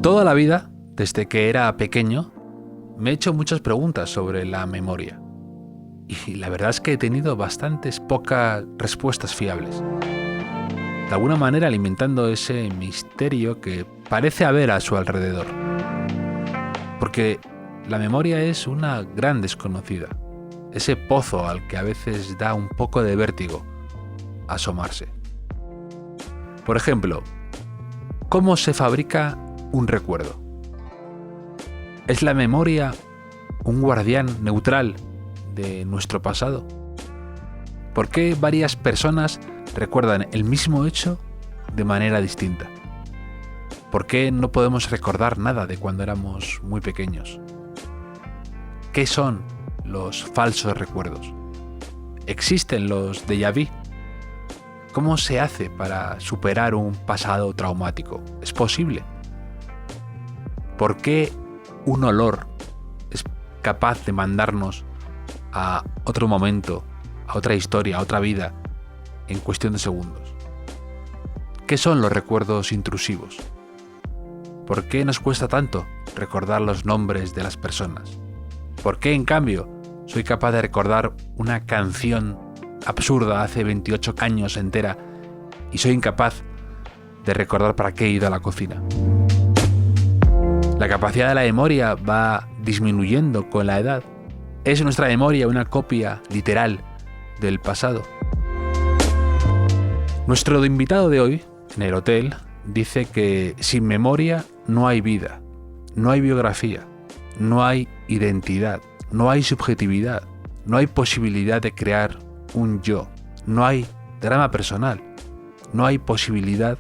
Toda la vida, desde que era pequeño, me he hecho muchas preguntas sobre la memoria. Y la verdad es que he tenido pocas respuestas fiables. De alguna manera alimentando ese misterio que parece haber a su alrededor. Porque la memoria es una gran desconocida. Ese pozo al que a veces da un poco de vértigo asomarse. Por ejemplo, ¿cómo se fabrica un recuerdo? ¿Es la memoria un guardián neutral de nuestro pasado? ¿Por qué varias personas recuerdan el mismo hecho de manera distinta? ¿Por qué no podemos recordar nada de cuando éramos muy pequeños? ¿Qué son los falsos recuerdos? ¿Existen los déjà vu? ¿Cómo se hace para superar un pasado traumático? ¿Es posible? ¿Por qué un olor es capaz de mandarnos a otro momento, a otra historia, a otra vida, en cuestión de segundos? ¿Qué son los recuerdos intrusivos? ¿Por qué nos cuesta tanto recordar los nombres de las personas? ¿Por qué, en cambio, soy capaz de recordar una canción absurda hace 28 años entera y soy incapaz de recordar para qué he ido a la cocina? La capacidad de la memoria va disminuyendo con la edad. ¿Es nuestra memoria una copia literal del pasado? Nuestro invitado de hoy, en el hotel, dice que sin memoria no hay vida, no hay biografía, no hay identidad, no hay subjetividad, no hay posibilidad de crear un yo, no hay drama personal, no hay posibilidad,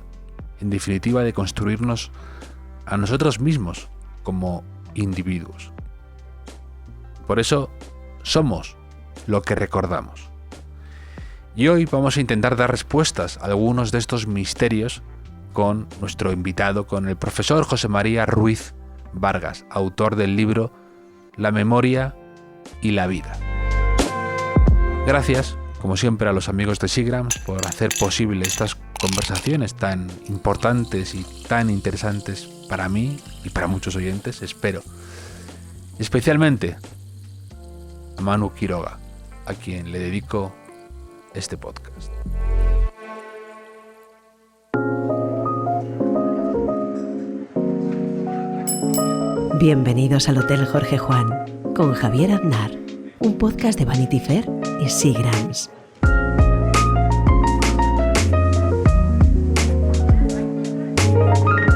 en definitiva, de construirnos a nosotros mismos como individuos. Por eso somos lo que recordamos. Y hoy vamos a intentar dar respuestas a algunos de estos misterios con nuestro invitado, con el profesor José María Ruiz Vargas, autor del libro La memoria y la vida. Gracias, como siempre, a los amigos de Seagrams por hacer posible estas conversaciones tan importantes y tan interesantes para mí y para muchos oyentes, espero. Especialmente a Manu Quiroga, a quien le dedico este podcast. Bienvenidos al Hotel Jorge Juan con Javier Aznar, un podcast de Vanity Fair y Seagrams.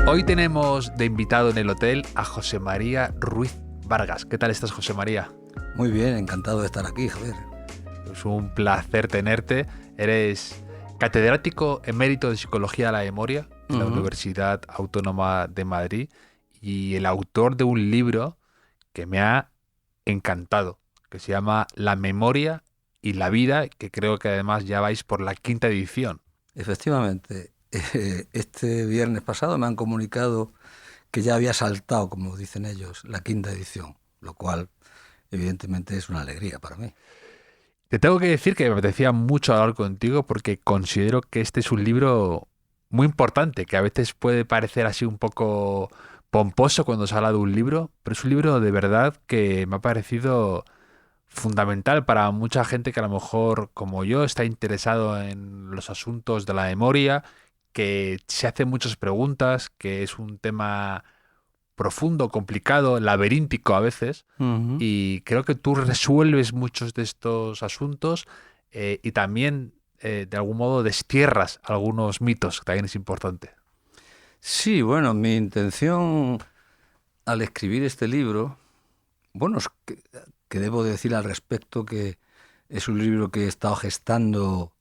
Hoy tenemos de invitado en el hotel a José María Ruiz Vargas. ¿Qué tal estás, José María? Muy bien, encantado de estar aquí, Javier. Es un placer tenerte. Eres catedrático emérito de Psicología de la Memoria en la Universidad Autónoma de Madrid y el autor de un libro que me ha encantado, que se llama La memoria y la vida, que creo que además ya vais por la 5ª edición. Efectivamente, este viernes pasado me han comunicado que ya había saltado, como dicen ellos, la 5ª edición, lo cual evidentemente es una alegría para mí. Te tengo que decir que me apetecía mucho hablar contigo porque considero que este es un libro muy importante, que a veces puede parecer así un poco pomposo cuando se habla de un libro, pero es un libro de verdad que me ha parecido fundamental para mucha gente que a lo mejor, como yo, está interesado en los asuntos de la memoria, que se hace muchas preguntas, que es un tema profundo, complicado, laberíntico a veces, y creo que tú resuelves muchos de estos asuntos y también de algún modo destierras algunos mitos, que también es importante. Sí, bueno, mi intención al escribir este libro, bueno, es que debo decir al respecto que es un libro que he estado gestando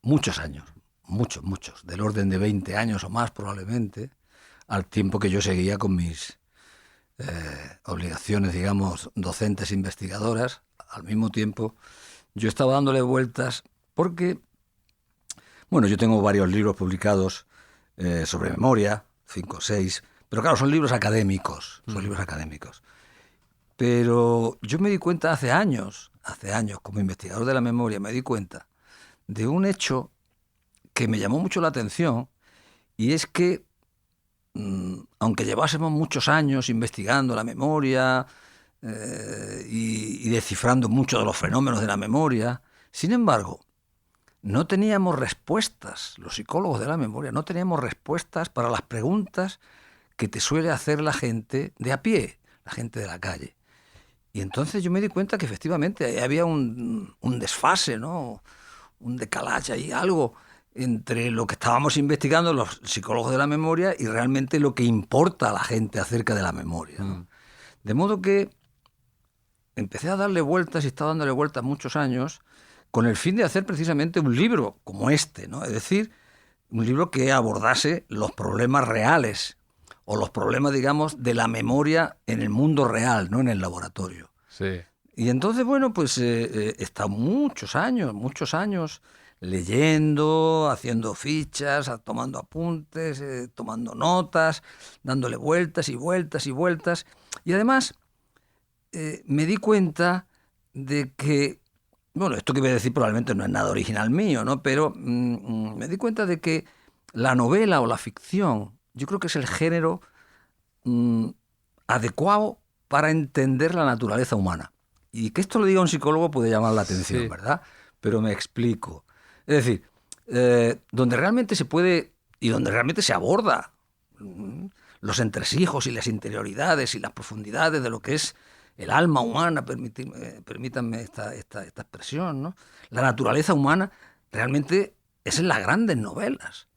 muchos años, muchos, del orden de 20 años o más probablemente, al tiempo que yo seguía con mis obligaciones, digamos, docentes investigadoras. Al mismo tiempo, yo estaba dándole vueltas porque, bueno, yo tengo varios libros publicados sobre memoria, 5 o 6, pero claro, son libros académicos, Pero yo me di cuenta hace años, como investigador de la memoria, me di cuenta de un hecho que me llamó mucho la atención, y es que aunque llevásemos muchos años investigando la memoria y descifrando muchos de los fenómenos de la memoria, sin embargo, no teníamos respuestas, los psicólogos de la memoria, no teníamos respuestas para las preguntas que te suele hacer la gente de a pie, la gente de la calle. Y entonces yo me di cuenta que efectivamente había un desfase, ¿no? Un decalaje ahí, algo entre lo que estábamos investigando los psicólogos de la memoria y realmente lo que importa a la gente acerca de la memoria, ¿no? De modo que empecé a darle vueltas y estaba dándole vueltas muchos años con el fin de hacer precisamente un libro como este, ¿no? Es decir, un libro que abordase los problemas reales o los problemas, digamos, de la memoria en el mundo real, no en el laboratorio. Sí. Y entonces, bueno, pues he estado muchos años leyendo, haciendo fichas, tomando apuntes, tomando notas, dándole vueltas y vueltas y vueltas. Y además me di cuenta de que, bueno, esto que voy a decir probablemente no es nada original mío, ¿no? Pero me di cuenta de que la novela o la ficción, yo creo que es el género adecuado para entender la naturaleza humana. Y que esto lo diga un psicólogo puede llamar la atención, sí, ¿verdad? Pero me explico. Es decir, donde realmente se puede y donde realmente se aborda los entresijos y las interioridades y las profundidades de lo que es el alma humana, permítanme esta expresión, ¿no? La naturaleza humana realmente es en las grandes novelas,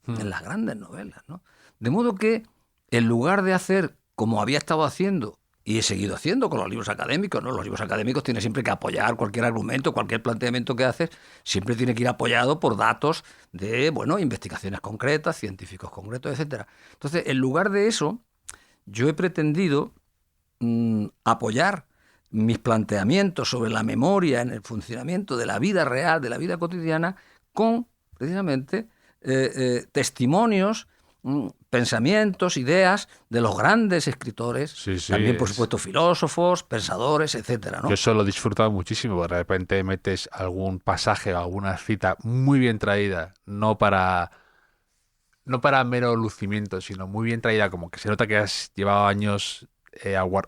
¿no? De modo que, en lugar de hacer como había estado haciendo, y he seguido haciendo con los libros académicos, ¿no? Los libros académicos tienen siempre que apoyar cualquier argumento, cualquier planteamiento que haces, siempre tiene que ir apoyado por datos de, bueno, investigaciones concretas, científicos concretos, etc. Entonces, en lugar de eso, yo he pretendido apoyar mis planteamientos sobre la memoria en el funcionamiento de la vida real, de la vida cotidiana, con, precisamente, testimonios, pensamientos, ideas de los grandes escritores, sí, también, por supuesto, filósofos, pensadores, etcétera, ¿no? Yo eso lo he disfrutado muchísimo. De repente metes algún pasaje o alguna cita muy bien traída, no para mero lucimiento, sino muy bien traída, como que se nota que has llevado años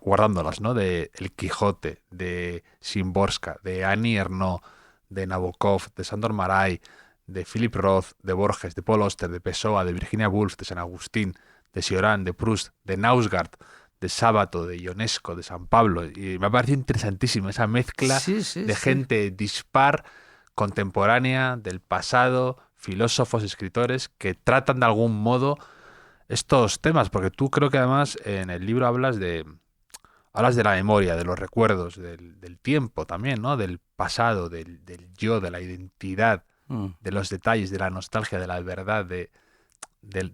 guardándolas, ¿no? De El Quijote, de Szymborska, de Annie Ernaux, de Nabokov, de Sándor Márai, de Philip Roth, de Borges, de Paul Auster, de Pessoa, de Virginia Woolf, de San Agustín, de Cioran, de Proust, de Knausgaard, de Sábato, de Ionesco, de San Pablo. Y me ha parecido interesantísimo esa mezcla de gente dispar, contemporánea, del pasado, filósofos, escritores, que tratan de algún modo estos temas, porque tú creo que además en el libro hablas de la memoria, de los recuerdos, del tiempo también, ¿no? Del pasado, del yo, de la identidad, de los detalles, de la nostalgia, de la verdad, de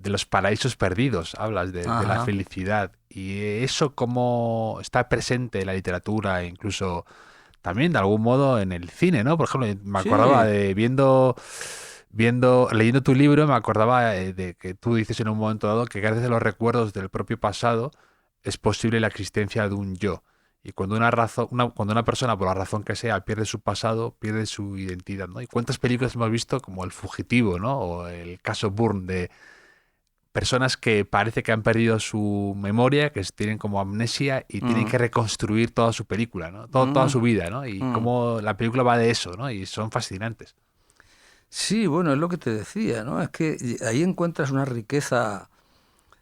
los paraísos perdidos, hablas de la felicidad. Y eso como está presente en la literatura, e incluso también de algún modo en el cine, ¿no? Por ejemplo, me acordaba de leyendo tu libro, me acordaba de que tú dices en un momento dado que gracias a los recuerdos del propio pasado es posible la existencia de un yo. Y cuando una persona, por la razón que sea, pierde su pasado, pierde su identidad, ¿no? ¿Y cuántas películas hemos visto como El Fugitivo, ¿no? O el caso Bourne, de personas que parece que han perdido su memoria, que tienen como amnesia y tienen que reconstruir toda su película, ¿no? Toda su vida, ¿no? Y cómo la película va de eso, ¿no? Y son fascinantes. Sí, bueno, es lo que te decía, ¿no? Es que ahí encuentras una riqueza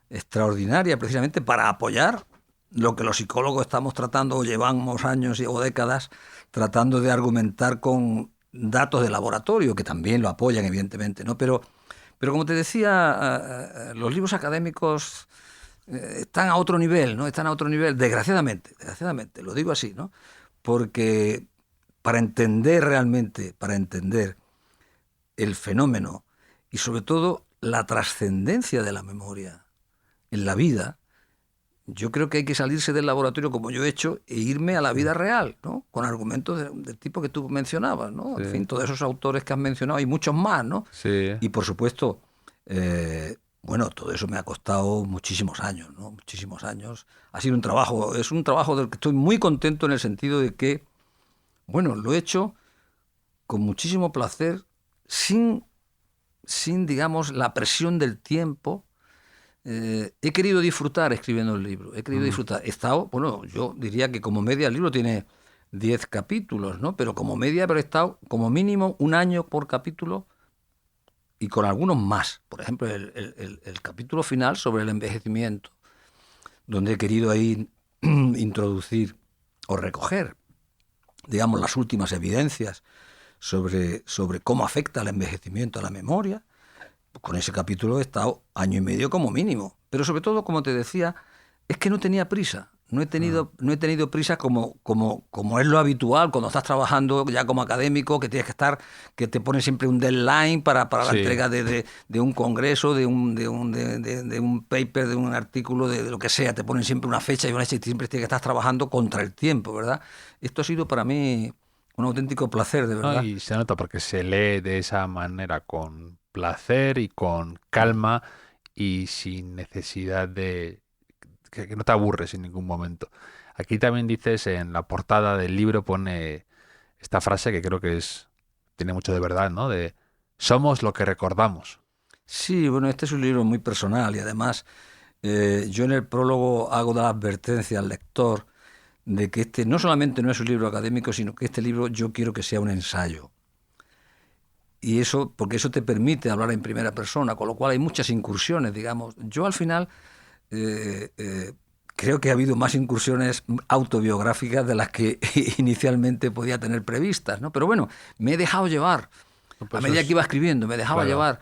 extraordinaria precisamente para apoyar lo que los psicólogos estamos tratando, o llevamos años o décadas tratando de argumentar con datos de laboratorio, que también lo apoyan, evidentemente, ¿no? Pero como te decía, los libros académicos están a otro nivel, ¿no? Están a otro nivel, desgraciadamente, lo digo así, ¿no? Porque para entender el fenómeno y sobre todo la trascendencia de la memoria en la vida, yo creo que hay que salirse del laboratorio, como yo he hecho, e irme a la vida real, ¿no? Con argumentos del tipo que tú mencionabas, ¿no? Sí. En fin, todos esos autores que has mencionado y muchos más, ¿no? Sí. Y por supuesto, bueno, todo eso me ha costado muchísimos años, ¿no? Muchísimos años. Ha sido un trabajo, es un trabajo del que estoy muy contento en el sentido de que, bueno, lo he hecho con muchísimo placer, sin digamos, la presión del tiempo, he querido disfrutar escribiendo el libro, he querido disfrutar. He estado, bueno, yo diría que como media el libro tiene 10 capítulos, ¿no? Pero como media he estado como mínimo un año por capítulo y con algunos más. Por ejemplo, el capítulo final sobre el envejecimiento, donde he querido ahí introducir o recoger, digamos, las últimas evidencias sobre cómo afecta el envejecimiento a la memoria. Con ese capítulo he estado año y medio como mínimo. Pero sobre todo, como te decía, es que no tenía prisa. No he tenido prisa como es lo habitual cuando estás trabajando ya como académico, que tienes que estar, que te ponen siempre un deadline para la entrega de un congreso, de un paper, de un artículo, de lo que sea. Te ponen siempre una fecha y siempre tienes que estar trabajando contra el tiempo, ¿verdad? Esto ha sido para mí un auténtico placer, de verdad. No, y se nota porque se lee de esa manera, con placer y con calma y sin necesidad de que no te aburres en ningún momento. Aquí también dices, en la portada del libro pone esta frase que creo que tiene mucho de verdad, ¿no? De somos lo que recordamos. Sí, bueno, este es un libro muy personal y además yo en el prólogo hago la advertencia al lector de que este no solamente no es un libro académico, sino que este libro yo quiero que sea un ensayo. Y eso, porque eso te permite hablar en primera persona, con lo cual hay muchas incursiones, digamos. Yo al final creo que ha habido más incursiones autobiográficas de las que inicialmente podía tener previstas, ¿no? Pero bueno, me he dejado llevar. A medida que iba escribiendo, me dejaba llevar.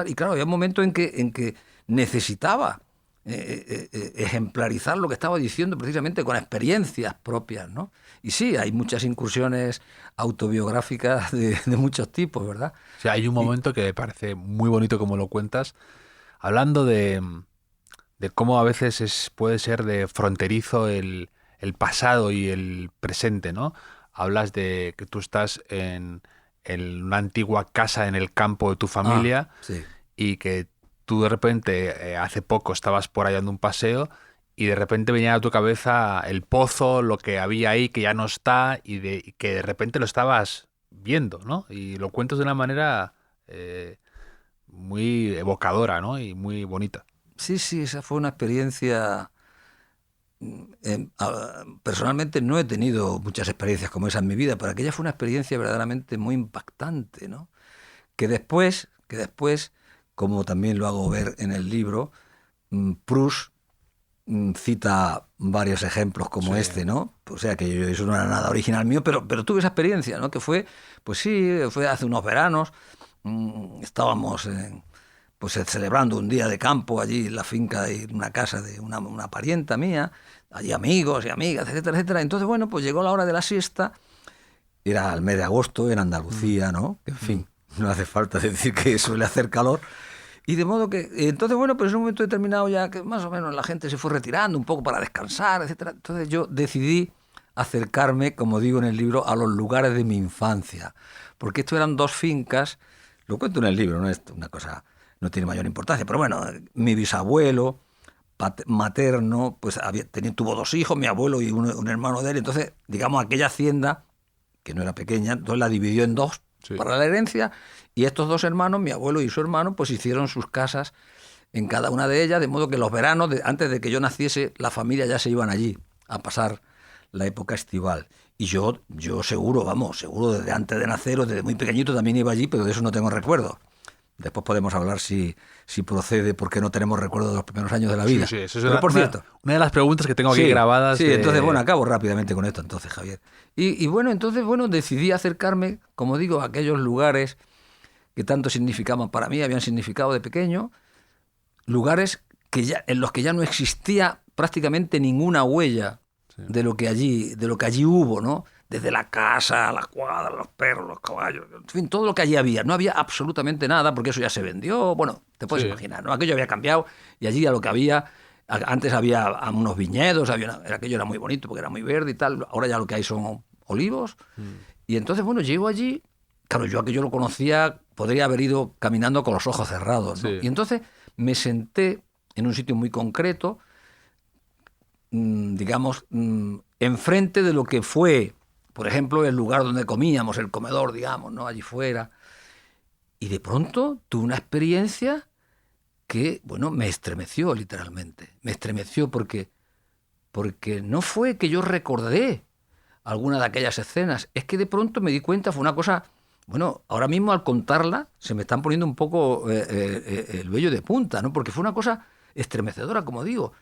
Y claro, había un momento en que necesitaba ejemplarizar lo que estaba diciendo precisamente con experiencias propias, ¿no? Y sí, hay muchas incursiones autobiográficas de muchos tipos, ¿verdad? O sea, hay un momento que me parece muy bonito como lo cuentas, hablando de cómo a veces puede ser de fronterizo el pasado y el presente, ¿no? Hablas de que tú estás en una antigua casa en el campo de tu familia sí. Y que tú de repente, hace poco estabas por ahí dando un paseo y de repente venía a tu cabeza el pozo, lo que había ahí que ya no está y que de repente lo estabas viendo, ¿no? Y lo cuentas de una manera muy evocadora, ¿no? Y muy bonita. Sí, esa fue una experiencia. Personalmente no he tenido muchas experiencias como esa en mi vida, pero aquella fue una experiencia verdaderamente muy impactante, ¿no? Que después, como también lo hago ver en el libro, Proust cita varios ejemplos como este, ¿no? O sea que eso no era nada original mío, pero tuve esa experiencia, ¿no? Que fue, pues sí, fue hace unos veranos, estábamos pues celebrando un día de campo allí en la finca de una casa de una parienta mía, allí amigos y amigas, etcétera, etcétera. Entonces, bueno, pues llegó la hora de la siesta, era el mes de agosto en Andalucía, ¿no? En fin, no hace falta decir que suele hacer calor. Y de modo que, entonces, bueno, pues en un momento determinado ya que más o menos la gente se fue retirando un poco para descansar, etcétera. Entonces yo decidí acercarme, como digo en el libro, a los lugares de mi infancia. Porque esto eran dos fincas, lo cuento en el libro, no es una cosa, no tiene mayor importancia, pero bueno, mi bisabuelo materno, pues tuvo dos hijos, mi abuelo y un hermano de él. Entonces, digamos, aquella hacienda, que no era pequeña, entonces la dividió en dos para la herencia, y estos dos hermanos, mi abuelo y su hermano, pues hicieron sus casas en cada una de ellas, de modo que los veranos, antes de que yo naciese, la familia ya se iban allí a pasar la época estival. Y yo seguro desde antes de nacer o desde muy pequeñito también iba allí, pero de eso no tengo recuerdo. Después podemos hablar si procede, porque no tenemos recuerdo de los primeros años de la vida. Sí, eso es una de las preguntas que tengo aquí grabadas. Sí, entonces, bueno, acabo rápidamente con esto entonces, Javier. Y bueno, entonces, decidí acercarme, como digo, a aquellos lugares que tanto significaban para mí, habían significado de pequeño, lugares en los que ya no existía prácticamente ninguna huella de lo que allí hubo, ¿no? Desde la casa, la cuadra, los perros, los caballos, en fin, todo lo que allí había. No había absolutamente nada, porque eso ya se vendió. Bueno, te puedes imaginar, ¿no? Aquello había cambiado y allí a lo que había... Antes había unos viñedos, aquello era muy bonito porque era muy verde y tal. Ahora ya lo que hay son olivos. Y entonces, bueno, llego allí. Claro, yo aquello lo conocía, podría haber ido caminando con los ojos cerrados, ¿no? Y entonces me senté en un sitio muy concreto, digamos, enfrente de lo que fue, por ejemplo, el lugar donde comíamos, el comedor, digamos, ¿no? Allí fuera. Y de pronto tuve una experiencia que, bueno, me estremeció literalmente. Me estremeció porque no fue que yo recordé alguna de aquellas escenas, es que de pronto me di cuenta, fue una cosa, bueno, ahora mismo al contarla se me están poniendo un poco el vello de punta, ¿no? Porque fue una cosa estremecedora, como digo.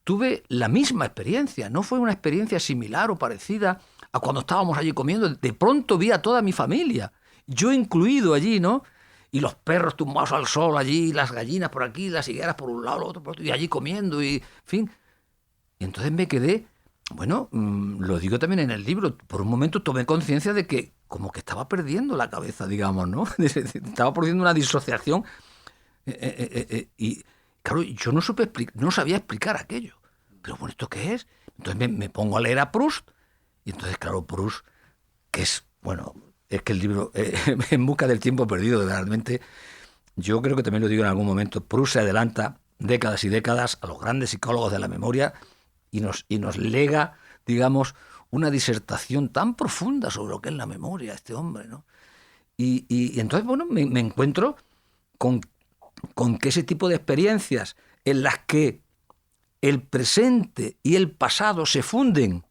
Tuve la misma experiencia, no fue una experiencia similar o parecida a cuando estábamos allí comiendo. De pronto vi a toda mi familia, yo incluido allí, ¿no? Y los perros tumbados al sol allí, las gallinas por aquí, las higueras por un lado, lo otro por otro, y allí comiendo, y en fin. Y entonces me quedé, bueno, lo digo también en el libro, por un momento tomé conciencia de que como que estaba perdiendo la cabeza, digamos, ¿no? Estaba produciendo una disociación. Y claro, yo no sabía explicar aquello. Pero bueno, ¿esto qué es? Entonces me pongo a leer a Proust, y entonces, claro, Proust, que es, bueno, es que el libro, En busca del tiempo perdido, realmente, yo creo que también lo digo en algún momento, Proust se adelanta décadas y décadas a los grandes psicólogos de la memoria y nos lega, digamos, una disertación tan profunda sobre lo que es la memoria, este hombre, ¿no? Y entonces, bueno, me encuentro con que ese tipo de experiencias en las que el presente y el pasado se funden,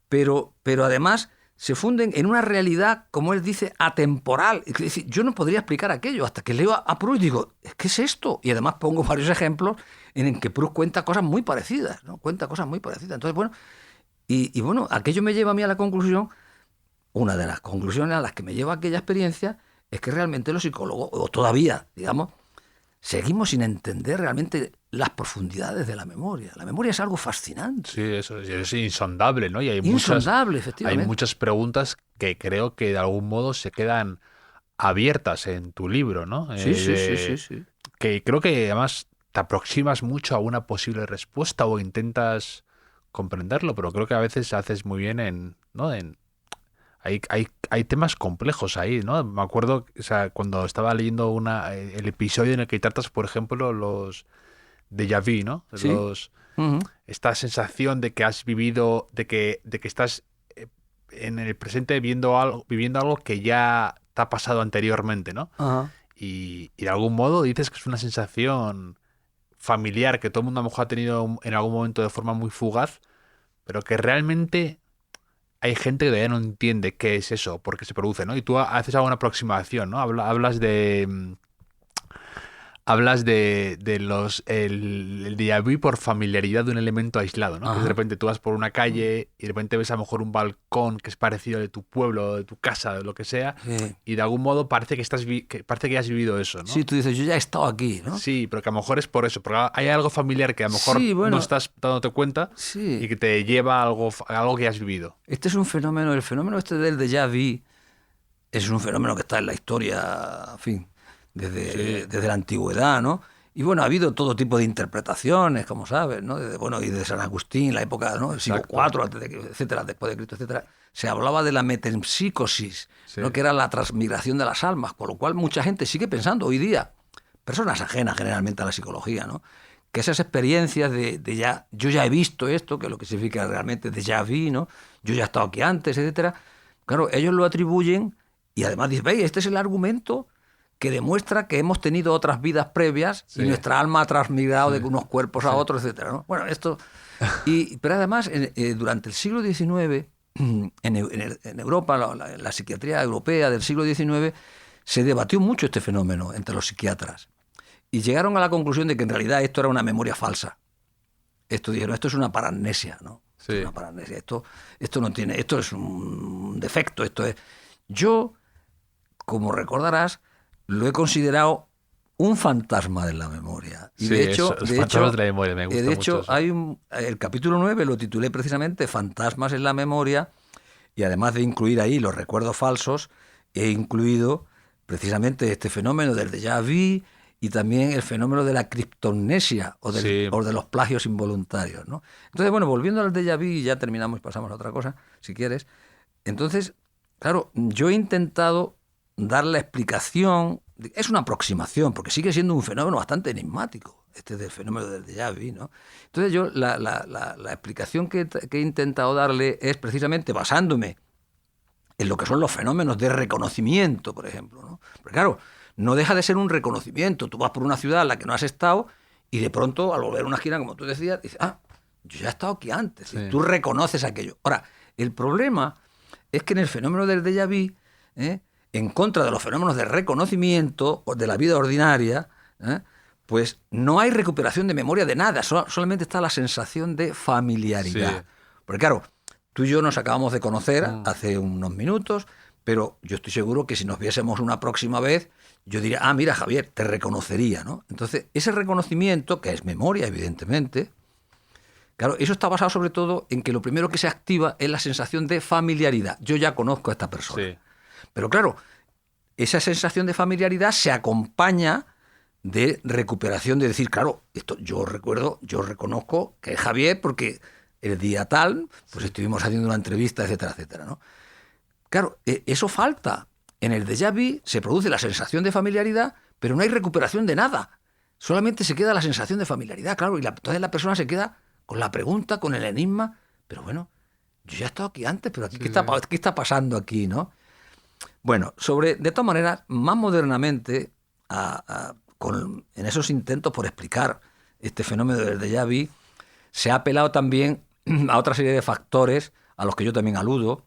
pero además se funden en una realidad, como él dice, atemporal. Es decir, yo no podría explicar aquello hasta que leo a Proust y digo, ¿qué es esto? Y además pongo varios ejemplos en que Proust cuenta cosas muy parecidas, ¿no? Cuenta cosas muy parecidas. Entonces, bueno, y bueno, aquello me lleva a mí a la conclusión, una de las conclusiones a las que me lleva aquella experiencia es que realmente los psicólogos, o todavía, digamos, seguimos sin entender realmente las profundidades de la memoria. La memoria es algo fascinante. Sí, eso es insondable, ¿no? Y hay insondable, efectivamente. Hay muchas preguntas que creo que de algún modo se quedan abiertas en tu libro, ¿no? Sí. Que creo que además te aproximas mucho a una posible respuesta o intentas comprenderlo, pero creo que a veces haces muy bien ¿no? Hay temas complejos ahí, ¿no? Me acuerdo, o sea, cuando estaba leyendo el episodio en el que tratas, por ejemplo, los déjà vu, ¿no? Sí. Esta sensación de que has vivido, de que estás en el presente viviendo algo que ya te ha pasado anteriormente, ¿no? Ajá. Y de algún modo dices que es una sensación familiar que todo el mundo a lo mejor ha tenido en algún momento de forma muy fugaz, pero que realmente hay gente que todavía no entiende qué es eso, por qué se produce, ¿no? Y tú haces alguna aproximación, ¿no? Hablas de el déjà vu por familiaridad de un elemento aislado, ¿no? Que de repente tú vas por una calle y de repente ves a lo mejor un balcón que es parecido al de tu pueblo, de tu casa, de lo que sea, y de algún modo parece que has vivido eso, ¿no? Sí, tú dices, yo ya he estado aquí, ¿no? Sí, pero que a lo mejor es por eso, porque hay algo familiar que a lo mejor no estás dándote cuenta y que te lleva a algo que has vivido. Este es un fenómeno, el fenómeno este del déjà vu es un fenómeno que está en la historia, en fin, desde la antigüedad, ¿no? Y bueno, ha habido todo tipo de interpretaciones, como sabes, ¿no? Y de San Agustín, la época, ¿no? El siglo IV, etcétera, después de Cristo, etcétera. Se hablaba de la metempsicosis, ¿no? Que era la transmigración de las almas, con lo cual mucha gente sigue pensando hoy día, personas ajenas generalmente a la psicología, ¿no? Que esas experiencias yo ya he visto esto, que es lo que significa realmente déjà vu, ¿no? Yo ya he estado aquí antes, etcétera. Claro, ellos lo atribuyen y además dicen, veis, este es el argumento que demuestra que hemos tenido otras vidas previas y nuestra alma ha transmigrado de unos cuerpos a otros, etcétera, ¿no? Bueno, esto... pero además, durante el siglo XIX, en Europa, la psiquiatría europea del siglo XIX, se debatió mucho este fenómeno entre los psiquiatras. Y llegaron a la conclusión de que en realidad esto era una memoria falsa. Dijeron, esto es una paramnesia, ¿no? Sí. Es una paramnesia. Esto no tiene... Esto es un defecto, esto es... Yo, como recordarás, lo he considerado un fantasma de la memoria. Y de hecho, los fantasmas de la memoria me gusta mucho. El capítulo 9 lo titulé precisamente Fantasmas en la memoria, y además de incluir ahí los recuerdos falsos, he incluido precisamente este fenómeno del déjà vu y también el fenómeno de la criptomnesia o de los plagios involuntarios, ¿no? Entonces, bueno, volviendo al déjà vu, y ya terminamos y pasamos a otra cosa, si quieres. Entonces, claro, yo he intentado dar la explicación, es una aproximación, porque sigue siendo un fenómeno bastante enigmático, este del fenómeno del déjà vu, ¿no? Entonces yo la explicación que he intentado darle es precisamente basándome en lo que son los fenómenos de reconocimiento, por ejemplo, ¿no? Porque claro, no deja de ser un reconocimiento. Tú vas por una ciudad en la que no has estado y de pronto, al volver a una esquina, como tú decías, dices, yo ya he estado aquí antes. Sí. Tú reconoces aquello. Ahora, el problema es que en el fenómeno del déjà vu, en contra de los fenómenos de reconocimiento de la vida ordinaria, pues no hay recuperación de memoria de nada, solamente está la sensación de familiaridad. Sí. Porque claro, tú y yo nos acabamos de conocer hace unos minutos, pero yo estoy seguro que si nos viésemos una próxima vez, yo diría, mira, Javier, te reconocería, ¿no? Entonces, ese reconocimiento, que es memoria, evidentemente, claro, eso está basado sobre todo en que lo primero que se activa es la sensación de familiaridad. Yo ya conozco a esta persona. Sí. Pero claro, esa sensación de familiaridad se acompaña de recuperación, de decir, claro, esto yo reconozco que es Javier porque el día tal, pues estuvimos haciendo una entrevista, etcétera, etcétera, ¿no? Claro, eso falta. En el déjà vu se produce la sensación de familiaridad, pero no hay recuperación de nada. Solamente se queda la sensación de familiaridad, claro, y entonces la persona se queda con la pregunta, con el enigma, pero bueno, yo ya he estado aquí antes, pero aquí ¿qué está pasando aquí, no? Bueno, de todas maneras, más modernamente, en esos intentos por explicar este fenómeno del déjà vu, se ha apelado también a otra serie de factores a los que yo también aludo,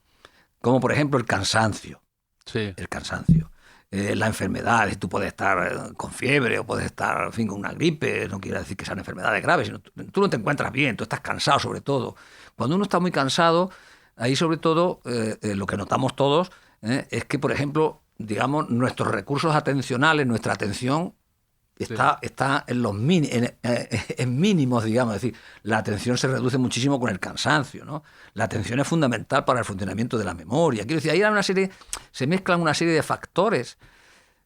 como por ejemplo el cansancio. Sí. El cansancio. La enfermedad, tú puedes estar con fiebre o puedes estar, en fin, con una gripe, no quiere decir que sean enfermedades graves, sino tú no te encuentras bien, tú estás cansado sobre todo. Cuando uno está muy cansado, ahí sobre todo lo que notamos todos es que, por ejemplo, digamos, nuestros recursos atencionales, nuestra atención está en los en mínimos, digamos, es decir, la atención se reduce muchísimo con el cansancio, ¿no? La atención es fundamental para el funcionamiento de la memoria. Quiero decir, ahí se mezclan una serie de factores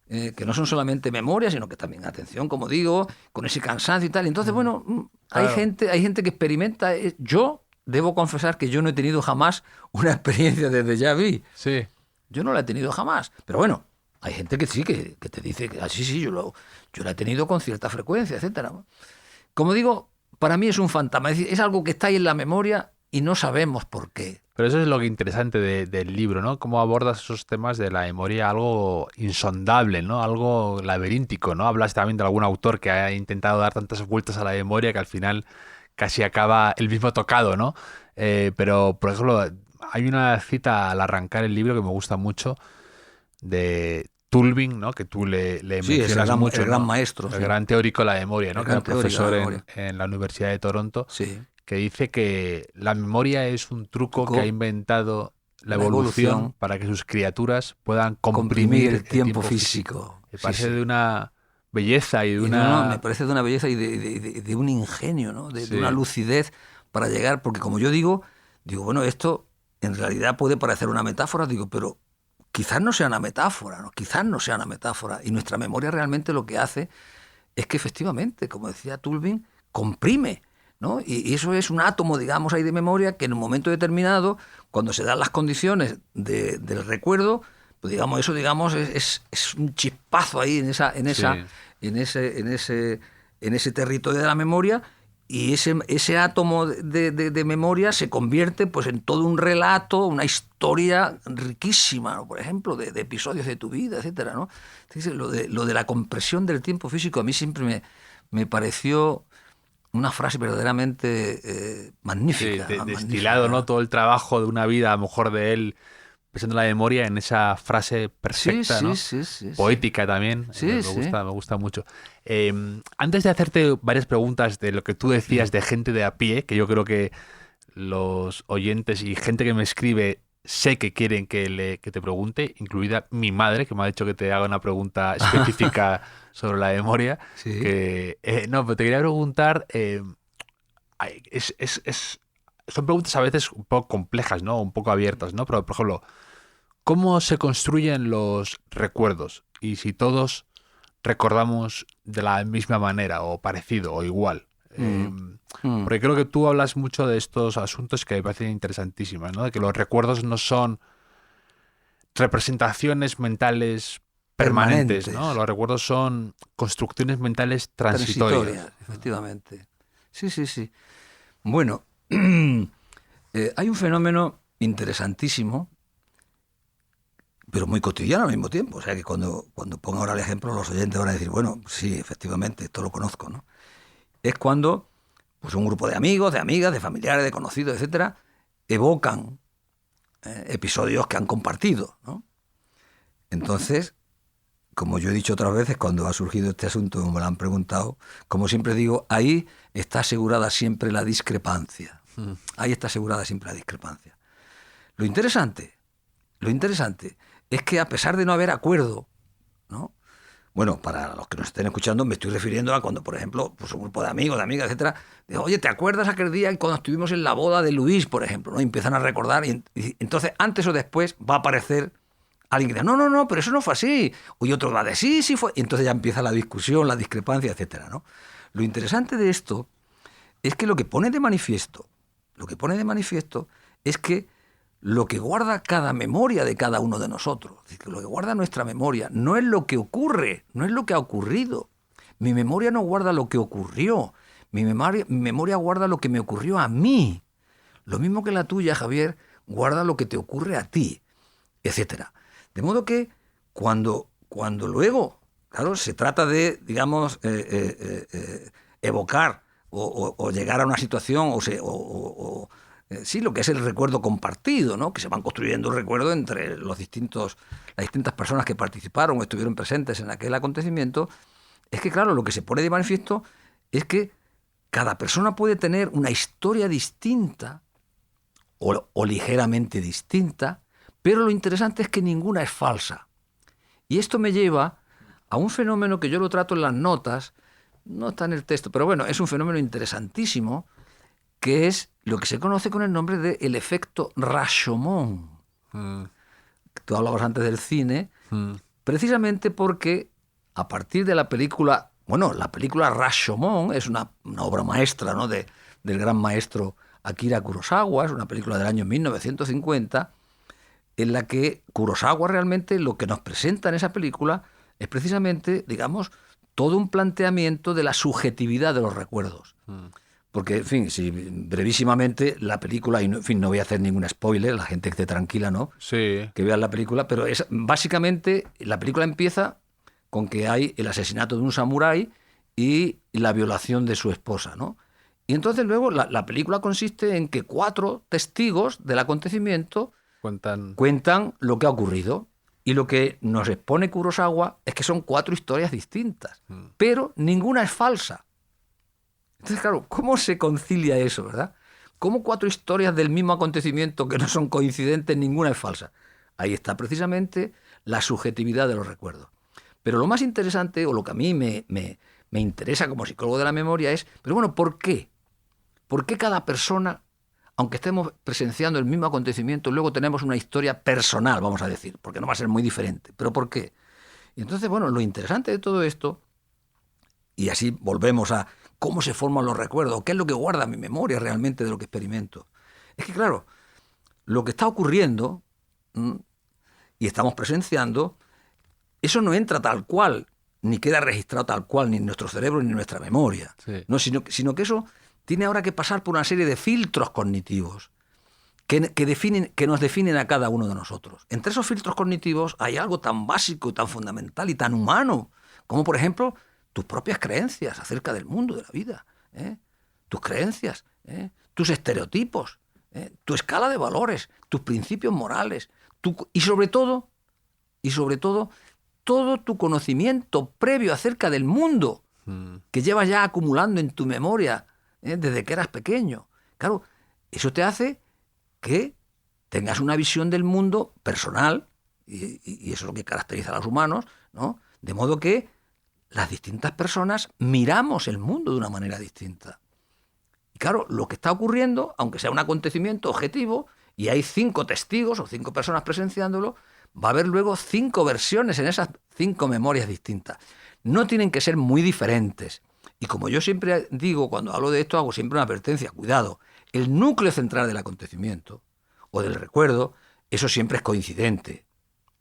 que no son solamente memoria, sino que también atención, como digo, con ese cansancio y tal. Entonces, bueno, claro. hay gente que experimenta. Yo debo confesar que yo no he tenido jamás una experiencia de déjà vu. Sí. Yo no la he tenido jamás, pero bueno, hay gente que sí, que te dice que sí, yo la he tenido con cierta frecuencia, etcétera. Como digo, para mí es un fantasma, es decir, es algo que está ahí en la memoria y no sabemos por qué. Pero eso es lo que interesante del libro, ¿no? Cómo abordas esos temas de la memoria, algo insondable, ¿no? Algo laberíntico, ¿no? Hablas también de algún autor que ha intentado dar tantas vueltas a la memoria que al final casi acaba el mismo tocado, ¿no? Pero, por ejemplo, hay una cita al arrancar el libro que me gusta mucho de Tulving, ¿no? Que tú le mencionas mucho, el gran ¿no? maestro, el gran teórico de la memoria, ¿no? Que era profesor en la Universidad de Toronto, sí. Que dice que la memoria es un truco que ha inventado la evolución para que sus criaturas puedan comprimir el tiempo físico. Me parece de una belleza y de me parece de una belleza y de un ingenio, ¿no? De una lucidez para llegar, porque como yo digo, bueno, esto en realidad puede parecer una metáfora, pero quizás no sea una metáfora, ¿no? Quizás no sea una metáfora. Y nuestra memoria realmente lo que hace es que efectivamente, como decía Tulving, comprime, ¿no? Y eso es un átomo, digamos, ahí de memoria que en un momento determinado, cuando se dan las condiciones del recuerdo, pues digamos, eso es un chispazo ahí en ese territorio de la memoria. Y ese átomo de memoria se convierte pues en todo un relato, una historia riquísima, ¿no? Por ejemplo, de episodios de tu vida, etcétera, ¿no? Entonces, lo de la compresión del tiempo físico a mí siempre me pareció una frase verdaderamente magnífica. Destilado, ¿no? Todo el trabajo de una vida, a lo mejor de él, pensando en la memoria, en esa frase perfecta, ¿no? Sí, poética también. Me gusta mucho. Antes de hacerte varias preguntas de lo que tú decías de gente de a pie, que yo creo que los oyentes y gente que me escribe sé que quieren que te pregunte, incluida mi madre, que me ha dicho que te haga una pregunta específica sobre la memoria. Sí. Pero te quería preguntar, son preguntas a veces un poco complejas, ¿no? Un poco abiertas, ¿no? Pero, por ejemplo, ¿cómo se construyen los recuerdos? Y si todos recordamos de la misma manera, o parecido, o igual. Porque creo que tú hablas mucho de estos asuntos que me parecen interesantísimos, ¿no? De que los recuerdos no son representaciones mentales permanentes, ¿no? Los recuerdos son construcciones mentales transitorias. Efectivamente. Sí. Bueno, hay un fenómeno interesantísimo pero muy cotidiano al mismo tiempo. O sea que cuando pongo ahora el ejemplo, los oyentes van a decir, bueno, sí, efectivamente, esto lo conozco, ¿no? Es cuando pues, un grupo de amigos, de amigas, de familiares, de conocidos, etcétera, evocan episodios que han compartido, ¿no? Entonces, como yo he dicho otras veces cuando ha surgido este asunto, me lo han preguntado, como siempre digo, ahí está asegurada siempre la discrepancia. Ahí está asegurada siempre la discrepancia. Lo interesante es que a pesar de no haber acuerdo, ¿no? Bueno, para los que nos estén escuchando, me estoy refiriendo a cuando, por ejemplo, pues un grupo de amigos, de amigas, etcétera, dice, oye, ¿te acuerdas aquel día cuando estuvimos en la boda de Luis, por ejemplo? ¿No? Y empiezan a recordar y entonces, antes o después, va a aparecer alguien que dice, no, pero eso no fue así. Y otro va a decir, sí fue. Y entonces ya empieza la discusión, la discrepancia, etcétera, ¿no? Lo interesante de esto es que lo que pone de manifiesto es que lo que guarda cada memoria de cada uno de nosotros, es decir, que lo que guarda nuestra memoria no es lo que ocurre, no es lo que ha ocurrido. Mi memoria no guarda lo que ocurrió. Mi memoria guarda lo que me ocurrió a mí. Lo mismo que la tuya, Javier, guarda lo que te ocurre a ti, etcétera. De modo que cuando luego, claro, se trata de, digamos, evocar o llegar a una situación sí, lo que es el recuerdo compartido, ¿no? Que se van construyendo recuerdos entre las distintas personas que participaron o estuvieron presentes en aquel acontecimiento, es que, claro, lo que se pone de manifiesto es que cada persona puede tener una historia distinta o ligeramente distinta, pero lo interesante es que ninguna es falsa. Y esto me lleva a un fenómeno que yo lo trato en las notas, no está en el texto, pero bueno, es un fenómeno interesantísimo, que es lo que se conoce con el nombre de el efecto Rashomon. Tú hablabas antes del cine, precisamente porque a partir de la película, la película Rashomon es una obra maestra, ¿no? del gran maestro Akira Kurosawa, es una película del año 1950, en la que Kurosawa realmente lo que nos presenta en esa película es precisamente, digamos, todo un planteamiento de la subjetividad de los recuerdos. Porque, en fin, si brevísimamente la película, y en fin, no voy a hacer ningún spoiler, la gente que esté tranquila, ¿no? Sí. Que vean la película, pero básicamente la película empieza con que hay el asesinato de un samurái y la violación de su esposa, ¿no? Y entonces luego la película consiste en que 4 testigos del acontecimiento cuentan lo que ha ocurrido. Y lo que nos expone Kurosawa es que son 4 historias distintas, pero ninguna es falsa. Entonces, claro, ¿cómo se concilia eso, verdad? ¿Cómo 4 historias del mismo acontecimiento que no son coincidentes, ninguna es falsa? Ahí está precisamente la subjetividad de los recuerdos. Pero lo más interesante, o lo que a mí me interesa como psicólogo de la memoria es, pero bueno, ¿por qué? ¿Por qué cada persona, aunque estemos presenciando el mismo acontecimiento, luego tenemos una historia personal, vamos a decir, porque no va a ser muy diferente? ¿Pero por qué? Y entonces, bueno, lo interesante de todo esto, y así volvemos a cómo se forman los recuerdos, qué es lo que guarda mi memoria realmente de lo que experimento. Es que, claro, lo que está ocurriendo y estamos presenciando, eso no entra tal cual, ni queda registrado tal cual, ni en nuestro cerebro ni en nuestra memoria. Sí. No, sino que eso tiene ahora que pasar por una serie de filtros cognitivos que nos definen a cada uno de nosotros. Entre esos filtros cognitivos hay algo tan básico, tan fundamental y tan humano, como por ejemplo tus propias creencias acerca del mundo, de la vida, tus creencias, tus estereotipos, tu escala de valores, tus principios morales, y sobre todo, todo tu conocimiento previo acerca del mundo que llevas ya acumulando en tu memoria desde que eras pequeño. Claro, eso te hace que tengas una visión del mundo personal, y eso es lo que caracteriza a los humanos, ¿no? De modo que las distintas personas miramos el mundo de una manera distinta. Y claro, lo que está ocurriendo, aunque sea un acontecimiento objetivo, y hay 5 testigos o 5 personas presenciándolo, va a haber luego 5 versiones en esas 5 memorias distintas. No tienen que ser muy diferentes. Y como yo siempre digo, cuando hablo de esto, hago siempre una advertencia. Cuidado, el núcleo central del acontecimiento o del recuerdo, eso siempre es coincidente.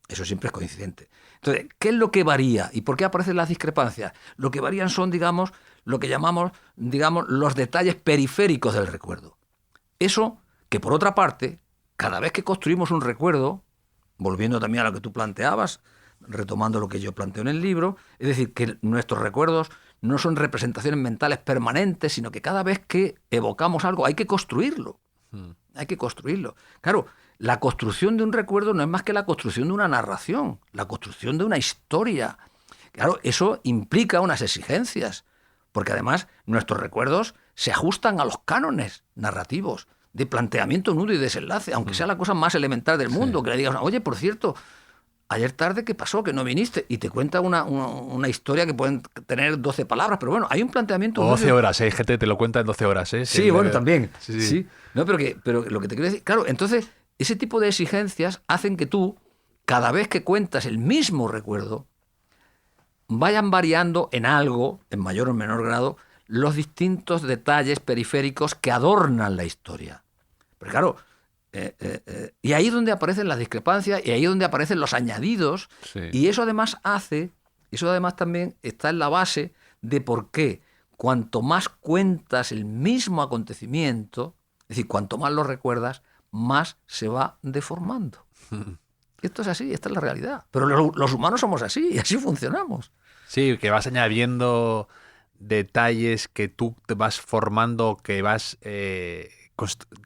Eso siempre es coincidente. Entonces, ¿qué es lo que varía? ¿Y por qué aparecen las discrepancias? Lo que varían son, digamos, lo que llamamos, los detalles periféricos del recuerdo. Eso que, por otra parte, cada vez que construimos un recuerdo, volviendo también a lo que tú planteabas, retomando lo que yo planteo en el libro, es decir, que nuestros recuerdos no son representaciones mentales permanentes, sino que cada vez que evocamos algo hay que construirlo. Hay que construirlo. Claro, la construcción de un recuerdo no es más que la construcción de una narración, la construcción de una historia. Claro, eso implica unas exigencias, porque además nuestros recuerdos se ajustan a los cánones narrativos de planteamiento, nudo y desenlace, aunque sea la cosa más elemental del mundo, que le digas, oye, por cierto, ayer tarde, ¿qué pasó? Que no viniste. Y te cuenta una historia que pueden tener 12 palabras, pero bueno, hay un planteamiento... O 12 horas, hay gente que te lo cuenta en 12 horas, ¿eh? Sí, bueno, también. Sí. Sí. No, pero lo que te quiero decir... Claro, entonces, ese tipo de exigencias hacen que tú, cada vez que cuentas el mismo recuerdo, vayan variando en algo, en mayor o menor grado, los distintos detalles periféricos que adornan la historia. Pero claro... y ahí es donde aparecen las discrepancias y ahí es donde aparecen los añadidos, y eso además también está en la base de por qué cuanto más cuentas el mismo acontecimiento, es decir, cuanto más lo recuerdas, más se va deformando. Esto es así, esta es la realidad. Pero los humanos somos así y así funcionamos. Sí, que vas añadiendo detalles que tú te vas formando, que vas...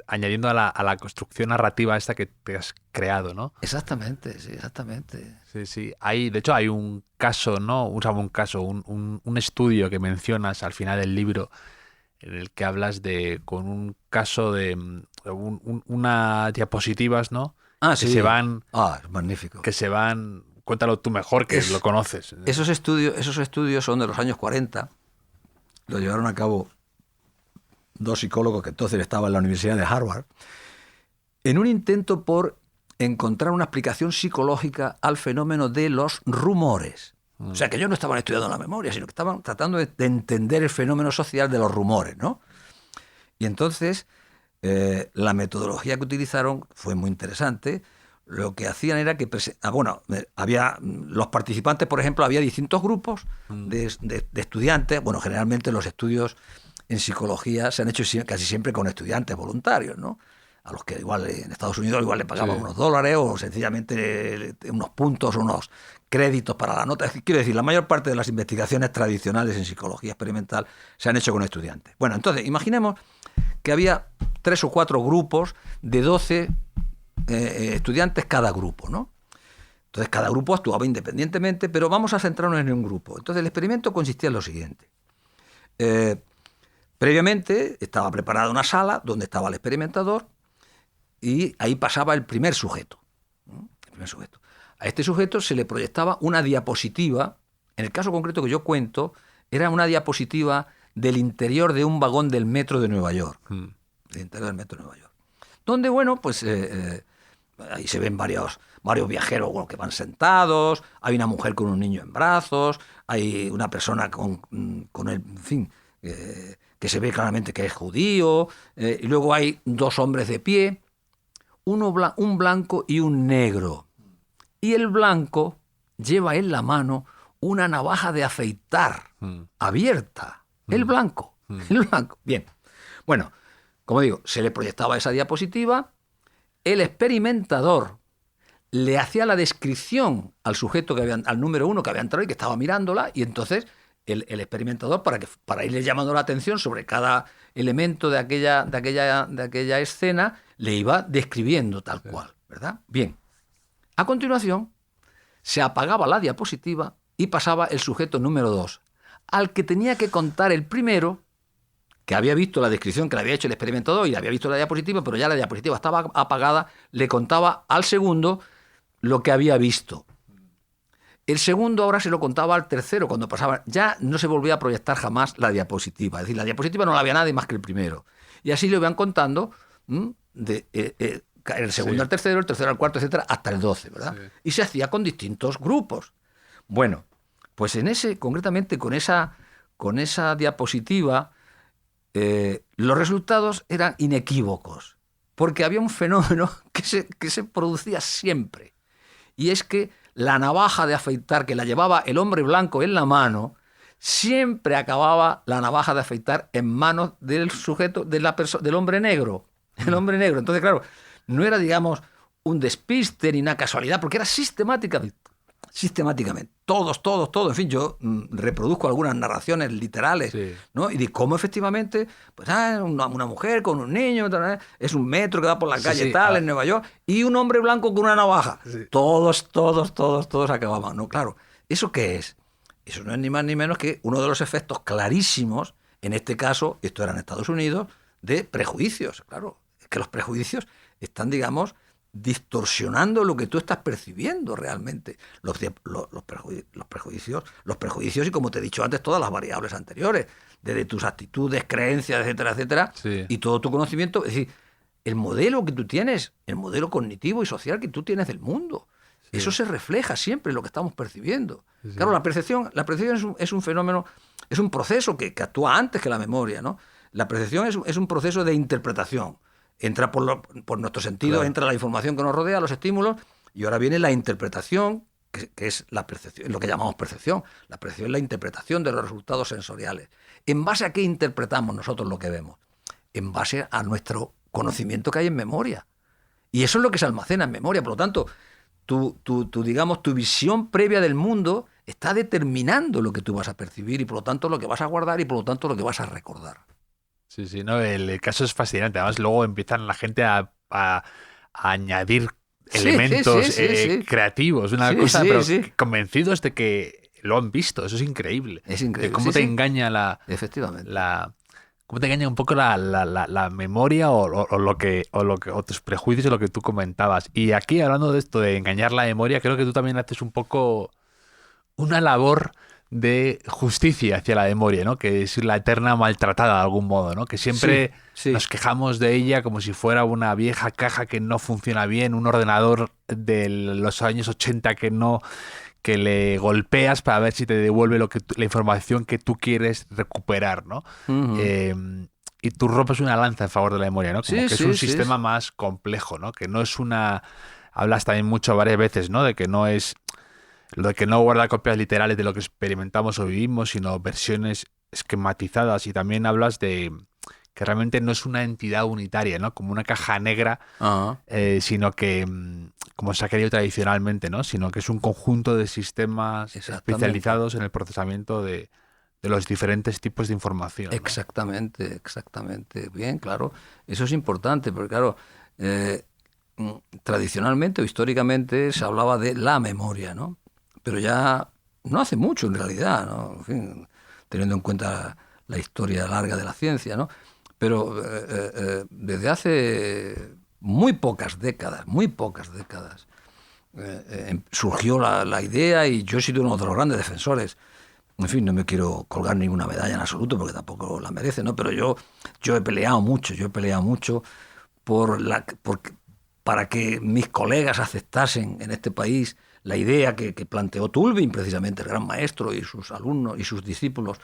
añadiendo a la construcción narrativa esta que te has creado, ¿no? Exactamente, sí, exactamente. Sí. De hecho, hay un caso, ¿no? Un estudio que mencionas al final del libro en el que hablas con un caso de unas diapositivas, ¿no? Ah, que sí. se van... Ah, magnífico. Que se van... Cuéntalo tú mejor, que lo conoces. Esos estudios son de los años 40. Lo llevaron a cabo dos psicólogos que entonces estaban en la Universidad de Harvard, en un intento por encontrar una explicación psicológica al fenómeno de los rumores. O sea, que ellos no estaban estudiando la memoria, sino que estaban tratando de entender el fenómeno social de los rumores, ¿no? Y entonces, la metodología que utilizaron fue muy interesante. Lo que hacían era que... había los participantes, por ejemplo, había distintos grupos de estudiantes. Bueno, generalmente los estudios en psicología se han hecho casi siempre con estudiantes voluntarios, ¿no? A los que igual en Estados Unidos igual le pagaban unos dólares o sencillamente unos puntos o unos créditos para la nota. Quiero decir, la mayor parte de las investigaciones tradicionales en psicología experimental se han hecho con estudiantes. Bueno, entonces, imaginemos que había 3 o 4 grupos de 12 estudiantes cada grupo, ¿no? Entonces, cada grupo actuaba independientemente, pero vamos a centrarnos en un grupo. Entonces, el experimento consistía en lo siguiente. Previamente estaba preparada una sala donde estaba el experimentador y ahí pasaba el primer sujeto. A este sujeto se le proyectaba una diapositiva. En el caso concreto que yo cuento, era una diapositiva del interior de un vagón del metro de Nueva York. Del interior del metro de Nueva York. Donde, bueno, pues ahí se ven varios viajeros que van sentados, hay una mujer con un niño en brazos, hay una persona con el, en fin, que se ve claramente que es judío, y luego hay 2 hombres de pie, un blanco y un negro. Y el blanco lleva en la mano una navaja de afeitar abierta. El blanco. Bien. Bueno, como digo, se le proyectaba esa diapositiva, el experimentador le hacía la descripción al sujeto al número 1 que había entrado y que estaba mirándola, y entonces el experimentador, para irle llamando la atención sobre cada elemento de aquella escena, le iba describiendo tal cual, ¿verdad? Bien. A continuación, se apagaba la diapositiva y pasaba el sujeto número 2, al que tenía que contar el primero, que había visto la descripción que le había hecho el experimentador y había visto la diapositiva, pero ya la diapositiva estaba apagada, le contaba al segundo lo que había visto. El segundo ahora se lo contaba al tercero cuando pasaba. Ya no se volvía a proyectar jamás la diapositiva. Es decir, la diapositiva no la había nadie más que el primero. Y así lo iban contando el segundo al tercero, el tercero al cuarto, etcétera, hasta el 12, ¿verdad? Sí. Y se hacía con distintos grupos. Bueno, pues concretamente con esa diapositiva, los resultados eran inequívocos, porque había un fenómeno que se producía siempre. Y es que la navaja de afeitar que la llevaba el hombre blanco en la mano, siempre acababa la navaja de afeitar en manos del sujeto, del hombre negro. El hombre negro. Entonces, claro, no era, digamos, un despiste ni una casualidad, porque era sistemáticamente. Todos. En fin, yo reproduzco algunas narraciones literales, Sí. ¿no? Y de cómo efectivamente, pues una mujer con un niño, es un metro que va por la Sí, calle sí. tal, en Nueva York, y un hombre blanco con una navaja. Sí. Todos acababan. No, claro. ¿Eso qué es? Eso no es ni más ni menos que uno de los efectos clarísimos, en este caso, esto era en Estados Unidos, de prejuicios. Claro, es que los prejuicios están, digamos, distorsionando lo que tú estás percibiendo realmente. Los prejuicios y, como te he dicho antes, todas las variables anteriores, desde tus actitudes, creencias, etcétera, etcétera, Sí. y todo tu conocimiento. Es decir, el modelo que tú tienes, el modelo cognitivo y social que tú tienes del mundo, Sí. eso se refleja siempre en lo que estamos percibiendo. Sí. Claro, la percepción es un fenómeno, es un proceso que actúa antes que la memoria, ¿no? La percepción es un proceso de interpretación. Entra por nuestro sentido, Claro. entra la información que nos rodea, los estímulos, y ahora viene la interpretación, que es la percepción, lo que llamamos percepción. La percepción es la interpretación de los resultados sensoriales. ¿En base a qué interpretamos nosotros lo que vemos? En base a nuestro conocimiento que hay en memoria. Y eso es lo que se almacena en memoria. Por lo tanto, digamos, tu visión previa del mundo está determinando lo que tú vas a percibir y, por lo tanto, lo que vas a guardar y, por lo tanto, lo que vas a recordar. Sí, no, el caso es fascinante. Además, luego empiezan la gente a añadir elementos Sí. creativos, una Sí, cosa, sí, pero sí. convencidos de que lo han visto. Eso es increíble. Es increíble. De cómo Sí, te sí. engaña Efectivamente. cómo te engaña un poco la memoria o tus prejuicios o lo que tú comentabas. Y aquí, hablando de esto, de engañar la memoria, creo que tú también haces un poco una labor de justicia hacia la memoria, ¿no? Que es la eterna maltratada de algún modo, ¿no? Que siempre Sí. nos quejamos de ella como si fuera una vieja caja que no funciona bien, un ordenador de los años 80 que le golpeas para ver si te devuelve la información que tú quieres recuperar, ¿no? Uh-huh. Y tú rompes una lanza en favor de la memoria, ¿no? Como Sí, que es sí, un sí. sistema más complejo, ¿no? Que no es una... Hablas también mucho varias veces, ¿no? De que no es... Lo de que no guarda copias literales de lo que experimentamos o vivimos, sino versiones esquematizadas. Y también hablas de que realmente no es una entidad unitaria, ¿no? Como una caja negra, Uh-huh. sino que, como se ha querido tradicionalmente, ¿no? Sino que es un conjunto de sistemas Exactamente. especializados en el procesamiento de los diferentes tipos de información, ¿no? Exactamente. Bien, claro. Eso es importante, porque claro, tradicionalmente o históricamente se hablaba de la memoria, ¿no? Pero ya no hace mucho en realidad, ¿no? En fin, teniendo en cuenta la historia larga de la ciencia, ¿no? Pero desde hace muy pocas décadas, surgió la idea, y yo he sido uno de los grandes defensores. En fin, no me quiero colgar ninguna medalla en absoluto porque tampoco la merece, ¿no? Pero yo he peleado mucho para que mis colegas aceptasen en este país la idea que planteó Tulvin, precisamente el gran maestro, y sus alumnos y sus discípulos,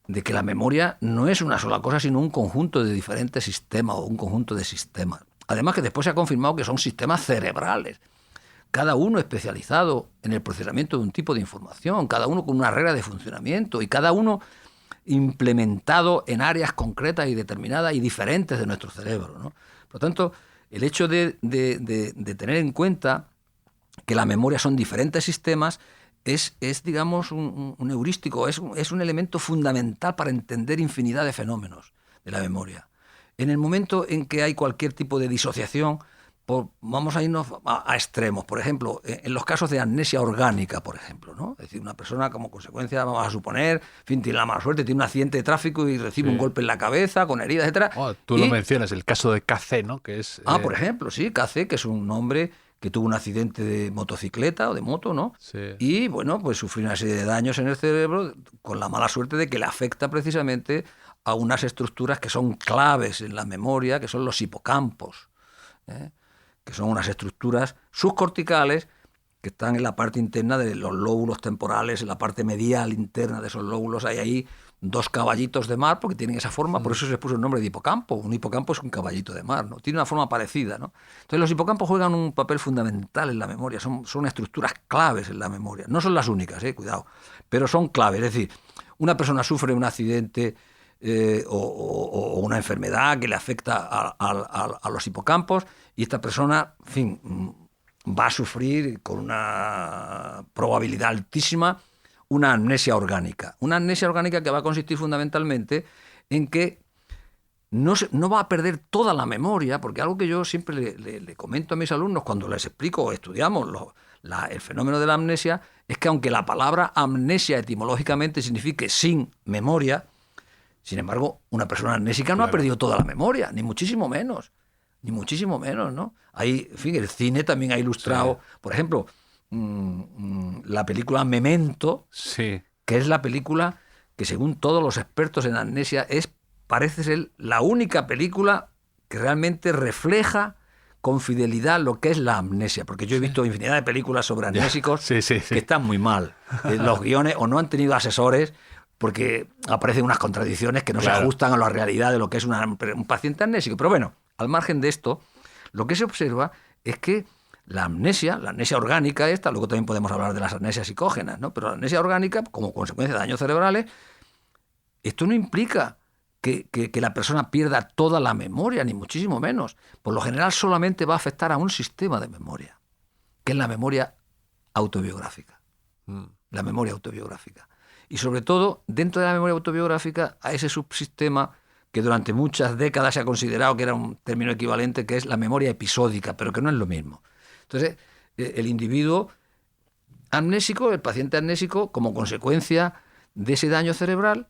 de que la memoria no es una sola cosa, sino un conjunto de diferentes sistemas o un conjunto de sistemas. Además, que después se ha confirmado que son sistemas cerebrales, cada uno especializado en el procesamiento de un tipo de información, cada uno con una regla de funcionamiento y cada uno implementado en áreas concretas y determinadas y diferentes de nuestro cerebro, ¿no? Por lo tanto, el hecho de tener en cuenta que la memoria son diferentes sistemas es digamos, un heurístico, es un elemento fundamental para entender infinidad de fenómenos de la memoria. En el momento en que hay cualquier tipo de disociación, vamos a irnos a extremos. Por ejemplo, en los casos de amnesia orgánica, por ejemplo, ¿no? Es decir, una persona como consecuencia, vamos a suponer, en fin, tiene la mala suerte, tiene un accidente de tráfico y recibe un golpe en la cabeza, con heridas, etcétera. Tú lo mencionas, el caso de KC, ¿no? Que es, por ejemplo, sí, KC, que es un hombre que tuvo un accidente de motocicleta o de moto, ¿no? Sí. Y, bueno, pues sufrió una serie de daños en el cerebro con la mala suerte de que le afecta precisamente a unas estructuras que son claves en la memoria, que son los hipocampos, que son unas estructuras subcorticales que están en la parte interna de los lóbulos temporales, en la parte medial interna de esos lóbulos. Hay ahí dos caballitos de mar, porque tienen esa forma, por eso se puso el nombre de hipocampo. Un hipocampo es un caballito de mar, ¿no? Tiene una forma parecida, ¿no? Entonces los hipocampos juegan un papel fundamental en la memoria, son estructuras claves en la memoria. No son las únicas, cuidado, pero son claves. Es decir, una persona sufre un accidente o una enfermedad que le afecta a los hipocampos y esta persona, en fin, va a sufrir con una probabilidad altísima una amnesia orgánica. Una amnesia orgánica que va a consistir fundamentalmente en que no va a perder toda la memoria, porque algo que yo siempre le comento a mis alumnos cuando les explico o estudiamos el fenómeno de la amnesia, es que aunque la palabra amnesia etimológicamente signifique sin memoria, sin embargo, una persona amnésica no ha perdido toda la memoria, ni muchísimo menos, ¿no? Ahí, en fin, el cine también ha ilustrado, por ejemplo, la película Memento, que es la película que según todos los expertos en amnesia parece ser la única película que realmente refleja con fidelidad lo que es la amnesia, porque yo he visto infinidad de películas sobre amnésicos que están muy mal. Los guiones o no han tenido asesores porque aparecen unas contradicciones que no se ajustan a la realidad de lo que es un paciente amnésico. Pero bueno, al margen de esto, lo que se observa es que la amnesia orgánica luego también podemos hablar de las amnesias psicógenas, ¿no? Pero la amnesia orgánica, como consecuencia de daños cerebrales, esto no implica que la persona pierda toda la memoria, ni muchísimo menos. Por lo general solamente va a afectar a un sistema de memoria, que es la memoria autobiográfica. La memoria autobiográfica. Y sobre todo, dentro de la memoria autobiográfica, a ese subsistema que durante muchas décadas se ha considerado que era un término equivalente, que es la memoria episódica, pero que no es lo mismo. Entonces, el individuo amnésico, el paciente amnésico, como consecuencia de ese daño cerebral,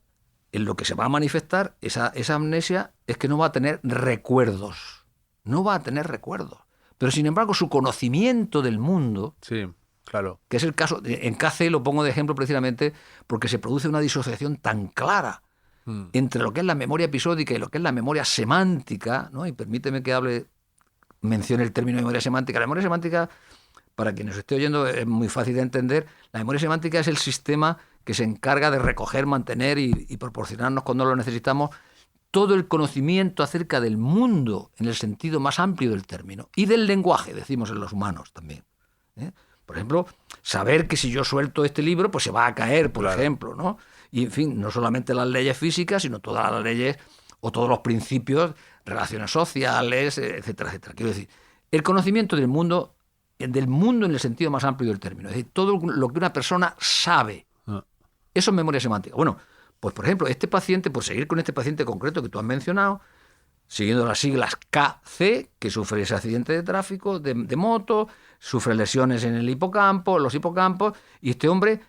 en lo que se va a manifestar esa amnesia es que no va a tener recuerdos. No va a tener recuerdos. Pero, sin embargo, su conocimiento del mundo, que es el caso, en KC lo pongo de ejemplo precisamente porque se produce una disociación tan clara entre lo que es la memoria episódica y lo que es la memoria semántica, ¿no? Y permíteme que mencione el término de memoria semántica. La memoria semántica, para quien nos esté oyendo, es muy fácil de entender. La memoria semántica es el sistema que se encarga de recoger, mantener y proporcionarnos cuando lo necesitamos todo el conocimiento acerca del mundo en el sentido más amplio del término y del lenguaje, decimos en los humanos también. Por ejemplo, saber que si yo suelto este libro, pues se va a caer, por ejemplo, ¿no? Y, en fin, no solamente las leyes físicas, sino todas las leyes o todos los principios, relaciones sociales, etcétera, etcétera. Quiero decir, el conocimiento del mundo en el sentido más amplio del término. Es decir, todo lo que una persona sabe. Eso es memoria semántica. Bueno, pues por ejemplo, este paciente, por seguir con este paciente concreto que tú has mencionado, siguiendo las siglas KC, que sufre ese accidente de tráfico, de moto, sufre lesiones en los hipocampos, y este hombre,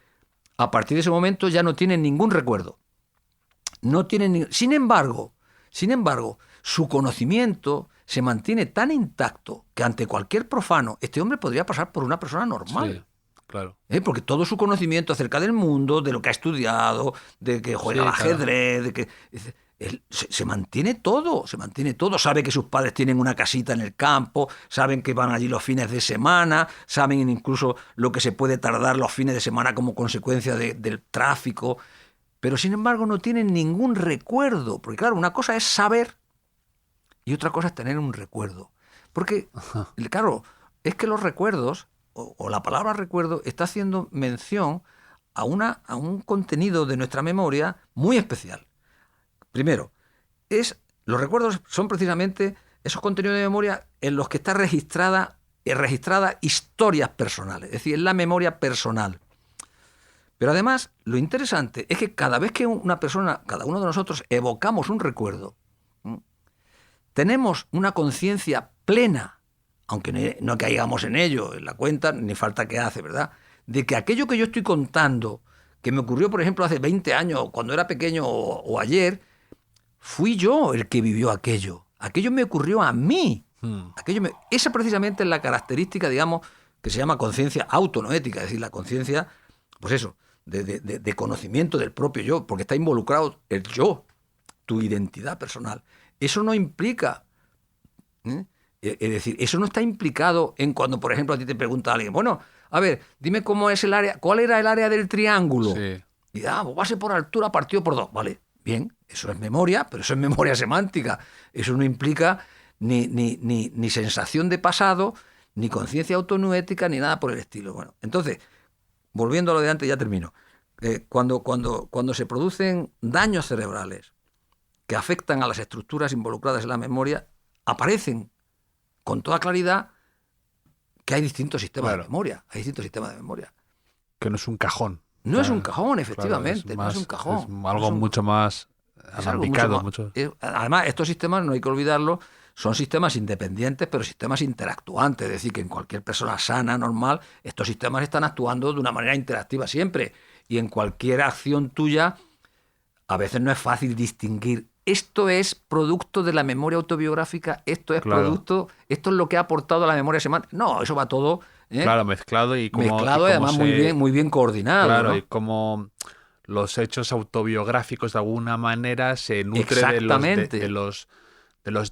a partir de ese momento, ya no tiene ningún recuerdo. Sin embargo, su conocimiento se mantiene tan intacto que ante cualquier profano, este hombre podría pasar por una persona normal. Sí, claro. Porque todo su conocimiento acerca del mundo, de lo que ha estudiado, de que juega al ajedrez, de que él se mantiene todo, sabe que sus padres tienen una casita en el campo, saben que van allí los fines de semana, saben incluso lo que se puede tardar los fines de semana como consecuencia del tráfico, pero sin embargo no tienen ningún recuerdo, porque claro, una cosa es saber y otra cosa es tener un recuerdo, porque claro, es que los recuerdos, o la palabra recuerdo, está haciendo mención a un contenido de nuestra memoria muy especial. Primero, los recuerdos son precisamente esos contenidos de memoria en los que está registrada historias personales, es decir, en la memoria personal. Pero además, lo interesante es que cada vez que una persona, cada uno de nosotros, evocamos un recuerdo, tenemos una conciencia plena, aunque no caigamos en ello, en la cuenta, ni falta que hace, ¿verdad?, de que aquello que yo estoy contando, que me ocurrió, por ejemplo, hace 20 años, cuando era pequeño o ayer, fui yo el que vivió aquello. Aquello me ocurrió a mí. Esa precisamente es la característica, digamos, que se llama conciencia autonoética, es decir, la conciencia, pues eso, de conocimiento del propio yo, porque está involucrado el yo, tu identidad personal. Eso no implica, es decir, eso no está implicado en cuando, por ejemplo, a ti te pregunta alguien, bueno, a ver, dime cómo es el área, ¿cuál era el área del triángulo? Sí. Y pues base por altura partido por 2, ¿vale? Bien, eso es memoria, pero eso es memoria semántica. Eso no implica ni sensación de pasado, ni conciencia autonoética, ni nada por el estilo. Bueno, entonces, volviendo a lo de antes, ya termino. Cuando se producen daños cerebrales que afectan a las estructuras involucradas en la memoria, aparecen con toda claridad que hay distintos sistemas de memoria. Hay distintos sistemas de memoria. Que no es un cajón. No es un cajón, efectivamente. Claro, no es un cajón. Es algo mucho más alambicado. Además, estos sistemas, no hay que olvidarlo, son sistemas independientes, pero sistemas interactuantes. Es decir, que en cualquier persona sana, normal, estos sistemas están actuando de una manera interactiva siempre. Y en cualquier acción tuya, a veces no es fácil distinguir. Esto es producto de la memoria autobiográfica, esto es producto, esto es lo que ha aportado a la memoria semántica. No, eso va todo... Claro, mezclado y además muy bien coordinado. Claro, ¿no? y como los hechos autobiográficos de alguna manera se nutren de los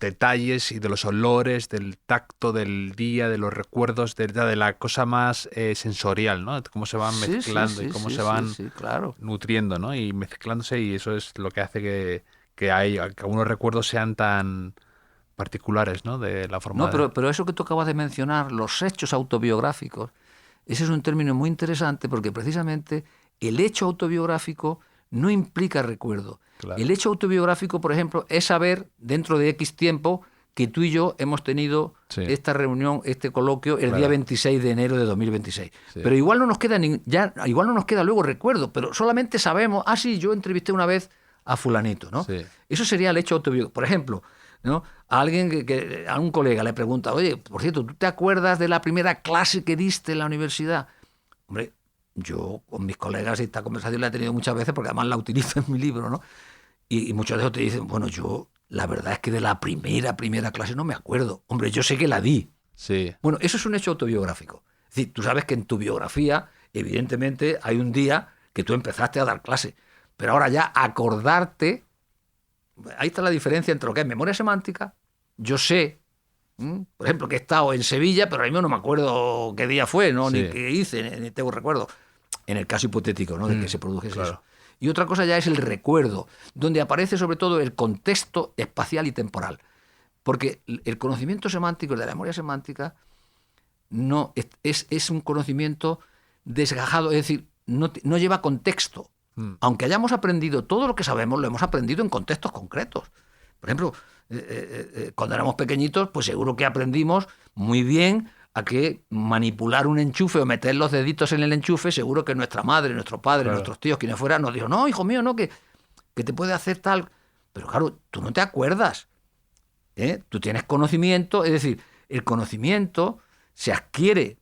detalles y de los olores, del tacto del día, de los recuerdos, de la cosa más sensorial, ¿no? Cómo se van mezclando y cómo se van nutriendo, ¿no? Y mezclándose, y eso es lo que hace que algunos recuerdos sean tan particulares, ¿no? De la forma. No, pero eso que tú acabas de mencionar, los hechos autobiográficos, ese es un término muy interesante porque precisamente el hecho autobiográfico no implica recuerdo. Claro. El hecho autobiográfico, por ejemplo, es saber dentro de X tiempo que tú y yo hemos tenido esta reunión, este coloquio, el día 26 de enero de 2026. Sí. Pero igual no nos queda igual no nos queda luego recuerdo, pero solamente sabemos, sí, yo entrevisté una vez a fulanito, ¿no? Sí. Eso sería el hecho autobiográfico. Por ejemplo, ¿no? A alguien a un colega le pregunta, oye, por cierto, ¿tú te acuerdas de la primera clase que diste en la universidad? Hombre, yo con mis colegas esta conversación la he tenido muchas veces porque además la utilizo en mi libro, ¿no? Y muchos de ellos te dicen, bueno, yo la verdad es que de la primera clase no me acuerdo. Hombre, yo sé que la di. Sí. Bueno, eso es un hecho autobiográfico. Es decir, tú sabes que en tu biografía, evidentemente, hay un día que tú empezaste a dar clase. Pero ahora ya acordarte, ahí está la diferencia entre lo que es memoria semántica. Yo sé, por ejemplo, que he estado en Sevilla, pero a mí no me acuerdo qué día fue, ¿no? Ni qué hice, ni tengo recuerdo. En el caso hipotético, ¿no? De que se produjese eso. Y otra cosa ya es el recuerdo, donde aparece sobre todo el contexto espacial y temporal. Porque el conocimiento semántico, de la memoria semántica, no es un conocimiento desgajado, es decir, no lleva contexto. Aunque hayamos aprendido todo lo que sabemos, lo hemos aprendido en contextos concretos. Por ejemplo, cuando éramos pequeñitos, pues seguro que aprendimos muy bien a que manipular un enchufe o meter los deditos en el enchufe, seguro que nuestra madre, nuestro padre, nuestros tíos, quienes fueran, nos dijo, no, hijo mío, no, que te puede hacer tal. Pero claro, tú no te acuerdas. Tú tienes conocimiento, es decir, el conocimiento se adquiere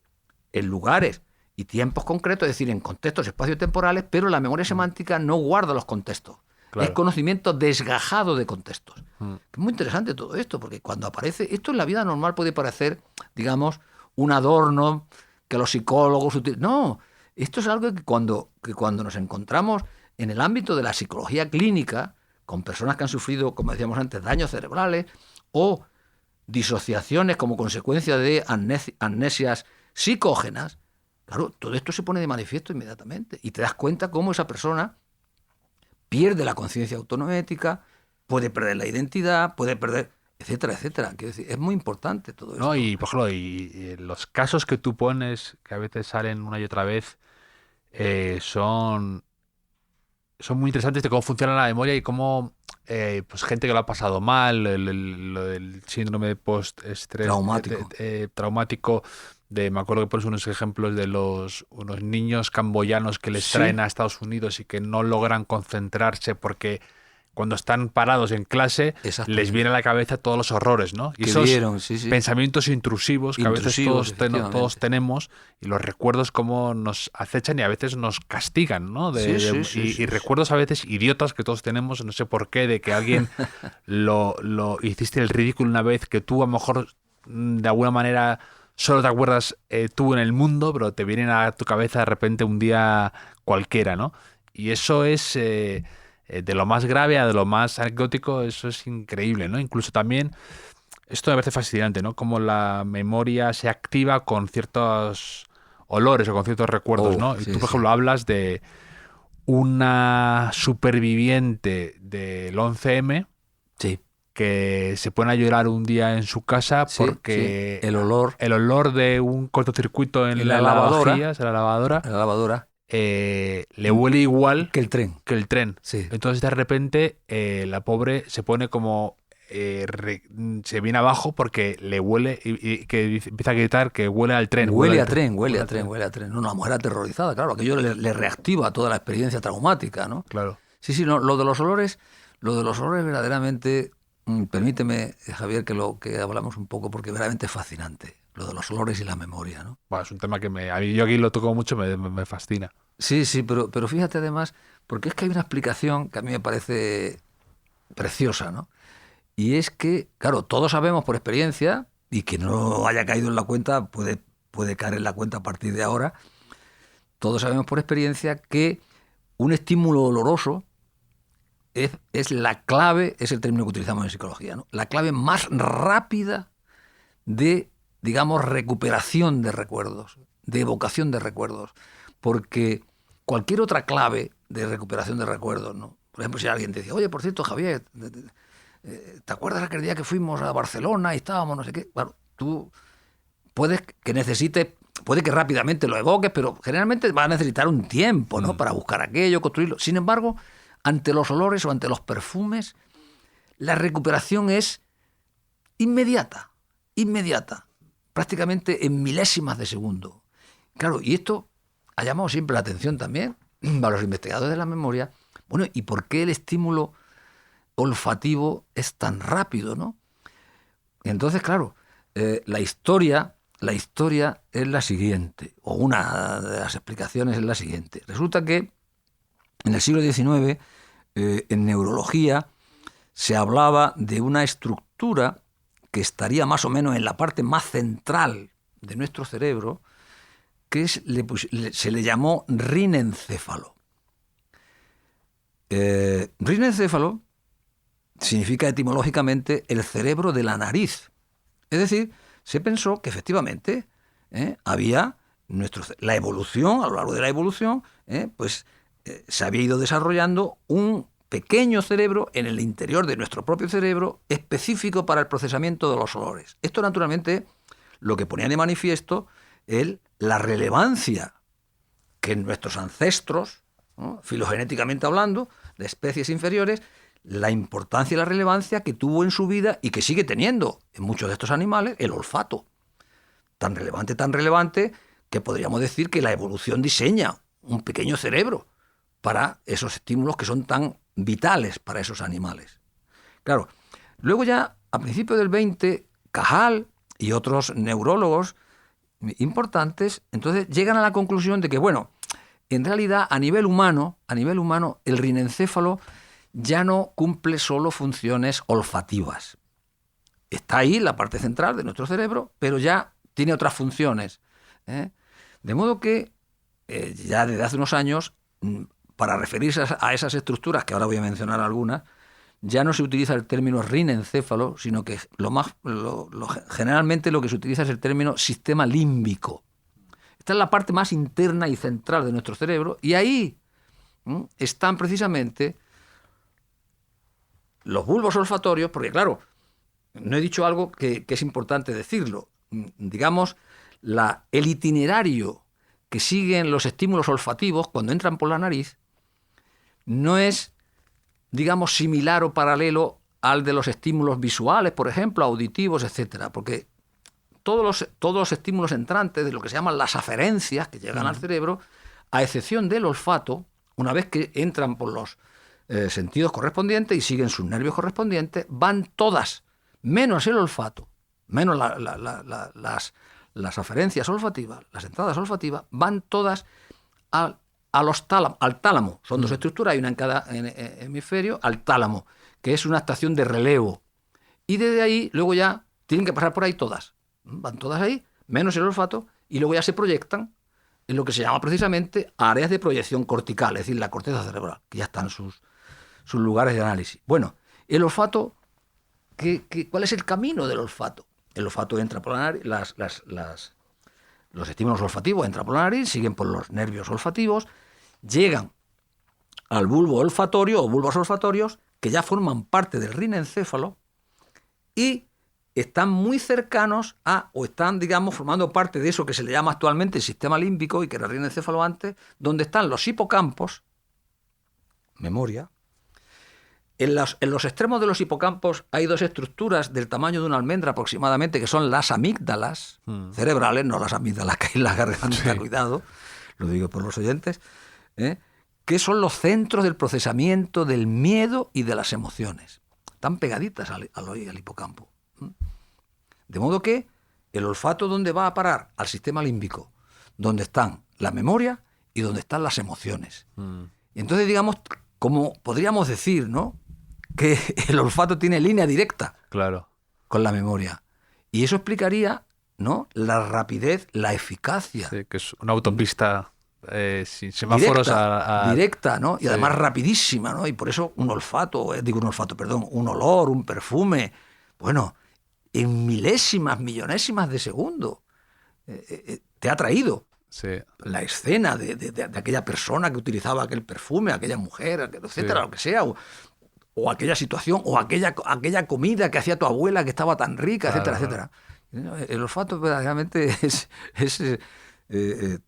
en lugares y tiempos concretos, es decir, en contextos espaciotemporales, pero la memoria semántica no guarda los contextos. Claro. Es conocimiento desgajado de contextos. Es muy interesante todo esto, porque cuando aparece, esto en la vida normal puede parecer, digamos, un adorno que los psicólogos utilizan. No, esto es algo que cuando nos encontramos en el ámbito de la psicología clínica, con personas que han sufrido, como decíamos antes, daños cerebrales o disociaciones como consecuencia de amnesias psicógenas, claro, todo esto se pone de manifiesto inmediatamente y te das cuenta cómo esa persona pierde la conciencia autonométrica, puede perder la identidad, puede perder, etcétera, etcétera. Quiero decir, es muy importante todo esto. No, y por ejemplo, y los casos que tú pones, que a veces salen una y otra vez, son muy interesantes de cómo funciona la memoria y cómo pues gente que lo ha pasado mal, el síndrome post-estrés traumático. Me acuerdo que pones unos ejemplos de unos niños camboyanos que les traen a Estados Unidos y que no logran concentrarse porque cuando están parados en clase les viene a la cabeza todos los horrores, ¿no? Y esos pensamientos intrusivos que a veces todos tenemos, y los recuerdos cómo nos acechan y a veces nos castigan, ¿no? Y recuerdos a veces idiotas que todos tenemos, no sé por qué, de que alguien lo hiciste el ridículo una vez, que tú a lo mejor de alguna manera solo te acuerdas tú en el mundo, pero te vienen a tu cabeza de repente un día cualquiera, ¿no? Y eso es de lo más grave a de lo más anecdótico, eso es increíble, ¿no? Incluso también, esto me parece fascinante, ¿no? Cómo la memoria se activa con ciertos olores o con ciertos recuerdos, ¿no? Y tú, por ejemplo, hablas de una superviviente del 11M que se pone a llorar un día en su casa porque el olor de un cortocircuito en la lavadora. le huele igual Que el tren. que el tren. Sí. Entonces de repente la pobre se pone como... se viene abajo porque le huele y que empieza a gritar que huele al tren. Huele a al tren, huele a tren, huele a tren. No, la mujer aterrorizada, claro, aquello le reactiva toda la experiencia traumática, ¿no? Claro. Sí, no, lo de los olores verdaderamente, permíteme, Javier, que hablamos un poco, porque verdaderamente es fascinante, lo de los olores y la memoria, ¿no? Bueno, es un tema que a mí yo aquí lo toco mucho, me fascina. Sí, pero fíjate además, porque es que hay una explicación que a mí me parece preciosa, ¿no? Y es que, claro, todos sabemos por experiencia, y que no haya caído en la cuenta puede caer en la cuenta a partir de ahora, todos sabemos por experiencia que un estímulo oloroso es la clave, es el término que utilizamos en psicología, ¿no? La clave más rápida de, digamos, recuperación de recuerdos, de evocación de recuerdos. Porque cualquier otra clave de recuperación de recuerdos, ¿no? Por ejemplo, si alguien te dice, oye, por cierto, Javier, ¿te acuerdas aquel día que fuimos a Barcelona y estábamos no sé qué? Claro, tú puede que rápidamente lo evoques, pero generalmente va a necesitar un tiempo, ¿no? Para buscar aquello, construirlo. Sin embargo, ante los olores o ante los perfumes, la recuperación es inmediata, prácticamente en milésimas de segundo. Claro, y esto ha llamado siempre la atención también a los investigadores de la memoria. Bueno, ¿y por qué el estímulo olfativo es tan rápido, ¿no? Y entonces, claro, la historia es la siguiente, o una de las explicaciones es la siguiente. Resulta que en el siglo XIX, en neurología, se hablaba de una estructura que estaría más o menos en la parte más central de nuestro cerebro, que se le llamó rinencéfalo. Rinencéfalo significa etimológicamente el cerebro de la nariz. Es decir, se pensó que efectivamente había la evolución, a lo largo de la evolución, se había ido desarrollando un pequeño cerebro en el interior de nuestro propio cerebro específico para el procesamiento de los olores. Esto, naturalmente, lo que ponía de manifiesto la relevancia que nuestros ancestros, ¿no?, filogenéticamente hablando, de especies inferiores, la importancia y la relevancia que tuvo en su vida y que sigue teniendo en muchos de estos animales el olfato. Tan relevante que podríamos decir que la evolución diseña un pequeño cerebro para esos estímulos que son tan vitales para esos animales. Claro, luego ya a principios del 20, Cajal y otros neurólogos importantes entonces llegan a la conclusión de que, bueno, en realidad a nivel humano el rinencéfalo ya no cumple solo funciones olfativas. Está ahí la parte central de nuestro cerebro, pero ya tiene otras funciones. De modo que ya desde hace unos años, para referirse a esas estructuras, que ahora voy a mencionar algunas, ya no se utiliza el término rinencéfalo, sino que generalmente lo que se utiliza es el término sistema límbico. Esta es la parte más interna y central de nuestro cerebro, y ahí están precisamente los bulbos olfatorios, porque claro, no he dicho algo que es importante decirlo. Digamos, el itinerario que siguen los estímulos olfativos cuando entran por la nariz no es, digamos, similar o paralelo al de los estímulos visuales, por ejemplo, auditivos, etcétera, porque todos los estímulos entrantes, de lo que se llaman las aferencias que llegan al cerebro, a excepción del olfato, una vez que entran por los sentidos correspondientes y siguen sus nervios correspondientes, van todas, menos el olfato, menos las aferencias olfativas, las entradas olfativas, van todas al tálamo. Son dos estructuras, hay una en cada hemisferio, al tálamo, que es una estación de relevo. Y desde ahí, luego ya tienen que pasar por ahí todas. Van todas ahí, menos el olfato, y luego ya se proyectan en lo que se llama precisamente áreas de proyección cortical, es decir, la corteza cerebral, que ya están sus lugares de análisis. Bueno, el olfato, ¿cuál es el camino del olfato? El olfato entra por la nariz, los estímulos olfativos entran por la nariz, siguen por los nervios olfativos, llegan al bulbo olfatorio o bulbos olfatorios, que ya forman parte del rinencéfalo, y están muy cercanos a, o están, digamos, formando parte de eso que se le llama actualmente el sistema límbico y que era rienoencéfalo antes, donde están los hipocampos, memoria. En los extremos de los hipocampos hay dos estructuras del tamaño de una almendra aproximadamente, que son las amígdalas cerebrales, no las amígdalas que hay en la garganta, cuidado, lo digo por los oyentes, que son los centros del procesamiento del miedo y de las emociones. Están pegaditas al hipocampo. De modo que el olfato, ¿dónde va a parar? Al sistema límbico, donde están la memoria y donde están las emociones. Y entonces, digamos, como podríamos decir, ¿no?, que el olfato tiene línea directa con la memoria. Y eso explicaría, ¿no?, la rapidez, la eficacia. Sí, que es una autopista sin semáforos directa, ¿no? Y además rapidísima, ¿no? Y por eso un olor, un perfume, bueno, en milésimas, millonésimas de segundo te ha traído. Sí. La escena de aquella persona que utilizaba aquel perfume, aquella mujer, etcétera, lo que sea, o aquella situación, o aquella comida que hacía tu abuela que estaba tan rica, etcétera, etcétera. El olfato verdaderamente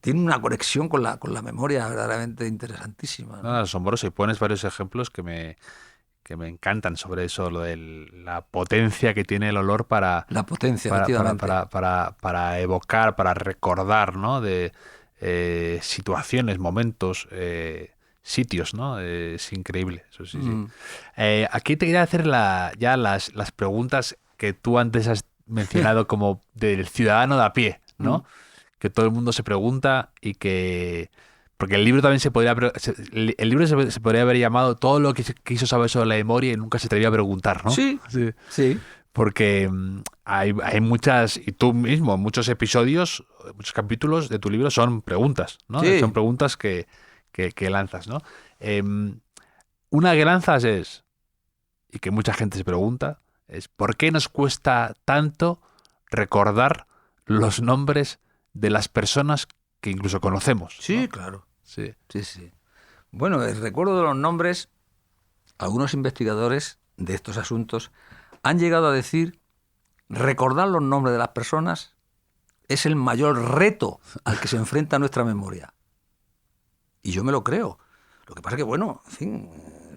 tiene una conexión con la memoria verdaderamente interesantísima, ¿no? Asombroso. Y pones varios ejemplos que me encantan sobre eso, lo de la potencia que tiene el olor para evocar, para recordar, ¿no?, de situaciones, momentos, sitios, ¿no? Es increíble. Eso sí, sí. Aquí te quería hacer ya las preguntas que tú antes has mencionado como del ciudadano de a pie, ¿no? Que todo el mundo se pregunta y que... Porque el libro también se podría haber llamado Todo lo que quiso saber sobre la memoria y nunca se atrevió a preguntar, ¿no? Sí. Porque hay muchas, y tú mismo, muchos episodios, muchos capítulos de tu libro son preguntas, ¿no? Sí. Son preguntas que lanzas, ¿no? Una que lanzas es, y que mucha gente se pregunta, es ¿por qué nos cuesta tanto recordar los nombres de las personas que incluso conocemos? Sí, ¿no? Claro. Sí. Bueno, el recuerdo de los nombres, algunos investigadores de estos asuntos han llegado a decir, recordar los nombres de las personas es el mayor reto al que se enfrenta nuestra memoria. Y yo me lo creo. Lo que pasa es que, bueno, en fin,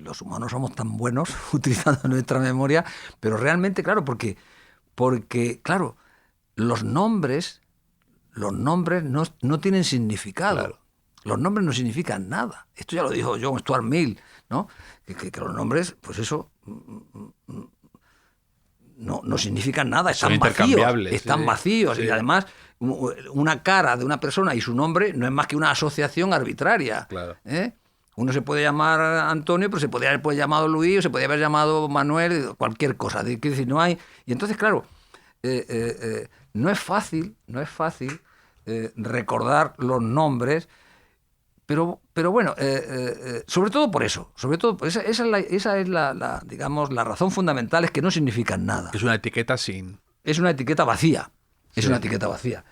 los humanos somos tan buenos utilizando nuestra memoria, pero realmente, claro, porque claro, los nombres no tienen significado. Claro. Los nombres no significan nada. Esto ya lo dijo John Stuart Mill, ¿no? Que los nombres, pues eso, no significan nada. Están vacíos. Sí. Y además, una cara de una persona y su nombre no es más que una asociación arbitraria. Claro. Uno se puede llamar Antonio, pero se podría haber llamado Luis, o se podría haber llamado Manuel, cualquier cosa. Es decir, no hay... Y entonces, claro, no es fácil recordar los nombres, pero bueno, sobre todo por eso. Esa es la digamos, la razón fundamental, es que no significan nada. Es una etiqueta sin... Es una etiqueta vacía. Es una etiqueta vacía.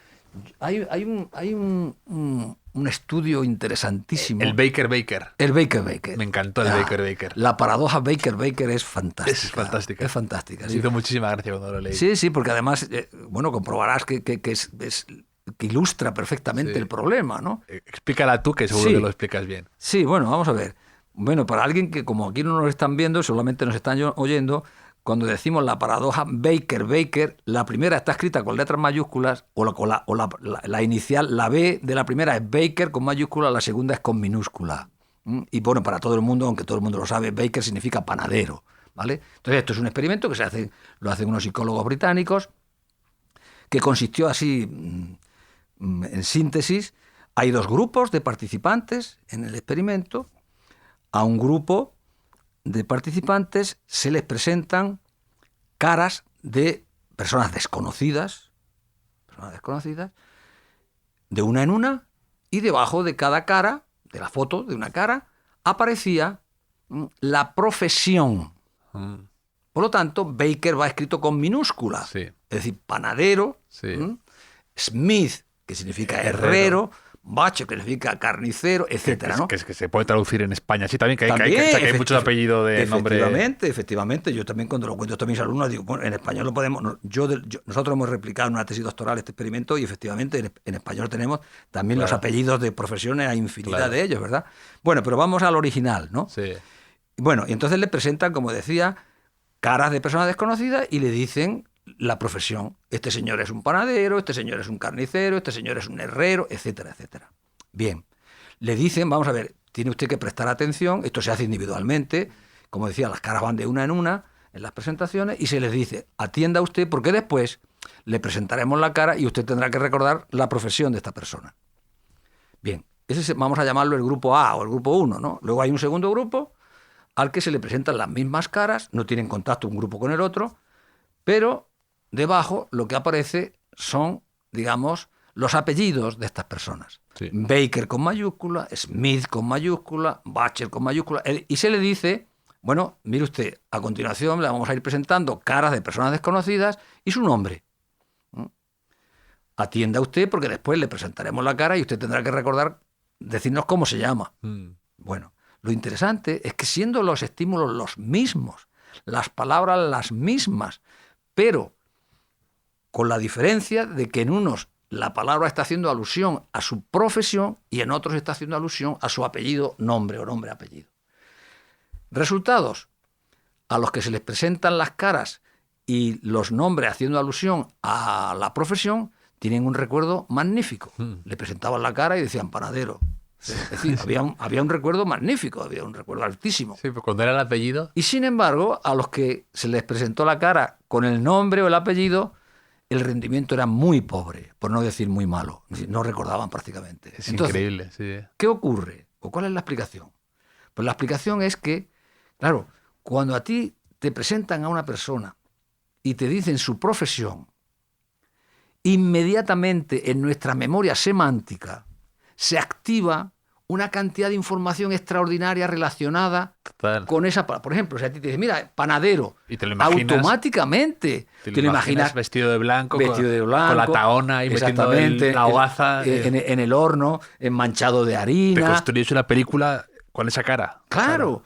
Hay un estudio interesantísimo. El Baker. El Baker. Me encantó el Baker. La paradoja Baker es fantástica. Es fantástica. Sí. Me hizo muchísima gracia cuando lo leí. Sí, porque además, comprobarás que ilustra perfectamente el problema, ¿no? Explícala tú, que seguro que lo explicas bien. Sí, bueno, vamos a ver. Bueno, para alguien que como aquí no nos están viendo, solamente nos están oyendo, cuando decimos la paradoja Baker, la primera está escrita con letras mayúsculas, o la inicial, la B de la primera es Baker con mayúscula, la segunda es con minúscula. Y bueno, para todo el mundo, aunque todo el mundo lo sabe, Baker significa panadero, ¿vale? Entonces esto es un experimento que lo hacen unos psicólogos británicos, que consistió así, en síntesis, hay dos grupos de participantes en el experimento. A un grupo de participantes se les presentan caras de personas desconocidas, de una en una, y debajo de cada cara, de la foto de una cara, aparecía la profesión. Por lo tanto, Baker va escrito con minúscula, es decir, panadero, Smith, que significa herrero, Bache, que significa carnicero, etcétera, ¿no? Que se puede traducir en España, sí, también, que También, hay muchos apellidos de nombre. Efectivamente. Yo también cuando lo cuento esto a mis alumnos digo, bueno, en español lo podemos... nosotros hemos replicado en una tesis doctoral este experimento y efectivamente en español tenemos también los apellidos de profesiones, hay infinidad de ellos, ¿verdad? Bueno, pero vamos al original, ¿no? Sí. Bueno, y entonces le presentan, como decía, caras de personas desconocidas y le dicen la profesión. Este señor es un panadero, este señor es un carnicero, este señor es un herrero, etcétera, etcétera. Bien, le dicen, vamos a ver, tiene usted que prestar atención, esto se hace individualmente, como decía, las caras van de una en las presentaciones, y se les dice, atienda usted porque después le presentaremos la cara y usted tendrá que recordar la profesión de esta persona. Bien, ese vamos a llamarlo el grupo A o el grupo 1, ¿no? Luego hay un segundo grupo al que se le presentan las mismas caras, no tienen contacto un grupo con el otro, pero debajo lo que aparece son, digamos, los apellidos de estas personas. Sí. Baker con mayúscula, Smith con mayúscula, Batcher con mayúscula, y se le dice, bueno, mire usted, a continuación le vamos a ir presentando caras de personas desconocidas y su nombre. Atienda usted porque después le presentaremos la cara y usted tendrá que recordar, decirnos cómo se llama. Bueno, lo interesante es que siendo los estímulos los mismos, las palabras las mismas, pero con la diferencia de que en unos la palabra está haciendo alusión a su profesión y en otros está haciendo alusión a su apellido, nombre o nombre-apellido. Resultados, a los que se les presentan las caras y los nombres haciendo alusión a la profesión, tienen un recuerdo magnífico. Le presentaban la cara y decían panadero. Es decir, había un recuerdo magnífico, había un recuerdo altísimo. Sí, pero cuando era el apellido... Y sin embargo, a los que se les presentó la cara con el nombre o el apellido, el rendimiento era muy pobre, por no decir muy malo. No recordaban prácticamente. Es Entonces, increíble, sí. ¿qué ocurre? ¿O cuál es la explicación? Pues la explicación es que, claro, cuando a ti te presentan a una persona y te dicen su profesión, inmediatamente en nuestra memoria semántica se activa una cantidad de información extraordinaria relacionada con esa palabra. Por ejemplo, si a ti te dicen, mira, panadero, y te lo imaginas, automáticamente te lo imaginas vestido de blanco, con la tahona y metiendo la hogaza en el horno, manchado de harina. Te construyes una película con esa cara. Claro.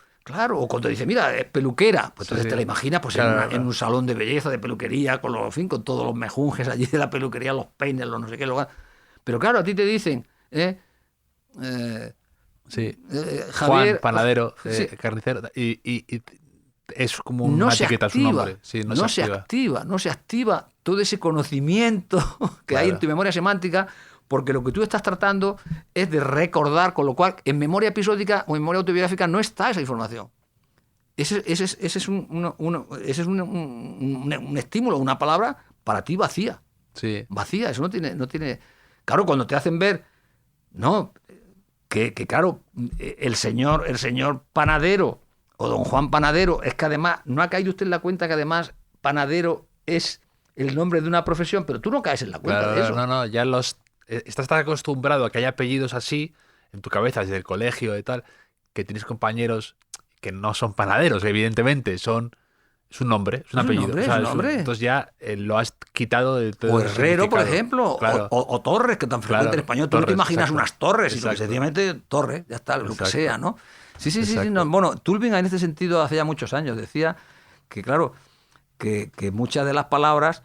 O cuando dice, mira, es peluquera, pues entonces te la imaginas pues en un salón de belleza, de peluquería, con todos los mejunjes allí de la peluquería, los peines, los no sé qué. Pero claro, a ti te dicen, Javier, Juan, panadero, carnicero, y es como una etiqueta su nombre. Sí, no se activa todo ese conocimiento que hay en tu memoria semántica, porque lo que tú estás tratando es de recordar, con lo cual en memoria episódica o en memoria autobiográfica no está esa información. Ese es un estímulo, una palabra para ti vacía. Sí. Vacía, eso no tiene... Claro, cuando te hacen ver, no, que claro, el señor panadero o don Juan Panadero, es que además, ¿no ha caído usted en la cuenta que además panadero es el nombre de una profesión? Pero tú no caes en la cuenta de eso. No, ya estás tan acostumbrado a que haya apellidos así en tu cabeza desde el colegio y tal, que tienes compañeros que no son panaderos, evidentemente, es un nombre, es un apellido. Es un nombre. Entonces ya lo has quitado de todo. O herrero, por ejemplo, claro. o torres, que tan frecuente en español. Tú no te imaginas unas torres, sino que sencillamente torres, ya está, lo que sea, ¿no? Sí. No. Bueno, Tulbin en este sentido hace ya muchos años decía que, claro, que muchas de las palabras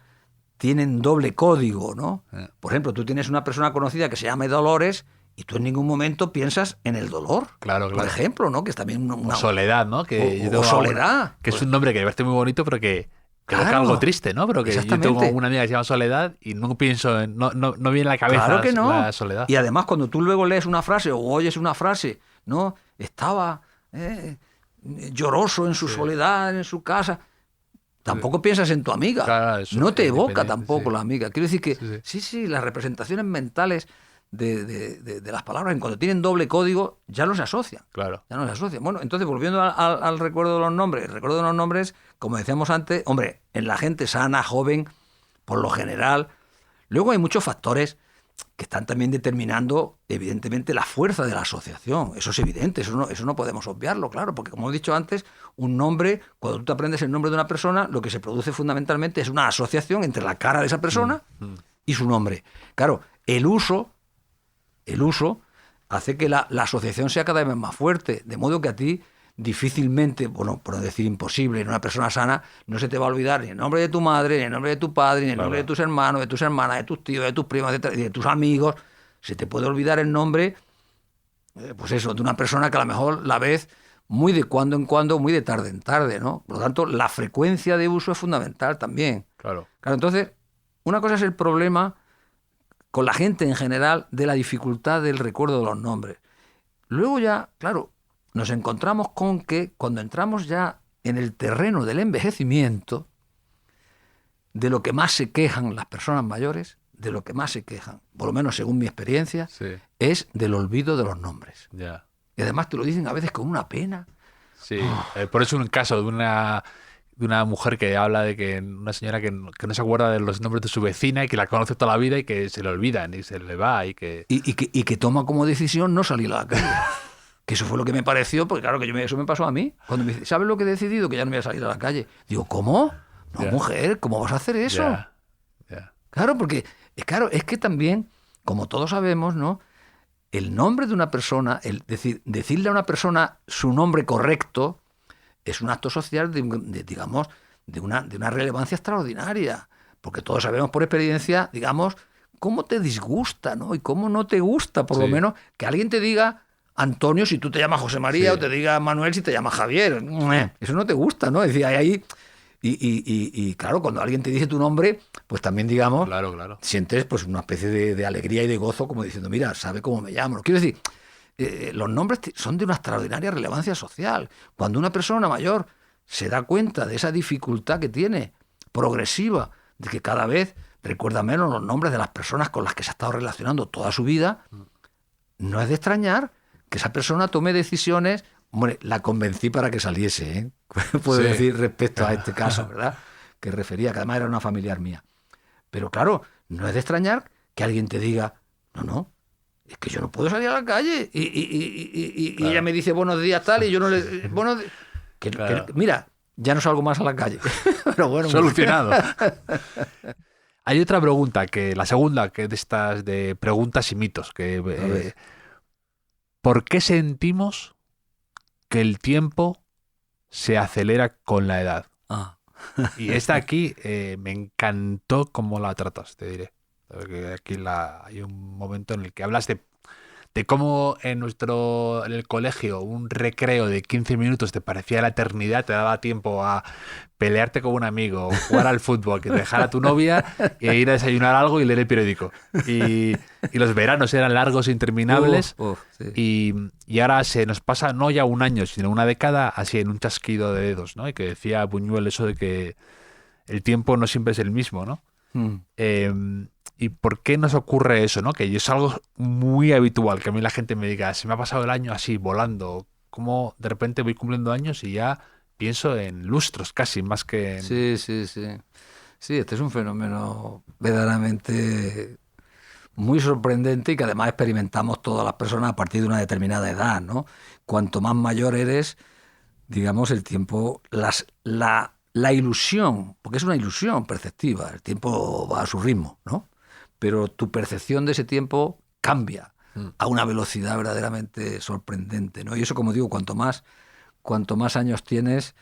tienen doble código, ¿no? Por ejemplo, tú tienes una persona conocida que se llama Dolores y tú en ningún momento piensas en el dolor. Claro. Por ejemplo, ¿no? Que es también una... O Soledad, ¿no? O Soledad. Que es un nombre que me parece muy bonito, pero que evoca algo triste, ¿no? Pero que yo tengo una amiga que se llama Soledad y no pienso en... No viene a la cabeza la soledad. Y además, cuando tú luego lees una frase o oyes una frase, ¿no? Estaba lloroso en su soledad, en su casa... Tampoco piensas en tu amiga. Claro, no te evoca tampoco la amiga. Quiero decir que sí, las representaciones mentales de las palabras, cuando tienen doble código, ya no se asocian. Claro. Ya no se asocian. Bueno, entonces, volviendo al recuerdo de los nombres. El recuerdo de los nombres, como decíamos antes, hombre, en la gente sana, joven, por lo general. Luego hay muchos factores que están también determinando, evidentemente, la fuerza de la asociación. Eso es evidente, eso no podemos obviarlo, claro, porque como he dicho antes, un nombre, cuando tú te aprendes el nombre de una persona, lo que se produce fundamentalmente es una asociación entre la cara de esa persona y su nombre. Claro, el uso el uso hace que la asociación sea cada vez más fuerte, de modo que a ti difícilmente, bueno, por no decir imposible, en una persona sana no se te va a olvidar ni el nombre de tu madre, ni el nombre de tu padre, ni el nombre de tus hermanos, de tus hermanas, de tus tíos, de tus primos, de tus amigos. Se te puede olvidar el nombre, pues eso, de una persona que a lo mejor la ves muy de cuando en cuando, muy de tarde en tarde, ¿no? Por lo tanto, la frecuencia de uso es fundamental también. Claro. Claro, entonces, una cosa es el problema con la gente en general de la dificultad del recuerdo de los nombres. Luego ya, claro, nos encontramos con que cuando entramos ya en el terreno del envejecimiento, de lo que más se quejan las personas mayores, de lo que más se quejan, por lo menos según mi experiencia, Sí. es del olvido de los nombres. Ya. Y además te lo dicen a veces con una pena. Sí. Por eso un caso de una mujer que habla de que una señora que no se acuerda de los nombres de su vecina y que la conoce toda la vida y que se le olvidan y se le va y que... Y que toma como decisión no salir a la calle. Que eso fue lo que me pareció, porque claro que eso me pasó a mí. Cuando me dice, ¿sabes lo que he decidido? Que ya no me voy a salir a la calle. Digo, ¿cómo? No, Ya. mujer, ¿cómo vas a hacer eso? Ya. Claro, porque es que también, como todos sabemos, ¿no? El nombre de una persona, decirle a una persona su nombre correcto, es un acto social digamos, de una relevancia extraordinaria. Porque todos sabemos por experiencia, digamos, cómo te disgusta, ¿no? Y cómo no te gusta, por lo Sí. menos, que alguien te diga Antonio si tú te llamas José María Sí. o te diga Manuel si te llamas Javier. Eso no te gusta, ¿no? Es decir, ahí... Y claro, cuando alguien te dice tu nombre, pues también, digamos, Claro. sientes pues una especie de alegría y de gozo, como diciendo, mira, sabe cómo me llamo. Quiero decir, los nombres son de una extraordinaria relevancia social. Cuando una persona mayor se da cuenta de esa dificultad que tiene, progresiva, de que cada vez recuerda menos los nombres de las personas con las que se ha estado relacionando toda su vida, no es de extrañar que esa persona tome decisiones. Hombre, la convencí para que saliese, ¿eh? Puedo Sí. decir respecto a este caso, ¿verdad? Que refería, que además era una familiar mía. Pero claro, no es de extrañar que alguien te diga, no, es que yo no puedo salir a la calle. Y Claro. ella me dice buenos días tal y yo no le... Claro. Mira, ya no salgo más a la calle. Pero bueno, Solucionado. Hay otra pregunta, la segunda, que de estas de preguntas y mitos, ver. ¿por qué sentimos que el tiempo se acelera con la edad? Ah, Y esta aquí me encantó cómo la tratas, te diré. Porque aquí hay un momento en el que hablas de cómo en el colegio un recreo de 15 minutos te parecía la eternidad, te daba tiempo a pelearte con un amigo, jugar al fútbol, que te dejara tu novia e ir a desayunar algo y leer el periódico. Y los veranos eran largos e interminables. sí. Y ahora se nos pasa no ya un año, sino una década así en un chasquido de dedos, ¿no? Y que decía Buñuel eso de que el tiempo no siempre es el mismo, ¿no? ¿Y por qué nos ocurre eso, no? Que es algo muy habitual, que a mí la gente me diga, se me ha pasado el año así, volando. Como de repente voy cumpliendo años y ya pienso en lustros casi, más que en... Sí. Sí, este es un fenómeno verdaderamente muy sorprendente y que además experimentamos todas las personas a partir de una determinada edad, ¿no? Cuanto más mayor eres, digamos, el tiempo, la ilusión, porque es una ilusión perceptiva, el tiempo va a su ritmo, ¿no? Pero tu percepción de ese tiempo cambia a una velocidad verdaderamente sorprendente, ¿no? Y eso, como digo, cuanto más años tienes,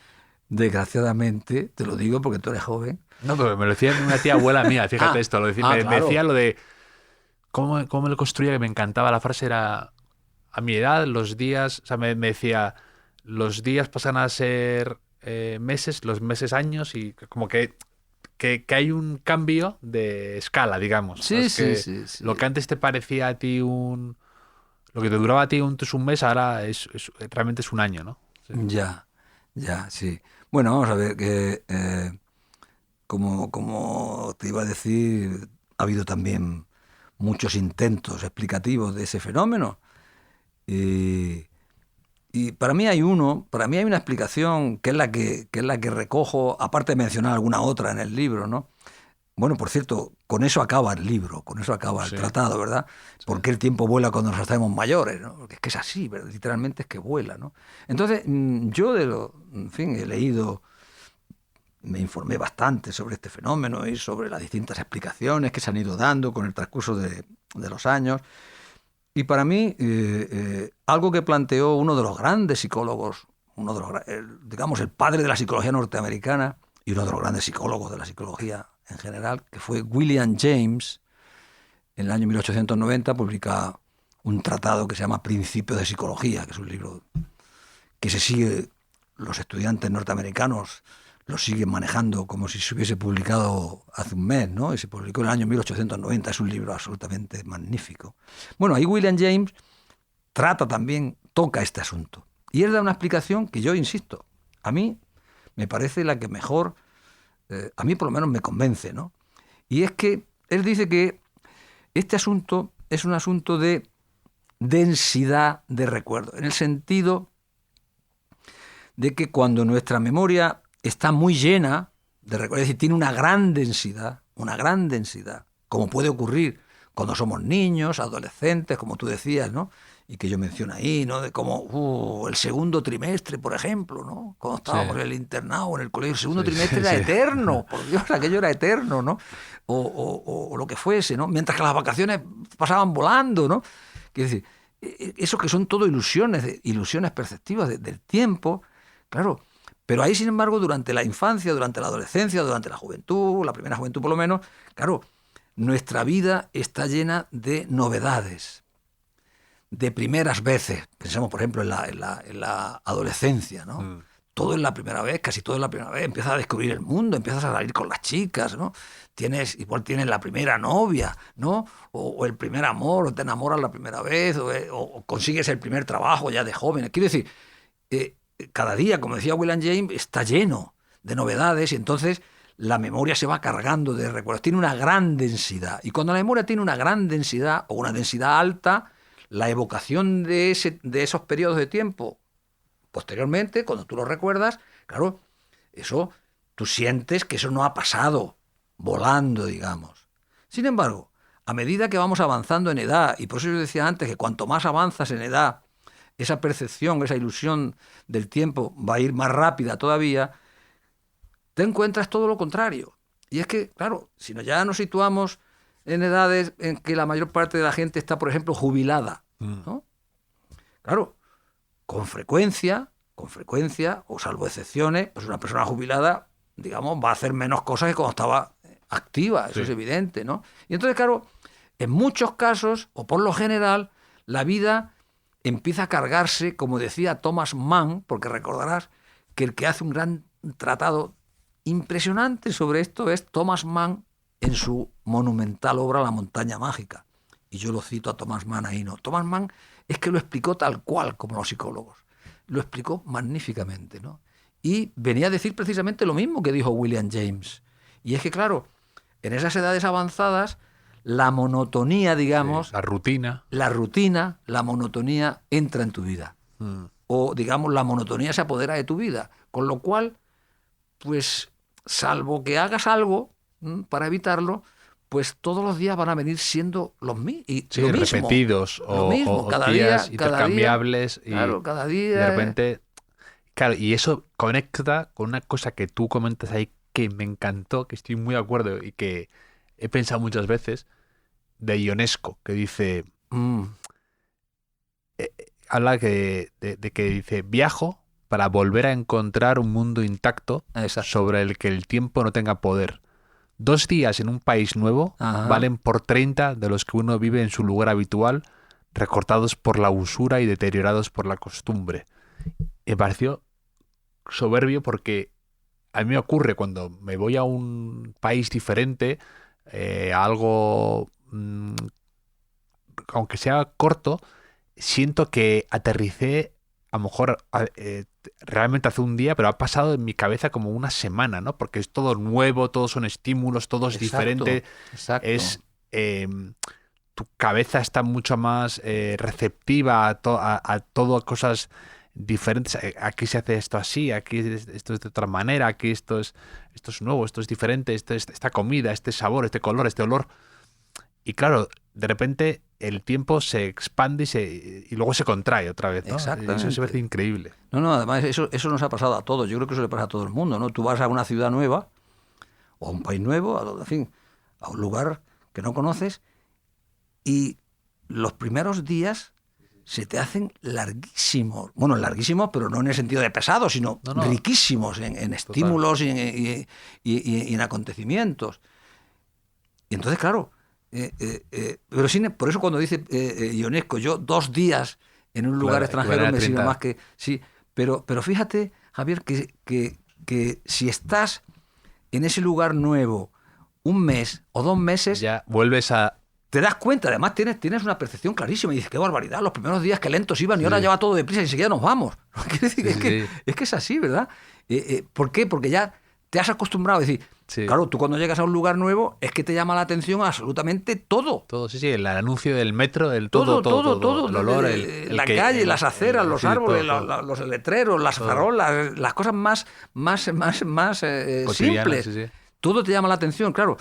desgraciadamente, te lo digo porque tú eres joven. No, pero me lo decía una tía abuela mía, fíjate esto, me claro. decía lo de cómo me lo construía, que me encantaba, la frase era, a mi edad los días, o sea, me decía, los días pasan a ser meses, los meses años, y como que hay un cambio de escala, digamos. Sí. Lo que antes te parecía a ti lo que te duraba a ti un mes, ahora realmente es un año, ¿no? Sí. Ya, sí. Bueno, vamos a ver que como te iba a decir, ha habido también muchos intentos explicativos de ese fenómeno. Y para mí hay una explicación que es la que recojo, aparte de mencionar alguna otra en el libro, ¿no? Bueno, por cierto, con eso acaba el libro, con eso acaba el tratado, ¿verdad? Sí. Porque el tiempo vuela cuando nos hacemos mayores, ¿no? Porque es que es así, ¿verdad? Literalmente es que vuela, ¿no? Entonces, yo he leído, me informé bastante sobre este fenómeno y sobre las distintas explicaciones que se han ido dando con el transcurso de los años. Y para mí, algo que planteó uno de los grandes psicólogos, digamos, el padre de la psicología norteamericana y uno de los grandes psicólogos de la psicología en general, que fue William James, en el año 1890 publica un tratado que se llama Principios de Psicología, que es un libro que se sigue, los estudiantes norteamericanos lo siguen manejando como si se hubiese publicado hace un mes, ¿no? Y se publicó en el año 1890, es un libro absolutamente magnífico. Bueno, ahí William James toca este asunto. Y él da una explicación que yo insisto, a mí me parece la que mejor, a mí por lo menos me convence, ¿no? Y es que él dice que este asunto es un asunto de densidad de recuerdo, en el sentido de que cuando nuestra memoria está muy llena de recuerdos, es decir, tiene una gran densidad, como puede ocurrir cuando somos niños, adolescentes, como tú decías, ¿no? Y que yo menciono ahí, ¿no? De cómo el segundo trimestre, por ejemplo, ¿no? Cuando estábamos en el internado, en el colegio, el segundo trimestre era eterno, por Dios, aquello era eterno, ¿no? O lo que fuese, ¿no? Mientras que las vacaciones pasaban volando, ¿no? Quiero decir, eso que son todo ilusiones perceptivas del tiempo, claro. Pero ahí, sin embargo, durante la infancia, durante la adolescencia, durante la juventud, la primera juventud por lo menos, claro, nuestra vida está llena de novedades, de primeras veces. Pensemos, por ejemplo, en la adolescencia, ¿no? Todo es la primera vez, casi todo es la primera vez. Empiezas a descubrir el mundo, empiezas a salir con las chicas, ¿no? Igual tienes la primera novia, ¿no? O el primer amor, o te enamoras la primera vez, o consigues el primer trabajo ya de jóvenes. Quiero decir, cada día, como decía William James, está lleno de novedades y entonces la memoria se va cargando de recuerdos. Tiene una gran densidad. Y cuando la memoria tiene una gran densidad o una densidad alta, la evocación de esos periodos de tiempo, posteriormente, cuando tú lo recuerdas, claro, eso, tú sientes que eso no ha pasado volando, digamos. Sin embargo, a medida que vamos avanzando en edad, y por eso yo decía antes que cuanto más avanzas en edad, esa percepción, esa ilusión del tiempo va a ir más rápida todavía, te encuentras todo lo contrario. Y es que, claro, si ya nos situamos en edades en que la mayor parte de la gente está, por ejemplo, jubilada, ¿no? Claro, con frecuencia, o salvo excepciones, pues una persona jubilada, digamos, va a hacer menos cosas que cuando estaba activa, eso es evidente, ¿no? Y entonces, claro, en muchos casos, o por lo general, la vida empieza a cargarse, como decía Thomas Mann, porque recordarás que el que hace un gran tratado impresionante sobre esto es Thomas Mann en su monumental obra La montaña mágica. Y yo lo cito a Thomas Mann ahí, ¿no? Thomas Mann es que lo explicó tal cual como los psicólogos. Lo explicó magníficamente, ¿no? Y venía a decir precisamente lo mismo que dijo William James. Y es que, claro, en esas edades avanzadas, la monotonía, digamos... La rutina, la monotonía entra en tu vida. O, digamos, la monotonía se apodera de tu vida. Con lo cual, pues, salvo que hagas algo para evitarlo, pues todos los días van a venir siendo lo mismo. Repetidos o cada días día, intercambiables. Claro, cada día... De repente... Claro, y eso conecta con una cosa que tú comentas ahí que me encantó, que estoy muy de acuerdo y que he pensado muchas veces, de Ionesco, que dice... habla de que dice, viajo para volver a encontrar un mundo intacto sobre el que el tiempo no tenga poder. 2 días en un país nuevo valen por 30 de los que uno vive en su lugar habitual, recortados por la usura y deteriorados por la costumbre. Me pareció soberbio porque a mí me ocurre cuando me voy a un país diferente, algo, aunque sea corto, siento que aterricé a lo mejor realmente hace un día, pero ha pasado en mi cabeza como una semana, ¿no? Porque es todo nuevo, todos son estímulos, todo es diferente. Es tu cabeza está mucho más receptiva a todo cosas diferentes. Aquí se hace esto así, aquí esto es de otra manera, aquí esto es nuevo, esto es diferente, esta comida, este sabor, este color, este olor. Y claro, de repente el tiempo se expande y luego se contrae otra vez, ¿no? Exactamente. Eso se parece increíble. No, además eso nos ha pasado a todos. Yo creo que eso le pasa a todo el mundo, ¿no? Tú vas a una ciudad nueva o a un país nuevo, en fin, a un lugar que no conoces y los primeros días se te hacen larguísimos. Bueno, larguísimos, pero no en el sentido de pesados, sino riquísimos en estímulos y en acontecimientos. Y entonces, claro, pero por eso cuando dice Ionesco, yo 2 días en un lugar extranjero me sirve más que... Sí, pero fíjate, Javier, que si estás en ese lugar nuevo 1 mes o 2 meses... Ya vuelves a... Te das cuenta, además tienes una percepción clarísima y dices, qué barbaridad, los primeros días que lentos iban y ahora ya va todo deprisa y enseguida nos vamos. Quiere decir es que es así, ¿verdad? ¿Por qué? Porque ya te has acostumbrado a decir, claro, tú cuando llegas a un lugar nuevo es que te llama la atención absolutamente todo. Todo, sí, el anuncio del metro, el todo. El olor, la calle, las aceras, los árboles, los letreros, las farolas, las cosas más simples. Sí. Todo te llama la atención, claro.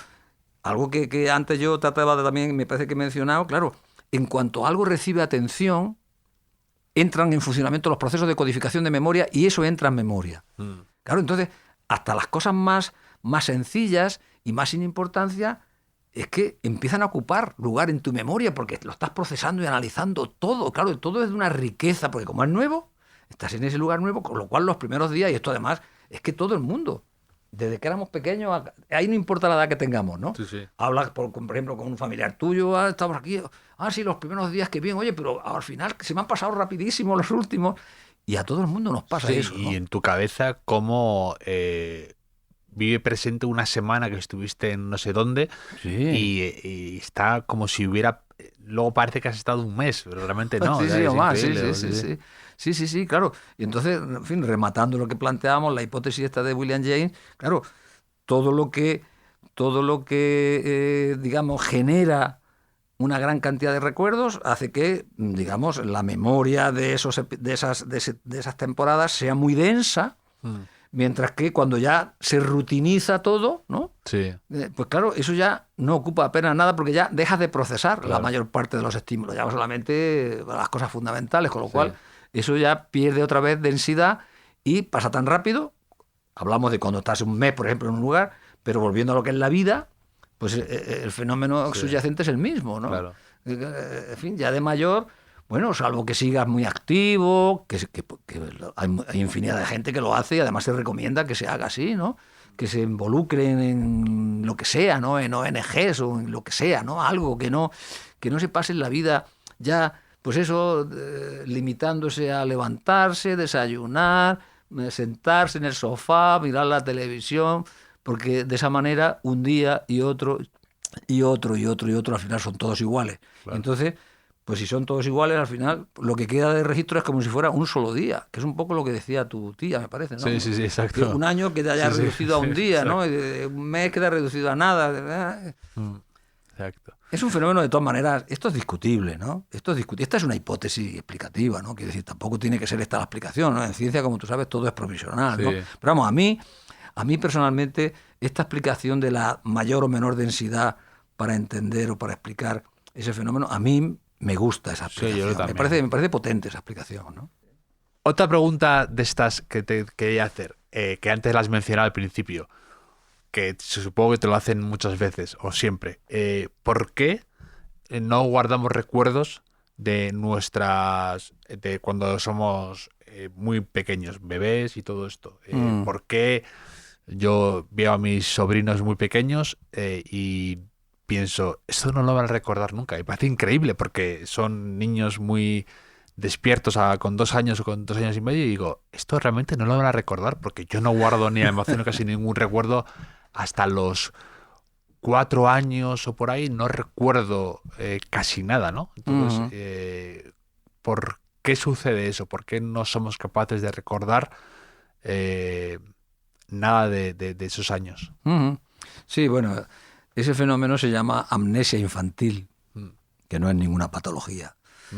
Algo que antes yo trataba de también, me parece que he mencionado, claro, en cuanto algo recibe atención, entran en funcionamiento los procesos de codificación de memoria y eso entra en memoria. Claro, entonces, hasta las cosas más sencillas y más sin importancia es que empiezan a ocupar lugar en tu memoria porque lo estás procesando y analizando todo. Claro, todo es de una riqueza, porque como es nuevo, estás en ese lugar nuevo, con lo cual los primeros días, y esto además, es que todo el mundo... Desde que éramos pequeños, ahí no importa la edad que tengamos, ¿no? Sí. Hablas, por ejemplo, con un familiar tuyo, estamos aquí, sí, los primeros días que bien, oye, pero al final se me han pasado rapidísimo los últimos, y a todo el mundo nos pasa eso, ¿no? Y en tu cabeza, ¿cómo vive presente una semana que estuviste en no sé dónde y está como si hubiera... Luego parece que has estado 1 mes, pero realmente no. Sí, o más, sí, claro. Y entonces, en fin, rematando lo que planteábamos, la hipótesis esta de William James, claro, todo lo que digamos, genera una gran cantidad de recuerdos hace que, digamos, la memoria de esas temporadas sea muy densa, mientras que cuando ya se rutiniza todo, ¿no? Sí. Pues claro, eso ya no ocupa apenas nada porque ya dejas de procesar la mayor parte de los estímulos, ya solamente las cosas fundamentales, con lo cual eso ya pierde otra vez densidad y pasa tan rápido. Hablamos de cuando estás 1 mes, por ejemplo, en un lugar, pero volviendo a lo que es la vida, pues el fenómeno subyacente es el mismo, ¿no? Claro. En fin, ya de mayor... Bueno, salvo que sigas muy activo, que hay infinidad de gente que lo hace y además se recomienda que se haga así, ¿no? Que se involucren en lo que sea, ¿no? En ONGs o en lo que sea, ¿no? Algo que no se pase en la vida ya, pues eso, limitándose a levantarse, desayunar, sentarse en el sofá, mirar la televisión, porque de esa manera un día y otro, al final son todos iguales. Claro. Entonces... Pues si son todos iguales, al final lo que queda de registro es como si fuera un solo día, que es un poco lo que decía tu tía, me parece, ¿no? Sí, exacto. Que 1 año que te haya reducido a 1 día, ¿no? 1 mes queda reducido a nada. Exacto. Es un fenómeno, de todas maneras, esto es discutible, ¿no? Esta es una hipótesis explicativa, ¿no? Quiero decir, tampoco tiene que ser esta la explicación, ¿no? En ciencia, como tú sabes, todo es provisional, ¿no? Pero vamos, a mí personalmente, esta explicación de la mayor o menor densidad para entender o para explicar ese fenómeno, a mí me gusta esa explicación. Me parece potente esa explicación, ¿no? Otra pregunta de estas que te quería hacer, que antes las mencionaba al principio, que se supongo que te lo hacen muchas veces o siempre. ¿Por qué no guardamos recuerdos de de cuando somos muy pequeños, bebés y todo esto? ¿Por qué yo veo a mis sobrinos muy pequeños y pienso, esto no lo van a recordar nunca? Me parece increíble porque son niños muy despiertos con 2 años o con 2 años y medio y digo, esto realmente no lo van a recordar porque yo no guardo ni emociono casi ningún recuerdo hasta los 4 años o por ahí, no recuerdo casi nada, ¿no? Entonces, ¿por qué sucede eso? ¿Por qué no somos capaces de recordar nada de esos años? Sí, bueno... Ese fenómeno se llama amnesia infantil, que no es ninguna patología.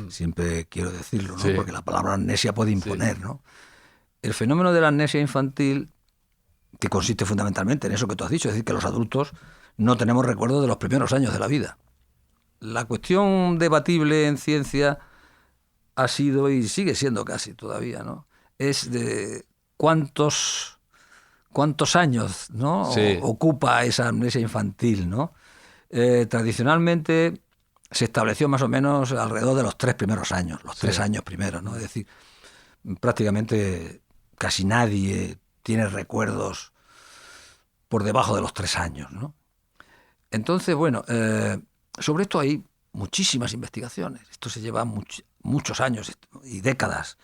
Siempre quiero decirlo, ¿no? Porque la palabra amnesia puede imponer, ¿no? El fenómeno de la amnesia infantil, que consiste fundamentalmente en eso que tú has dicho, es decir, que los adultos no tenemos recuerdo de los primeros años de la vida. La cuestión debatible en ciencia ha sido y sigue siendo casi todavía, ¿no? Es de cuántos años, ¿no? Ocupa esa amnesia infantil, ¿no? Tradicionalmente se estableció más o menos alrededor de los 3 primeros años, los 3 años primeros, ¿no? Es decir, prácticamente casi nadie tiene recuerdos por debajo de los 3 años, ¿no? Entonces, bueno, sobre esto hay muchísimas investigaciones. Esto se lleva muchos años y décadas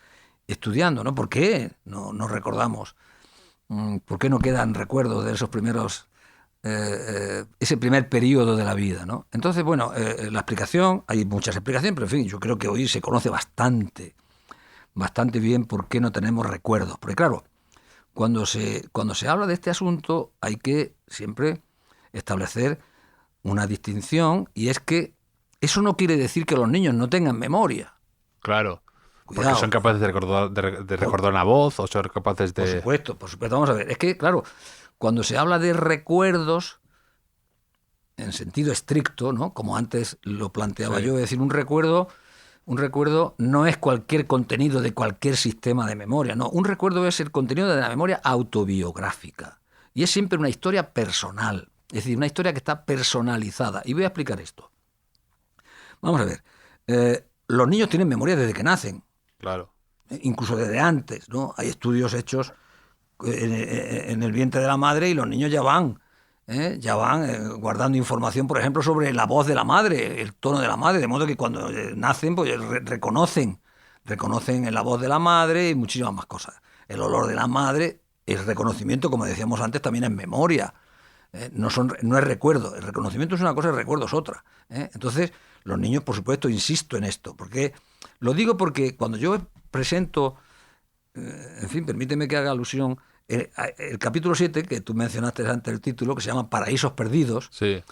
estudiando, ¿no? ¿Por qué no recordamos? ¿Por qué no quedan recuerdos de esos primeros, ese primer periodo de la vida, ¿no? Entonces, bueno, la explicación, hay muchas explicaciones, pero en fin, yo creo que hoy se conoce bastante bien por qué no tenemos recuerdos. Porque claro, cuando se habla de este asunto hay que siempre establecer una distinción, y es que eso no quiere decir que los niños no tengan memoria. Claro. Cuidado. Porque son capaces de recordar una voz, o son capaces de... Por supuesto. Vamos a ver. Es que, claro, cuando se habla de recuerdos, en sentido estricto, ¿no? Como antes lo planteaba yo, es decir, un recuerdo no es cualquier contenido de cualquier sistema de memoria, no. Un recuerdo es el contenido de la memoria autobiográfica. Y es siempre una historia personal. Es decir, una historia que está personalizada. Y voy a explicar esto. Vamos a ver. Los niños tienen memoria desde que nacen. Claro. Incluso desde antes, ¿no? Hay estudios hechos en el vientre de la madre y los niños ya van guardando información, por ejemplo, sobre la voz de la madre, el tono de la madre, de modo que cuando nacen pues reconocen la voz de la madre y muchísimas más cosas. El olor de la madre, el reconocimiento, como decíamos antes, también es memoria. No es recuerdo. El reconocimiento es una cosa, el recuerdo es otra. Entonces, los niños, por supuesto, insisto en esto, porque lo digo porque cuando yo presento, en fin, permíteme que haga alusión, el capítulo 7, que tú mencionaste antes el título, que se llama Paraísos Perdidos, sí,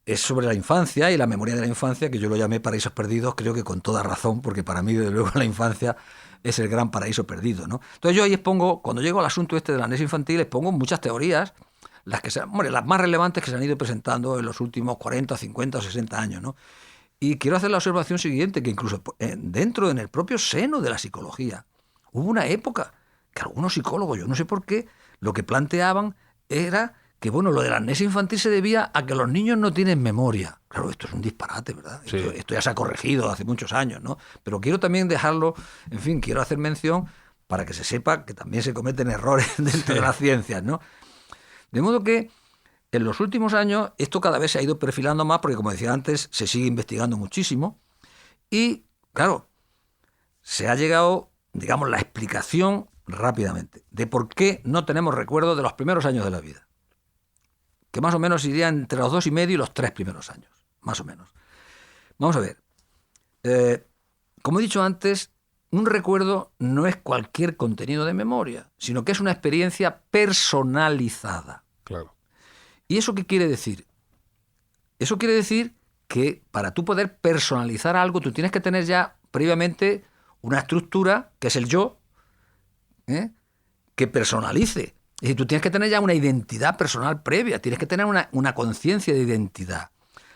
es sobre la infancia y la memoria de la infancia, que yo lo llamé Paraísos Perdidos, creo que con toda razón, porque para mí, desde luego, la infancia es el gran paraíso perdido, ¿no? Entonces yo ahí expongo, cuando llego al asunto este de la amnesia infantil, expongo muchas teorías, las más relevantes que se han ido presentando en los últimos 40, 50 o 60 años, ¿no? Y quiero hacer la observación siguiente, que incluso en el propio seno de la psicología, hubo una época que algunos psicólogos, yo no sé por qué, lo que planteaban era que, bueno, lo de la amnesia infantil se debía a que los niños no tienen memoria. Claro, esto es un disparate, ¿verdad? Sí. Esto ya se ha corregido hace muchos años, ¿no? Pero quiero también dejarlo, en fin, quiero hacer mención para que se sepa que también se cometen errores dentro de las ciencias, ¿no? De modo que en los últimos años esto cada vez se ha ido perfilando más, porque, como decía antes, se sigue investigando muchísimo. Y, claro, se ha llegado, digamos, la explicación rápidamente de por qué no tenemos recuerdo de los primeros años de la vida, que más o menos iría entre los 2,5 y los 3 primeros años, más o menos. Vamos a ver. Como he dicho antes, un recuerdo no es cualquier contenido de memoria, sino que es una experiencia personalizada. Claro. ¿Y eso qué quiere decir? Eso quiere decir que para tú poder personalizar algo, tú tienes que tener ya previamente una estructura, que es el yo, que personalice. Es decir, tú tienes que tener ya una identidad personal previa, tienes que tener una conciencia de identidad.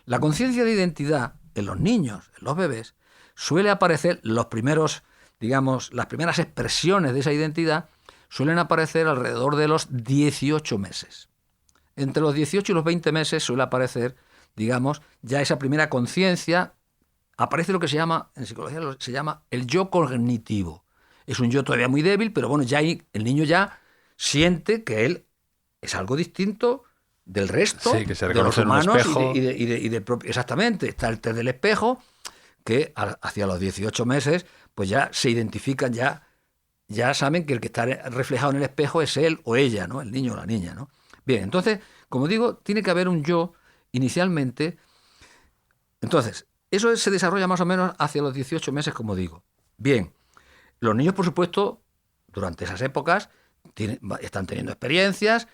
La conciencia de identidad en los niños, en los bebés, suele aparecer los primeros, digamos, las primeras expresiones de esa identidad suelen aparecer alrededor de los 18 meses. Entre los 18 y los 20 meses suele aparecer, digamos, ya esa primera conciencia. Aparece lo que se llama, en psicología se llama el yo cognitivo. Es un yo todavía muy débil, pero bueno, ya ahí el niño ya siente que él es algo distinto del resto, sí, que se de los reconoce en un humanos espejo. Exactamente, está el test del espejo, que hacia los 18 meses pues ya se identifican, ya saben que el que está reflejado en el espejo es él o ella, ¿no? El niño o la niña, ¿no? Bien, entonces, como digo, tiene que haber un yo inicialmente. Entonces, eso se desarrolla más o menos hacia los 18 meses, como digo. Bien, los niños, por supuesto, durante esas épocas están teniendo experiencias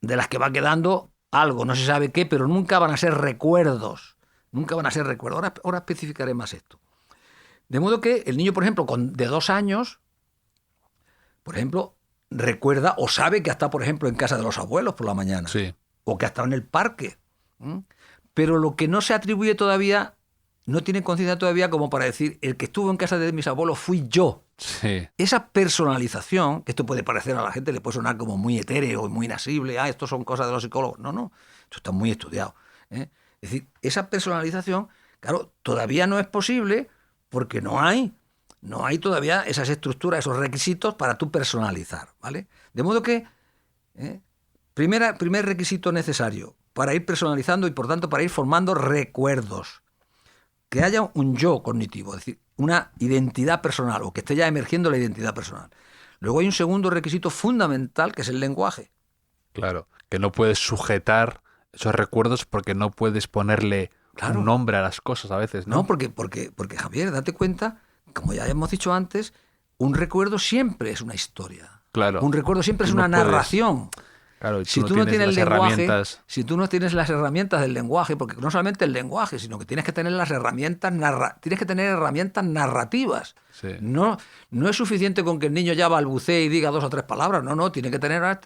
de las que va quedando algo, no se sabe qué, pero nunca van a ser recuerdos. Nunca van a ser recuerdos. Ahora especificaré más esto. De modo que el niño, por ejemplo, de 2 años, por ejemplo, recuerda o sabe que está, por ejemplo, en casa de los abuelos por la mañana. Sí. O que ha estado en el parque. Pero lo que no se atribuye todavía, no tiene conciencia todavía como para decir, el que estuvo en casa de mis abuelos fui yo. Sí. Esa personalización, que esto puede parecer a la gente, le puede sonar como muy etéreo y muy inasible, esto son cosas de los psicólogos. No, esto está muy estudiado. Es decir, esa personalización Claro, todavía no es posible porque no hay todavía esas estructuras, esos requisitos para tú personalizar, ¿vale? De modo que, primer requisito necesario para ir personalizando y por tanto para ir formando recuerdos, que haya un yo cognitivo, es decir, una identidad personal o que esté ya emergiendo la identidad personal. Luego hay un segundo requisito fundamental que es el lenguaje. Claro, que no puedes sujetar esos recuerdos porque no puedes ponerle un nombre a las cosas a veces, ¿no? No, porque Javier, date cuenta, como ya hemos dicho antes, un recuerdo siempre es una historia. Claro. Un recuerdo siempre es una narración. Claro, si tú no tienes el lenguaje, si tú no tienes las herramientas del lenguaje, porque no solamente el lenguaje, sino que tienes que tener las herramientas narrativas. Sí. No es suficiente con que el niño ya balbucee y diga 2 o 3 palabras. No, tiene que tener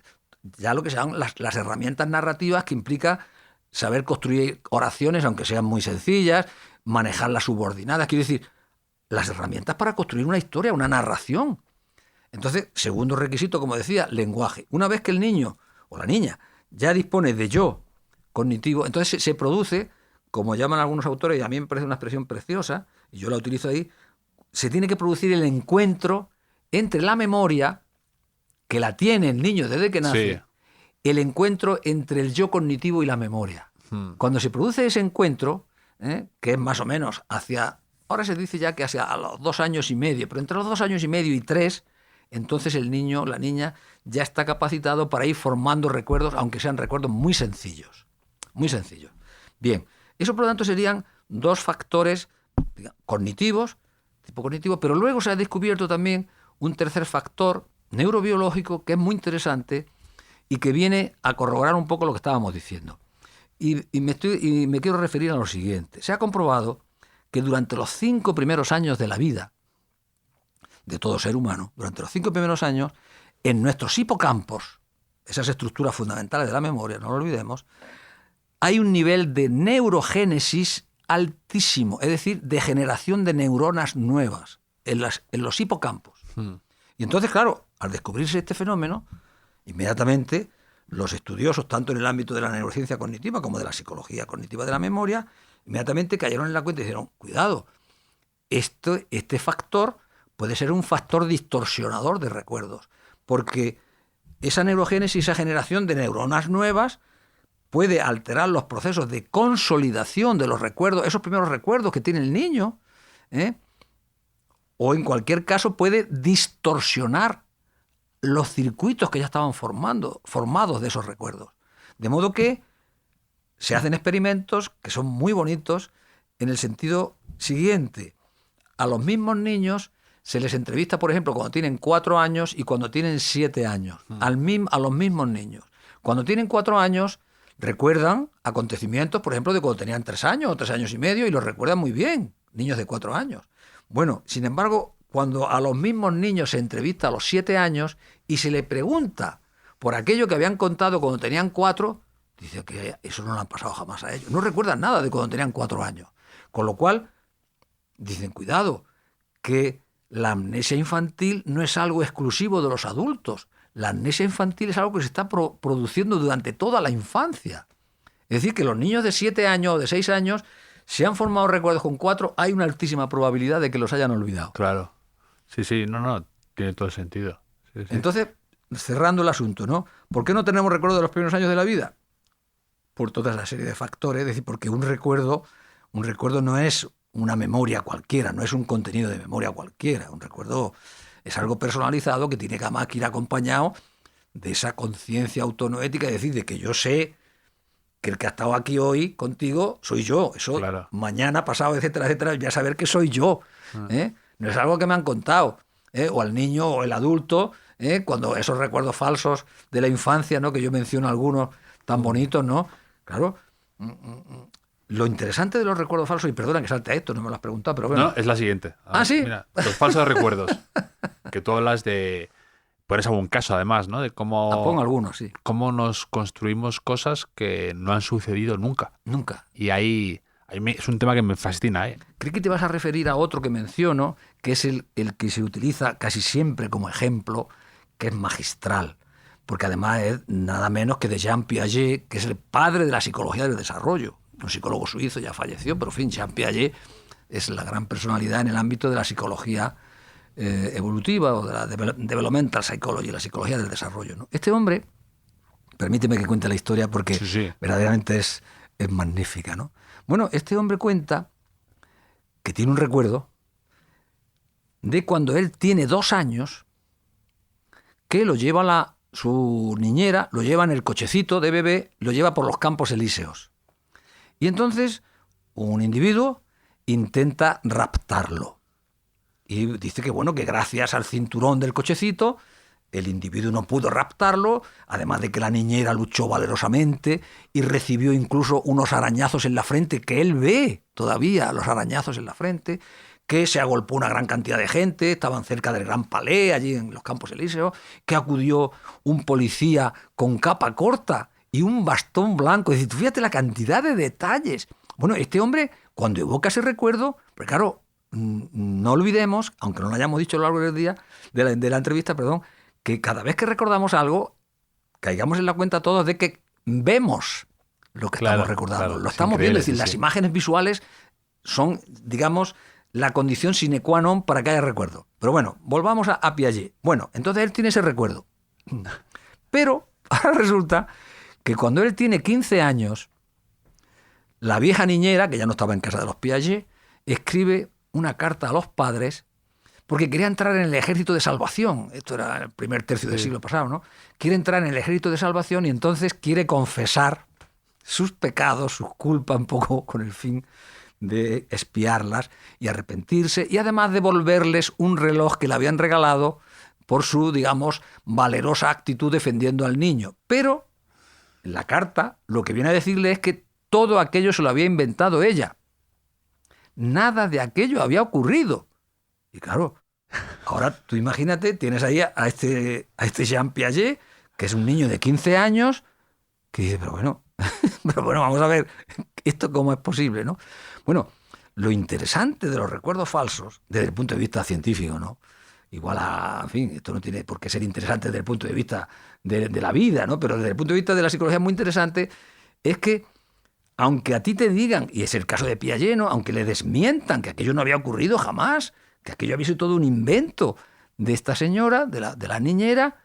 ya lo que sean las herramientas narrativas, que implica saber construir oraciones, aunque sean muy sencillas, manejar las subordinadas. Quiero decir, las herramientas para construir una historia, una narración. Entonces, segundo requisito, como decía, lenguaje. Una vez que el niño o la niña ya dispone de yo cognitivo, entonces se produce, como llaman algunos autores, y a mí me parece una expresión preciosa, y yo la utilizo ahí, se tiene que producir el encuentro entre la memoria, que la tiene el niño desde que nace, sí, el encuentro entre el yo cognitivo y la memoria. Cuando se produce ese encuentro, que es más o menos ahora se dice ya que hacia los 2 años y medio, pero entre los 2 años y medio y 3, entonces el niño, la niña, ya está capacitado para ir formando recuerdos, aunque sean recuerdos muy sencillos. Muy sencillos. Bien, eso por lo tanto serían 2 factores cognitivos, tipo cognitivo, pero luego se ha descubierto también un tercer factor neurobiológico que es muy interesante y que viene a corroborar un poco lo que estábamos diciendo. Y me quiero referir a lo siguiente. Se ha comprobado que durante los 5 primeros años de la vida de todo ser humano, durante los 5 primeros años, en nuestros hipocampos, esas estructuras fundamentales de la memoria, no lo olvidemos, hay un nivel de neurogénesis altísimo, es decir, de generación de neuronas nuevas en los hipocampos. Y entonces, claro, al descubrirse este fenómeno, inmediatamente los estudiosos, tanto en el ámbito de la neurociencia cognitiva como de la psicología cognitiva de la memoria, inmediatamente cayeron en la cuenta y dijeron, cuidado, este factor puede ser un factor distorsionador de recuerdos, porque esa neurogénesis, esa generación de neuronas nuevas, puede alterar los procesos de consolidación de los recuerdos, esos primeros recuerdos que tiene el niño, o en cualquier caso puede distorsionar los circuitos que ya estaban formados de esos recuerdos. De modo que se hacen experimentos que son muy bonitos en el sentido siguiente. A los mismos niños se les entrevista, por ejemplo, cuando tienen 4 años y cuando tienen 7 años, a los mismos niños. Cuando tienen 4 años, recuerdan acontecimientos, por ejemplo, de cuando tenían 3 años o 3 años y medio, y los recuerdan muy bien, niños de 4 años. Bueno, sin embargo, cuando a los mismos niños se entrevista a los 7 años y se le pregunta por aquello que habían contado cuando tenían 4, dice que eso no lo han pasado jamás a ellos. No recuerdan nada de cuando tenían 4 años. Con lo cual, dicen, cuidado, que la amnesia infantil no es algo exclusivo de los adultos. La amnesia infantil es algo que se está produciendo durante toda la infancia. Es decir, que los niños de 7 años o de 6 años, si han formado recuerdos con 4, hay una altísima probabilidad de que los hayan olvidado. Claro. Sí, no, tiene todo el sentido. Sí. Entonces, cerrando el asunto, ¿no? ¿Por qué no tenemos recuerdos de los primeros años de la vida? Por toda esa serie de factores, es decir, porque un recuerdo no es una memoria cualquiera, no es un contenido de memoria cualquiera. Un recuerdo es algo personalizado que tiene que ir acompañado de esa conciencia autonoética, es decir, de que yo sé que el que ha estado aquí hoy contigo soy yo. Eso, claro. Mañana, pasado, etcétera, voy a saber que soy yo. No es algo que me han contado. O al niño o el adulto, cuando esos recuerdos falsos de la infancia, ¿no?, que yo menciono algunos tan bonitos, ¿no? Claro. Lo interesante de los recuerdos falsos, y perdona que salte a esto, no me lo has preguntado, pero bueno. No, es la siguiente. ¿Sí? Mira, los falsos recuerdos. Que tú hablas de... Pones algún caso, además, ¿no? De cómo... Pongo algunos, sí. Cómo nos construimos cosas que no han sucedido nunca. Nunca. Y ahí es un tema que me fascina, ¿eh? Creo que te vas a referir a otro que menciono, que es el que se utiliza casi siempre como ejemplo, que es magistral. Porque además es nada menos que de Jean Piaget, que es el padre de la psicología del desarrollo. un psicólogo suizo, ya falleció, pero en fin, Jean Piaget es la gran personalidad en el ámbito de la psicología evolutiva o de la developmental psychology, la psicología del desarrollo, ¿no? Este hombre, permíteme que cuente la historia porque Sí. verdaderamente es magnífica, ¿no? Bueno, este hombre cuenta que tiene un recuerdo de cuando él tiene 2 años, que lo lleva su niñera, lo lleva en el cochecito de bebé, lo lleva por los Campos Elíseos. Y entonces un individuo intenta raptarlo. Y dice que bueno, que gracias al cinturón del cochecito el individuo no pudo raptarlo, además de que la niñera luchó valerosamente y recibió incluso unos arañazos en la frente, que él ve todavía los arañazos en la frente, que se agolpó una gran cantidad de gente, estaban cerca del Gran Palais, allí en los Campos Elíseos, que acudió un policía con capa corta y un bastón blanco. Es decir, fíjate la cantidad de detalles. Bueno, este hombre, cuando evoca ese recuerdo, pero claro, no olvidemos, aunque no lo hayamos dicho a lo largo del día, de la entrevista, perdón, que cada vez que recordamos algo, caigamos en la cuenta todos de que vemos lo que estamos recordando. Claro, lo estamos viendo, es decir, las imágenes visuales son, digamos, la condición sine qua non para que haya recuerdo. Pero bueno, volvamos a Piaget. Bueno, entonces él tiene ese recuerdo. Pero ahora resulta que cuando él tiene 15 años, la vieja niñera, que ya no estaba en casa de los Piaget, escribe una carta a los padres porque quería entrar en el ejército de salvación. Esto era el primer tercio del siglo pasado, ¿no? Quiere entrar en el ejército de salvación y entonces quiere confesar sus pecados, sus culpas, un poco con el fin de expiarlas y arrepentirse, y además devolverles un reloj que le habían regalado por su, digamos, valerosa actitud defendiendo al niño. Pero en la carta lo que viene a decirle es que todo aquello se lo había inventado ella. Nada de aquello había ocurrido. Y claro, ahora tú imagínate, tienes ahí a este Jean Piaget, que es un niño de 15 años, que dice, pero bueno, vamos a ver, ¿esto cómo es posible, no? Bueno, lo interesante de los recuerdos falsos, desde el punto de vista científico, ¿no? Igual en fin, esto no tiene por qué ser interesante desde el punto de vista de la vida, ¿no? Pero desde el punto de vista de la psicología muy interesante es que, aunque a ti te digan, y es el caso de Piaget, ¿no? Aunque le desmientan que aquello no había ocurrido jamás, que aquello había sido todo un invento de esta señora, de la niñera,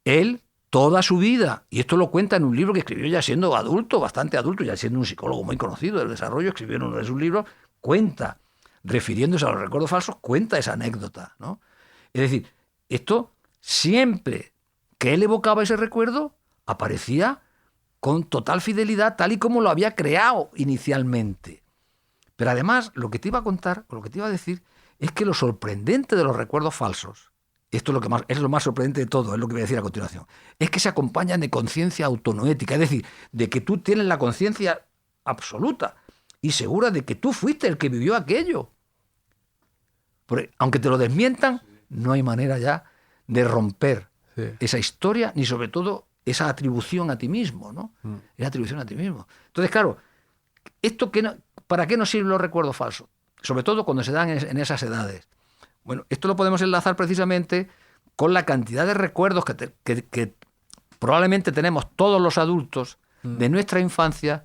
él, toda su vida, y esto lo cuenta en un libro que escribió ya siendo adulto, bastante adulto, ya siendo un psicólogo muy conocido del desarrollo, escribió en uno de sus libros, cuenta, refiriéndose a los recuerdos falsos, cuenta esa anécdota, ¿no? Es decir, esto siempre que él evocaba ese recuerdo, aparecía con total fidelidad, tal y como lo había creado inicialmente. Pero además, lo que te iba a contar, o lo que te iba a decir, es que lo sorprendente de los recuerdos falsos, esto es lo más sorprendente de todo, es lo que voy a decir a continuación, es que se acompañan de conciencia autonoética, es decir, de que tú tienes la conciencia absoluta y segura de que tú fuiste el que vivió aquello. Porque, aunque te lo desmientan, no hay manera ya de romper esa historia, ni sobre todo esa atribución a ti mismo, ¿no? Esa atribución a ti mismo. Entonces, claro, ¿para qué nos sirven los recuerdos falsos? Sobre todo cuando se dan en esas edades. Bueno, esto lo podemos enlazar precisamente con la cantidad de recuerdos que probablemente tenemos todos los adultos de nuestra infancia,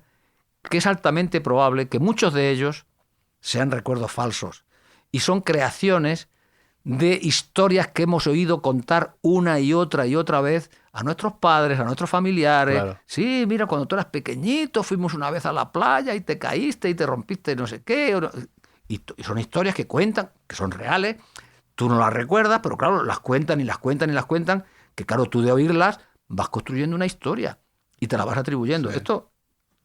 que es altamente probable que muchos de ellos sean recuerdos falsos. Y son creaciones de historias que hemos oído contar una y otra vez a nuestros padres, a nuestros familiares. Claro. Sí, mira, cuando tú eras pequeñito fuimos una vez a la playa y te caíste y te rompiste no sé qué. Y son historias que cuentan, que son reales, tú no las recuerdas, pero claro, las cuentan y las cuentan y las cuentan, que claro, tú de oírlas vas construyendo una historia y te la vas atribuyendo. Sí. Esto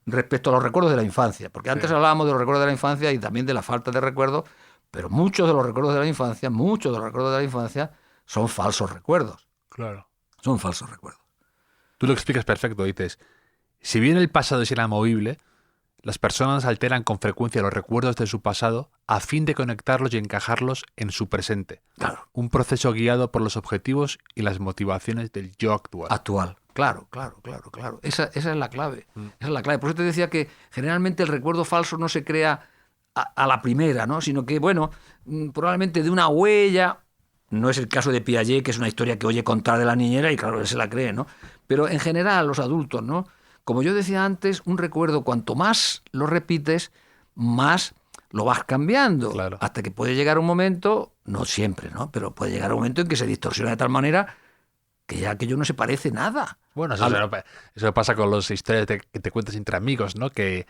respecto a los recuerdos de la infancia, porque antes hablábamos de los recuerdos de la infancia y también de la falta de recuerdos, pero muchos de los recuerdos de la infancia son falsos recuerdos. Claro. Son falsos recuerdos. Tú lo explicas perfecto, dices, si bien el pasado es inamovible, las personas alteran con frecuencia los recuerdos de su pasado a fin de conectarlos y encajarlos en su presente. Claro. Un proceso guiado por los objetivos y las motivaciones del yo actual. Claro. Esa es la clave. Esa es la clave. Por eso te decía que generalmente el recuerdo falso no se crea a la primera, ¿no? Sino que, bueno, probablemente de una huella. No es el caso de Piaget, que es una historia que oye contar de la niñera y claro, él se la cree, ¿no? Pero en general los adultos, ¿no? como yo decía antes, un recuerdo, cuanto más lo repites, más lo vas cambiando. Claro. Hasta que puede llegar un momento, no siempre, ¿no? Pero puede llegar un momento en que se distorsiona de tal manera que ya aquello no se parece nada. Bueno, eso pasa con las historias que te cuentas entre amigos, ¿no? Que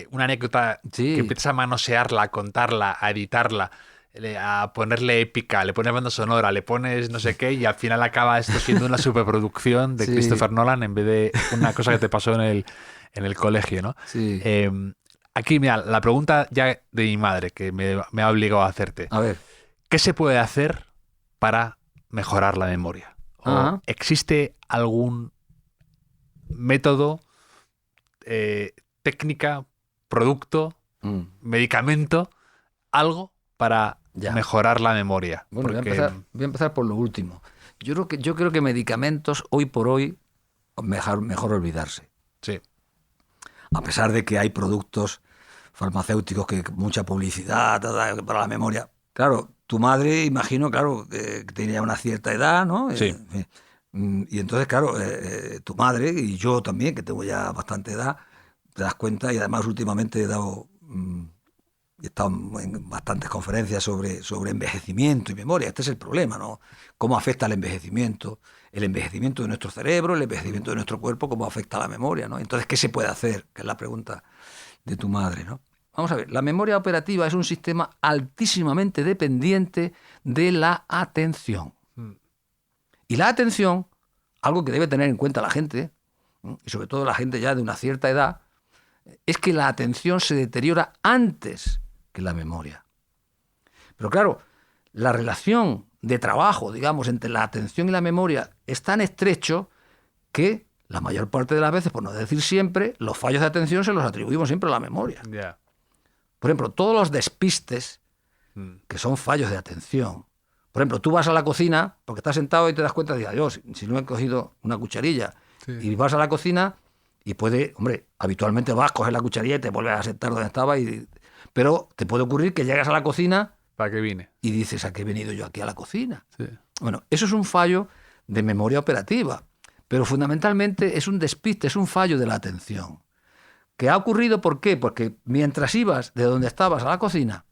una anécdota Sí. que empiezas a manosearla, a contarla, a editarla, a ponerle épica, le pones banda sonora, le pones no sé qué, y al final acaba esto siendo una superproducción de Sí. Christopher Nolan en vez de una cosa que te pasó en el colegio, ¿no? Sí. Aquí, mira, la pregunta ya de mi madre, que me ha obligado a hacerte. A ver. ¿Qué se puede hacer para mejorar la memoria? ¿O Ajá. existe algún método, técnica, producto, medicamento, algo para Ya. mejorar la memoria? Bueno, Porque, voy a empezar por lo último. Yo creo que medicamentos, hoy por hoy, mejor olvidarse. sí, A pesar de que hay productos farmacéuticos que mucha publicidad para la memoria. Claro, tu madre, imagino, claro, que tenía una cierta edad, ¿no? Sí. Y entonces, claro, tu madre y yo también, que tengo ya bastante edad, te das cuenta, y además últimamente he estado en bastantes conferencias sobre envejecimiento y memoria. Este es el problema, ¿no? Cómo afecta el envejecimiento de nuestro cerebro, el envejecimiento de nuestro cuerpo, cómo afecta a la memoria, ¿no? Entonces, ¿qué se puede hacer? Que es la pregunta de tu madre, ¿no? Vamos a ver, la memoria operativa es un sistema altísimamente dependiente de la atención. Y la atención, algo que debe tener en cuenta la gente, ¿no? Y sobre todo la gente ya de una cierta edad, es que la atención se deteriora antes que la memoria. Pero claro, la relación de trabajo, digamos, entre la atención y la memoria es tan estrecho que la mayor parte de las veces, por no decir siempre, los fallos de atención se los atribuimos siempre a la memoria. ya. Por ejemplo, todos los despistes, que son fallos de atención. Por ejemplo, tú vas a la cocina porque estás sentado y te das cuenta de, Dios, si no he cogido una cucharilla. Sí. Y vas a la cocina y habitualmente vas, coges la cucharilla y te vuelves a sentar donde estaba. Pero te puede ocurrir que llegas a la cocina ¿Para qué vine? y dices, ¿a qué he venido yo aquí a la cocina? Sí. Bueno, eso es un fallo de memoria operativa, pero fundamentalmente es un despiste, es un fallo de la atención. ¿Que ha ocurrido por qué? Porque mientras ibas de donde estabas a la cocina,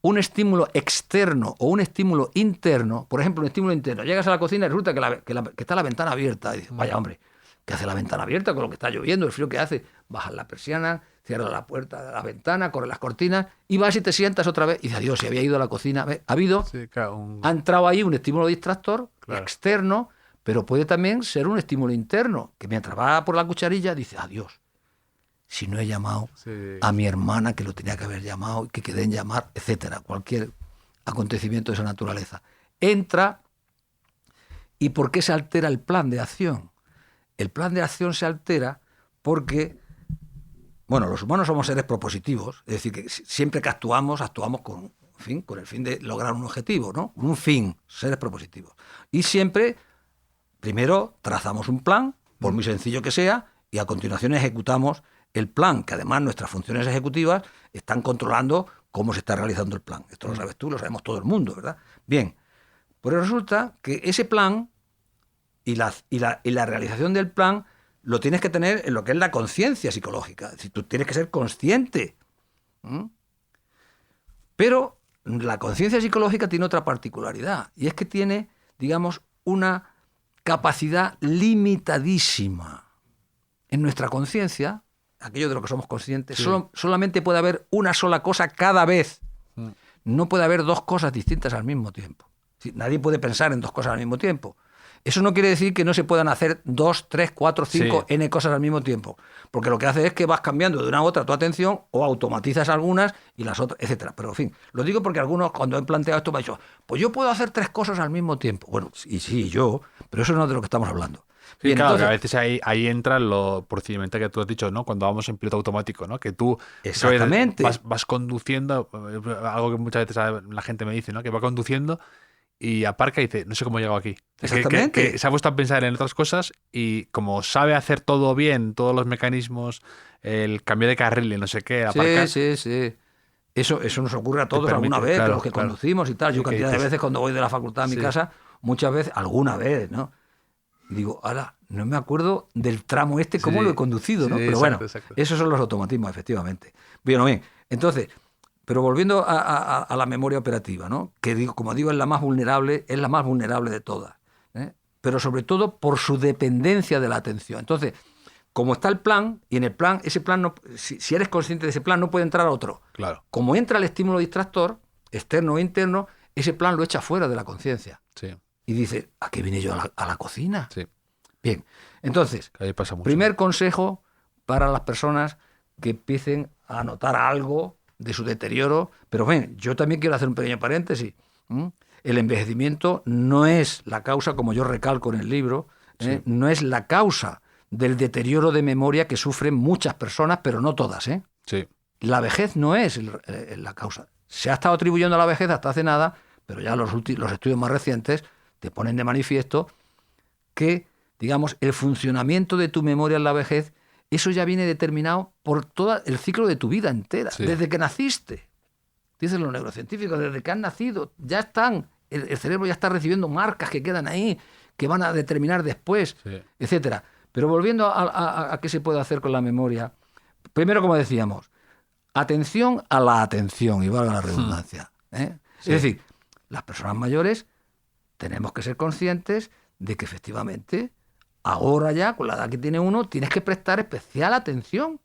un estímulo externo o un estímulo interno, por ejemplo, un estímulo interno, llegas a la cocina y resulta que está la ventana abierta. Y dices, vaya hombre, ¿qué hace la ventana abierta con lo que está lloviendo, el frío que hace? Bajas la persiana, cierras la puerta de la ventana, corres las cortinas y vas y te sientas otra vez y dices, Dios, si había ido a la cocina. ¿Ves? Sí, claro, Ha entrado ahí un estímulo distractor externo, pero puede también ser un estímulo interno, que mientras va por la cucharilla dice, adiós, si no he llamado a mi hermana que lo tenía que haber llamado, que quedé en llamar, etcétera, cualquier acontecimiento de esa naturaleza. Entra, ¿y por qué se altera el plan de acción? El plan de acción se altera porque, bueno, los humanos somos seres propositivos, es decir, que siempre que actuamos con el fin de lograr un objetivo, ¿no? Un fin, seres propositivos. Y siempre, primero, trazamos un plan, por muy sencillo que sea, y a continuación ejecutamos el plan, que además nuestras funciones ejecutivas están controlando cómo se está realizando el plan. Esto lo sabes tú, lo sabemos todo el mundo, ¿verdad? Bien, pues resulta que ese plan y la realización del plan lo tienes que tener en lo que es la conciencia psicológica. Es decir, tú tienes que ser consciente. Pero la conciencia psicológica tiene otra particularidad, y es que tiene, digamos, una capacidad limitadísima. En nuestra conciencia, aquello de lo que somos conscientes, solamente puede haber una sola cosa cada vez. No puede haber dos cosas distintas al mismo tiempo. Nadie puede pensar en dos cosas al mismo tiempo. Eso no quiere decir que no se puedan hacer 2, 3, 4, 5, N cosas al mismo tiempo. Porque lo que hace es que vas cambiando de una a otra tu atención o automatizas algunas y las otras, etcétera. Pero en fin, lo digo porque algunos cuando he planteado esto me han dicho, pues yo puedo hacer 3 cosas al mismo tiempo. Bueno, y sí, yo, pero eso no es de lo que estamos hablando. Sí, claro, entonces, que a veces ahí entra lo procedimiento que tú has dicho, ¿no? Cuando vamos en piloto automático, ¿no? Que tú vas conduciendo, algo que muchas veces la gente me dice, ¿no? Que va conduciendo y aparca y dice, no sé cómo he llegado aquí. Exactamente. Que se ha puesto a pensar en otras cosas y como sabe hacer todo bien, todos los mecanismos, el cambio de carril y no sé qué, aparcar. Sí. Eso nos ocurre a todos alguna vez, los que conducimos y tal. Yo cantidad de veces cuando voy de la facultad a mi casa, muchas veces, alguna vez, ¿no? Digo, ahora, no me acuerdo del tramo cómo lo he conducido, ¿no? Sí, Pero exacto, bueno, exacto. esos son los automatismos, efectivamente. Bien, entonces, pero volviendo a la memoria operativa, ¿no? Que como digo, es la más vulnerable de todas, ¿eh? Pero sobre todo por su dependencia de la atención. Entonces, como está el plan, y en el plan, ese plan, no, si eres consciente de ese plan, no puede entrar otro. Claro. Como entra el estímulo distractor, externo o interno, ese plan lo echa fuera de la conciencia. Sí. Y dice, ¿a qué vine yo a la cocina? Sí. Bien, entonces, Ahí pasa mucho. primer consejo para las personas que empiecen a notar algo de su deterioro. Pero ven, yo también quiero hacer un pequeño paréntesis. El envejecimiento no es la causa, como yo recalco en el libro, no es la causa del deterioro de memoria que sufren muchas personas, pero no todas. Sí. La vejez no es la causa. Se ha estado atribuyendo a la vejez hasta hace nada, pero ya los estudios más recientes te ponen de manifiesto que, digamos, el funcionamiento de tu memoria en la vejez, eso ya viene determinado por todo el ciclo de tu vida entera, Sí. desde que naciste. Dicen los neurocientíficos, desde que has nacido, ya están, el cerebro ya está recibiendo marcas que quedan ahí, que van a determinar después, Sí. etcétera. Pero volviendo a qué se puede hacer con la memoria, primero, como decíamos, atención a la atención, y valga la redundancia. Sí. Es decir, las personas mayores tenemos que ser conscientes de que efectivamente ahora ya, con la edad que tiene uno, tienes que prestar especial atención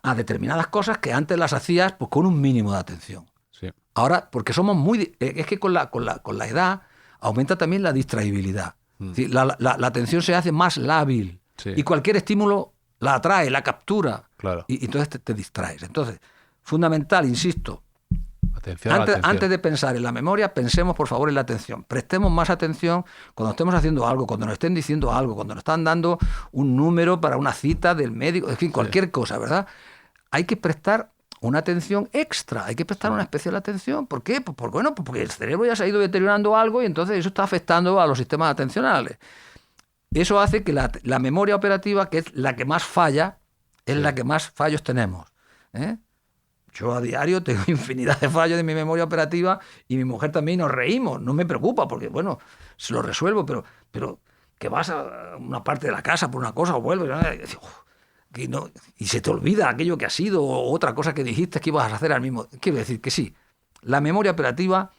a determinadas cosas que antes las hacías pues con un mínimo de atención. Sí. Ahora, porque somos muy... Es que con la edad aumenta también la distraibilidad. Es decir, la atención se hace más lábil. Sí. Y cualquier estímulo la atrae, la captura. Claro. Y entonces te distraes. Entonces, fundamental, insisto, Atención a la atención. antes de pensar en la memoria, pensemos por favor en la atención. Prestemos más atención cuando estemos haciendo algo, cuando nos estén diciendo algo, cuando nos están dando un número para una cita del médico, en fin, cualquier cosa, ¿verdad? Hay que prestar una atención extra, hay que prestar una especial atención. ¿Por qué? Pues porque el cerebro ya se ha ido deteriorando algo y entonces eso está afectando a los sistemas atencionales. Eso hace que la memoria operativa, que es la que más falla, es la que más fallos tenemos. Yo a diario tengo infinidad de fallos de mi memoria operativa y mi mujer también, nos reímos. No me preocupa porque, bueno, se lo resuelvo, pero que vas a una parte de la casa por una cosa o vuelves y se te olvida aquello que has sido o otra cosa que dijiste que ibas a hacer al mismo. Quiero decir que sí, la memoria operativa,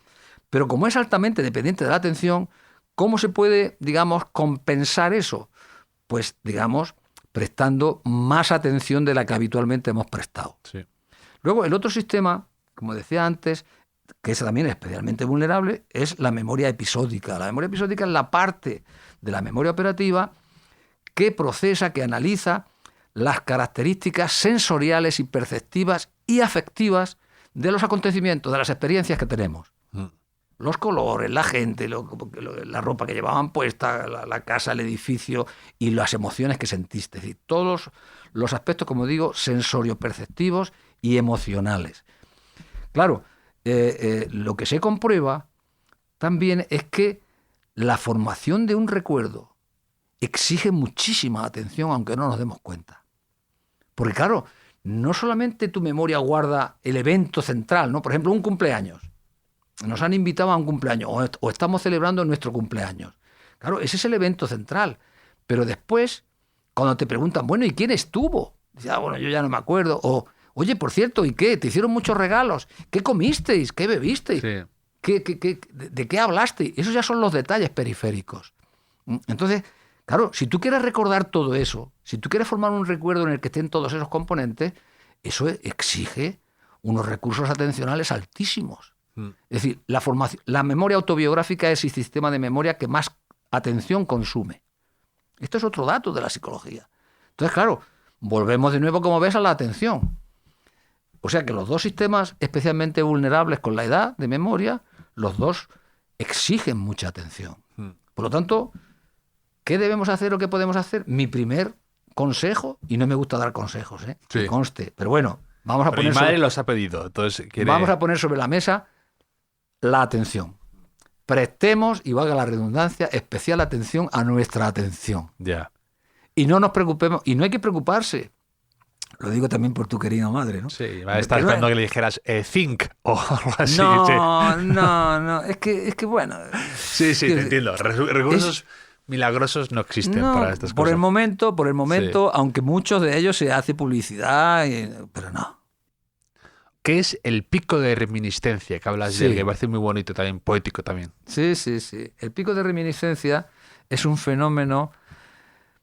pero como es altamente dependiente de la atención, ¿cómo se puede, digamos, compensar eso? Pues, digamos, prestando más atención de la que habitualmente hemos prestado. Sí. Luego, el otro sistema, como decía antes, que es también especialmente vulnerable, es la memoria episódica. La memoria episódica es la parte de la memoria operativa que procesa, que analiza las características sensoriales y perceptivas y afectivas de los acontecimientos, de las experiencias que tenemos. Los colores, la gente, la ropa que llevaban puesta, la casa, el edificio y las emociones que sentiste. Es decir, todos los aspectos, como digo, sensorio-perceptivos y emocionales. Claro, lo que se comprueba también es que la formación de un recuerdo exige muchísima atención, aunque no nos demos cuenta. Porque claro, no solamente tu memoria guarda el evento central, ¿no? Por ejemplo, un cumpleaños. Nos han invitado a un cumpleaños o estamos celebrando nuestro cumpleaños. Claro, ese es el evento central. Pero después, cuando te preguntan, bueno, ¿y quién estuvo? Dices, bueno, yo ya no me acuerdo. O, oye, por cierto, ¿y qué? ¿Te hicieron muchos regalos? ¿Qué comisteis? ¿Qué bebisteis? Sí. ¿De qué hablasteis? Esos ya son los detalles periféricos. Entonces, claro, si tú quieres recordar todo eso, si tú quieres formar un recuerdo en el que estén todos esos componentes, eso exige unos recursos atencionales altísimos. Es decir, la memoria autobiográfica es el sistema de memoria que más atención consume. Esto es otro dato de la psicología. Entonces, claro, volvemos de nuevo, como ves, a la atención. O sea que los dos sistemas especialmente vulnerables con la edad de memoria, los dos exigen mucha atención. Por lo tanto, ¿qué debemos hacer o qué podemos hacer? Mi primer consejo, y no me gusta dar consejos, Sí. que conste, pero bueno, vamos a Pero mi poner madre los ha pedido, entonces vamos a poner sobre la mesa la atención. Prestemos, y valga la redundancia, especial atención a nuestra atención. Ya. Y no nos preocupemos, y no hay que preocuparse. Lo digo también por tu querida madre, ¿no? Sí, va a estar esperando que le dijeras think o algo así. No, Sí. no, es que bueno. Sí, te entiendo. Recursos milagrosos no existen No, para estas por cosas. el momento, Sí. aunque muchos de ellos se hace publicidad, pero no. ¿Qué es el pico de reminiscencia que hablas Sí. de él? Que me parece muy bonito también, poético también. Sí, sí, sí. El pico de reminiscencia es un fenómeno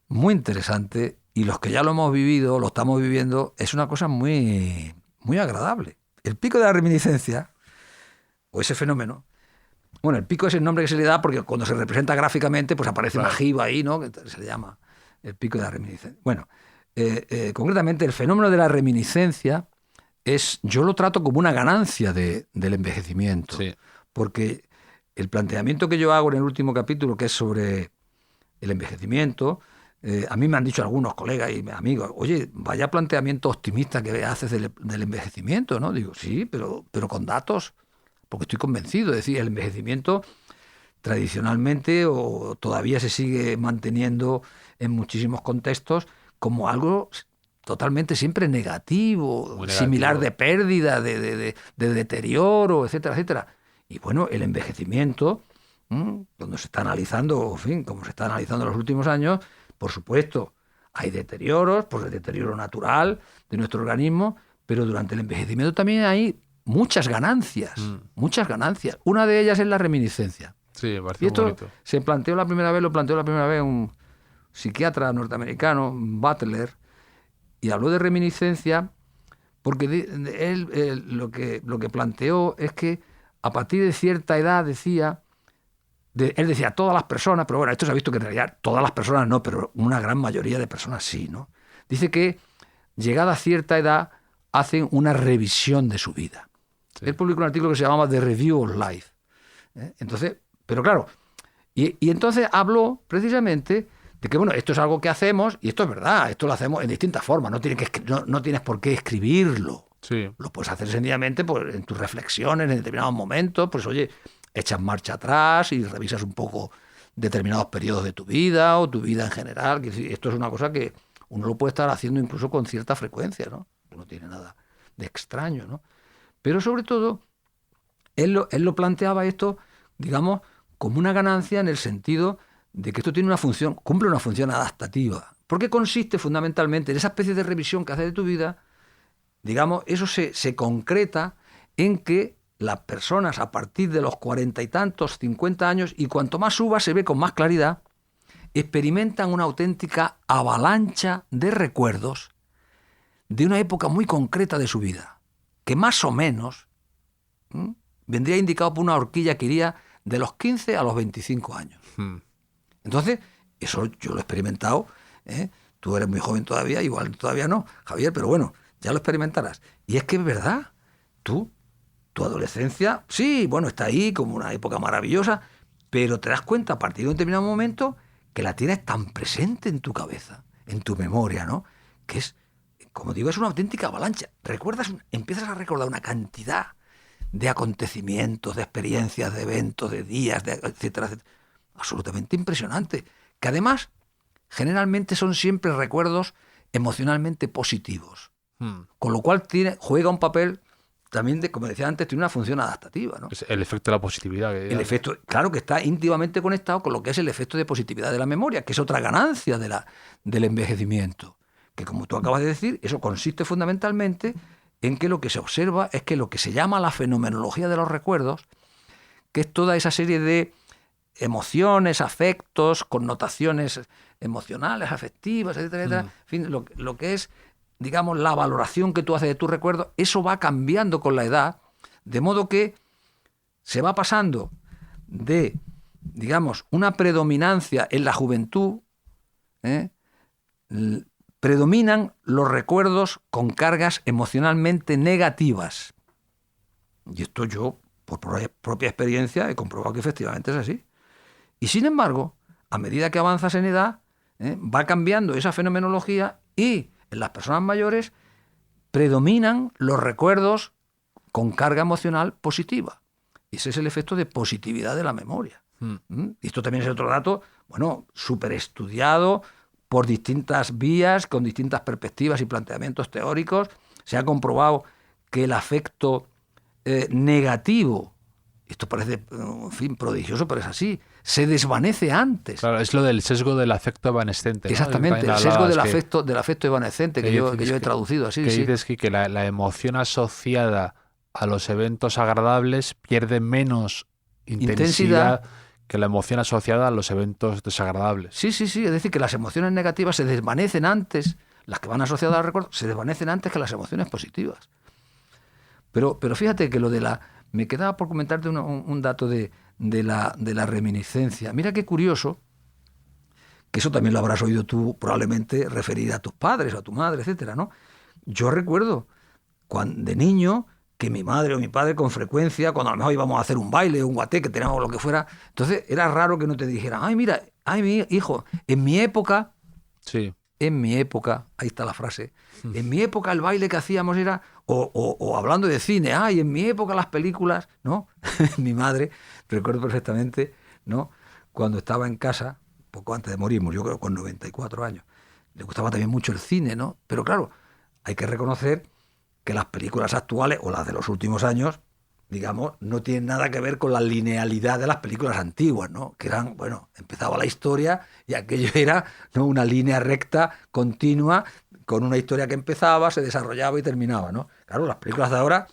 muy interesante y los que ya lo hemos vivido, lo estamos viviendo, es una cosa muy, muy agradable. El pico de la reminiscencia, o ese fenómeno, bueno, el pico es el nombre que se le da porque cuando se representa gráficamente, pues aparece una Claro. jiba ahí, ¿no? Que se le llama el pico de la reminiscencia. Bueno, concretamente el fenómeno de la reminiscencia yo lo trato como una ganancia del envejecimiento, Sí. porque el planteamiento que yo hago en el último capítulo, que es sobre el envejecimiento, a mí me han dicho algunos colegas y amigos, oye, vaya planteamiento optimista que haces del envejecimiento, ¿no? Digo, sí, pero con datos, porque estoy convencido. Es decir, el envejecimiento tradicionalmente o todavía se sigue manteniendo en muchísimos contextos como algo totalmente siempre negativo, Muy similar negativo. de pérdida, de deterioro, etcétera, etcétera. Y bueno, el envejecimiento, cuando se está analizando, en fin, como se está analizando en los últimos años, por supuesto, hay deterioros, por el deterioro natural de nuestro organismo, pero durante el envejecimiento también hay muchas ganancias, muchas ganancias. Una de ellas es la reminiscencia. Sí, me parece Y muy esto bonito. lo planteó la primera vez un psiquiatra norteamericano, Butler, y habló de reminiscencia porque él lo que planteó es que a partir de cierta edad él decía todas las personas, pero bueno, esto se ha visto que en realidad todas las personas no, pero una gran mayoría de personas sí, ¿no? Dice que llegada a cierta edad hacen una revisión de su vida. Sí. Él publicó un artículo que se llamaba The Review of Life. Entonces, pero claro, y entonces habló precisamente de que, bueno, esto es algo que hacemos, y esto es verdad, esto lo hacemos en distintas formas, no tienes por qué escribirlo. Sí. Lo puedes hacer sencillamente pues, en tus reflexiones, en determinados momentos, pues oye, echas marcha atrás y revisas un poco determinados periodos de tu vida o tu vida en general. Esto es una cosa que uno lo puede estar haciendo incluso con cierta frecuencia, ¿no? No tiene nada de extraño, ¿no? Pero sobre todo, él lo planteaba esto, digamos, como una ganancia en el sentido de que esto cumple una función adaptativa. Porque consiste fundamentalmente en esa especie de revisión que haces de tu vida, digamos, eso se concreta en que las personas a partir de los 40 y tantos, 50 años, y cuanto más suba se ve con más claridad, experimentan una auténtica avalancha de recuerdos de una época muy concreta de su vida, que más o menos vendría indicado por una horquilla que iría de los 15 a los 25 años. Entonces, eso yo lo he experimentado, ¿eh? Tú eres muy joven todavía, igual todavía no, Javier, pero bueno, ya lo experimentarás. Y es que es verdad, tu adolescencia, sí, bueno, está ahí como una época maravillosa, pero te das cuenta a partir de un determinado momento que la tienes tan presente en tu cabeza, en tu memoria, ¿no? Que es, como digo, es una auténtica avalancha. Empiezas a recordar una cantidad de acontecimientos, de experiencias, de eventos, de días, etcétera, etcétera, absolutamente impresionante, que además generalmente son siempre recuerdos emocionalmente positivos, con lo cual juega un papel también, como decía antes, tiene una función adaptativa, ¿no? Es el efecto de la positividad. El efecto, claro que está íntimamente conectado con lo que es el efecto de positividad de la memoria, que es otra ganancia del envejecimiento, que como tú acabas de decir, eso consiste fundamentalmente en que lo que se observa es que lo que se llama la fenomenología de los recuerdos, que es toda esa serie de emociones, afectos, connotaciones emocionales, afectivas, etcétera, etcétera, en fin, lo que es, digamos, la valoración que tú haces de tus recuerdos, eso va cambiando con la edad, de modo que se va pasando de, digamos, una predominancia en la juventud, predominan los recuerdos con cargas emocionalmente negativas. Y esto yo, por propia experiencia, he comprobado que efectivamente es así. Y sin embargo, a medida que avanzas en edad, va cambiando esa fenomenología y en las personas mayores predominan los recuerdos con carga emocional positiva. Y ese es el efecto de positividad de la memoria. Y esto también es otro dato, bueno, súper estudiado por distintas vías, con distintas perspectivas y planteamientos teóricos. Se ha comprobado que el afecto negativo, esto parece, en fin, prodigioso, pero es así, se desvanece antes. Claro, es lo del sesgo del afecto evanescente, ¿no? Exactamente, el sesgo del afecto evanescente que yo he traducido así. Que sí. dices que la emoción asociada a los eventos agradables pierde menos intensidad que la emoción asociada a los eventos desagradables. Sí, es decir, que las emociones negativas se desvanecen antes, las que van asociadas al recuerdo, se desvanecen antes que las emociones positivas. Pero fíjate que me quedaba por comentarte un dato de la reminiscencia. Mira qué curioso, que eso también lo habrás oído tú probablemente referir a tus padres o a tu madre, etcétera, ¿no? Yo recuerdo de niño que mi madre o mi padre con frecuencia, cuando a lo mejor íbamos a hacer un baile, un guateque, teníamos lo que fuera, entonces era raro que no te dijeran, ay, mira, ay, mi hijo, en mi época, ahí está la frase, en mi época el baile que hacíamos era, o hablando de cine, ay, en mi época las películas, ¿no? Mi madre, recuerdo perfectamente, ¿no? Cuando estaba en casa, poco antes de morir, murió creo con 94 años, le gustaba también mucho el cine, ¿no? Pero claro, hay que reconocer que las películas actuales o las de los últimos años, digamos, no tienen nada que ver con la linealidad de las películas antiguas, ¿no? Que eran, bueno, empezaba la historia y aquello era, ¿no?, una línea recta, continua, con una historia que empezaba, se desarrollaba y terminaba, ¿no? Claro, las películas de ahora,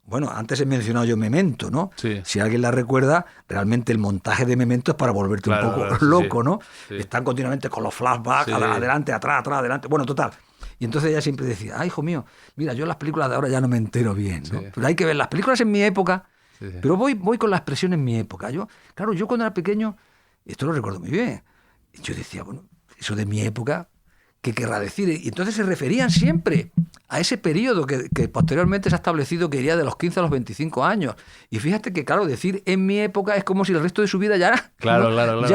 bueno, antes he mencionado yo Memento, ¿no? Sí. Si alguien la recuerda, realmente el montaje de Memento es para volverte un poco loco, ¿no? Sí. Están continuamente con los flashbacks, adelante, atrás, adelante, bueno, total. Y entonces ella siempre decía, ay, hijo mío, mira, yo las películas de ahora ya no me entero bien, ¿no? Sí. Pero hay que ver las películas en mi época, pero voy con la expresión en mi época. Yo cuando era pequeño, esto lo recuerdo muy bien, yo decía, bueno, eso de mi época, ¿qué querrá decir? Y entonces se referían siempre a ese periodo que posteriormente se ha establecido que iría de los 15 a los 25 años. Y fíjate que, claro, decir en mi época es como si el resto de su vida ya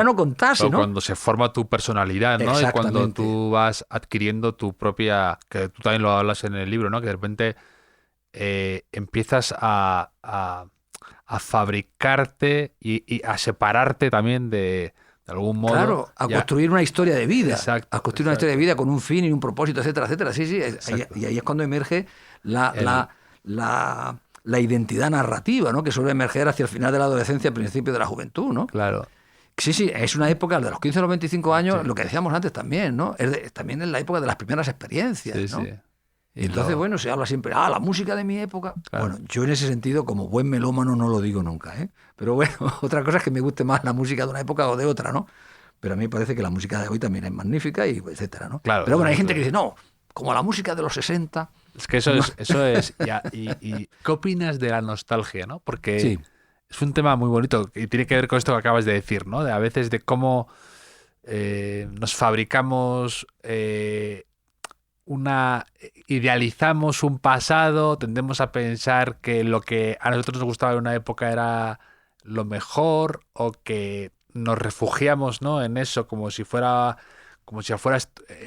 no contase, ¿no? Cuando se forma tu personalidad, ¿no? Y cuando tú vas adquiriendo tu propia, que tú también lo hablas en el libro, ¿no? Que de repente empiezas a fabricarte y a separarte también de algún modo. Claro, a construir una historia de vida. Exacto, a construir una historia de vida con un fin y un propósito, etcétera, etcétera. Sí, y ahí es cuando emerge la identidad narrativa, ¿no? Que suele emerger hacia el final de la adolescencia, principio de la juventud, ¿no? Claro. Sí, es una época de los 15 a los 25 años, lo que decíamos antes también, ¿no? También es la época de las primeras experiencias, ¿no? Sí. Y entonces, bueno, se habla siempre, la música de mi época. Claro. Bueno, yo en ese sentido, como buen melómano, no lo digo nunca, ¿eh? Pero bueno, otra cosa es que me guste más la música de una época o de otra, ¿no? Pero a mí me parece que la música de hoy también es magnífica y etcétera, ¿no? Claro, pero bueno, hay gente que dice, no, como la música de los 60... Es que eso es. ¿Y qué opinas de la nostalgia, no? Porque es un tema muy bonito y tiene que ver con esto que acabas de decir, ¿no? A veces de cómo nos fabricamos... idealizamos un pasado, tendemos a pensar que lo que a nosotros nos gustaba en una época era lo mejor, o que nos refugiamos, ¿no?, en eso como si afuera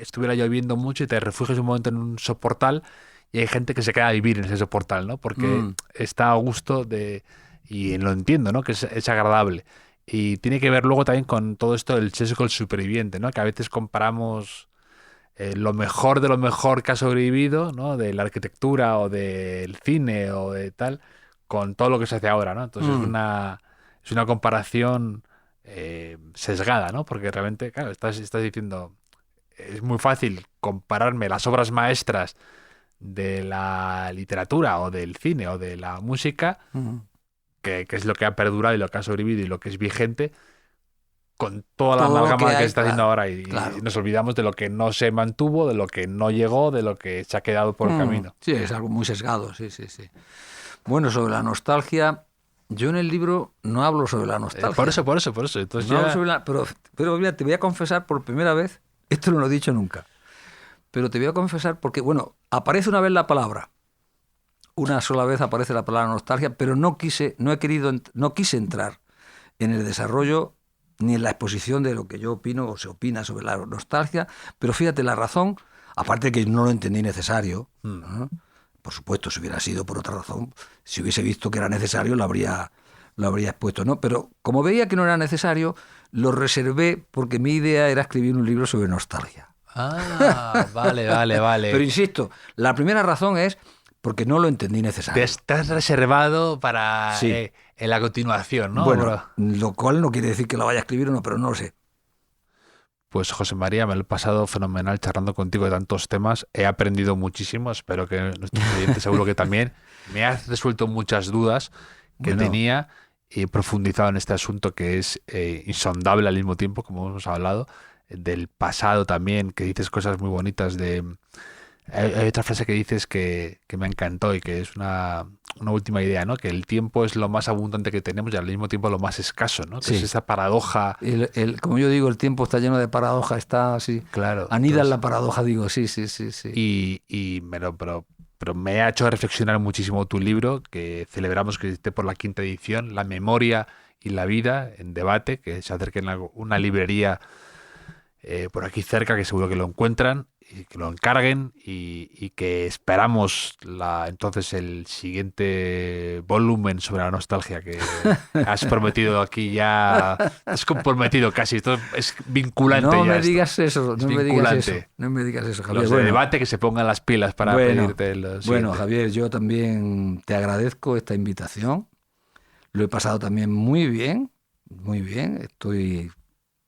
estuviera lloviendo mucho y te refugias un momento en un soportal, y hay gente que se queda a vivir en ese soportal, ¿no? Porque está a gusto y lo entiendo, ¿no?, que es agradable. Y tiene que ver luego también con todo esto del sesgo del superviviente, ¿no? Que a veces comparamos lo mejor de lo mejor que ha sobrevivido, ¿no?, de la arquitectura o del cine o de tal, con todo lo que se hace ahora, ¿no? Entonces es una comparación sesgada, ¿no? Porque realmente, claro, estás diciendo, es muy fácil compararme las obras maestras de la literatura o del cine o de la música, que es lo que ha perdurado y lo que ha sobrevivido y lo que es vigente, con toda la amalgama que se está haciendo ahora, y nos olvidamos de lo que no se mantuvo, de lo que no llegó, de lo que se ha quedado por el camino. Sí, es algo muy sesgado, sí. Bueno, sobre la nostalgia, yo en el libro no hablo sobre la nostalgia. Por eso. Entonces no hablo sobre pero mira, te voy a confesar por primera vez, esto no lo he dicho nunca, pero te voy a confesar porque, bueno, aparece una vez la palabra, una sola vez aparece la palabra nostalgia, pero no quise entrar en el desarrollo ni en la exposición de lo que yo opino o se opina sobre la nostalgia, pero fíjate la razón, aparte de que no lo entendí necesario, ¿no? Por supuesto, si hubiera sido por otra razón, si hubiese visto que era necesario, lo habría expuesto, ¿no? Pero como veía que no era necesario, lo reservé porque mi idea era escribir un libro sobre nostalgia. Vale. Pero insisto, la primera razón es porque no lo entendí necesario. Te estás reservado para Sí. en la continuación, ¿no? Bueno, lo cual no quiere decir que lo vaya a escribir o no, pero no lo sé. Pues José María, me lo he pasado fenomenal charlando contigo de tantos temas. He aprendido muchísimo, espero que nuestros oyentes seguro que también. Me has resuelto muchas dudas que Bueno. tenía y he profundizado en este asunto que es insondable al mismo tiempo, como hemos hablado, del pasado también, que dices cosas muy bonitas de... Hay otra frase que dices que me encantó y que es una última idea, ¿no? Que el tiempo es lo más abundante que tenemos y al mismo tiempo lo más escaso, ¿no? Que Sí. es esa paradoja. Como yo digo, el tiempo está lleno de paradojas, está así. Claro. Anida en entonces- la paradoja, digo, sí. Pero me ha hecho reflexionar muchísimo tu libro, que celebramos que esté por la 5ª edición, La memoria y la vida, en debate, que se acerque en una librería por aquí cerca, que seguro que lo encuentran, y que lo encarguen, y que esperamos entonces el siguiente volumen sobre la nostalgia que has prometido aquí ya. Es comprometido casi, esto es vinculante No ya me esto. digas eso, Es no me digas vinculante. eso. No me digas eso, Javier. Los de Bueno, debate que se pongan las pilas para bueno, pedirte los bueno, siguiente. Javier, yo también te agradezco esta invitación. Lo he pasado también muy bien, estoy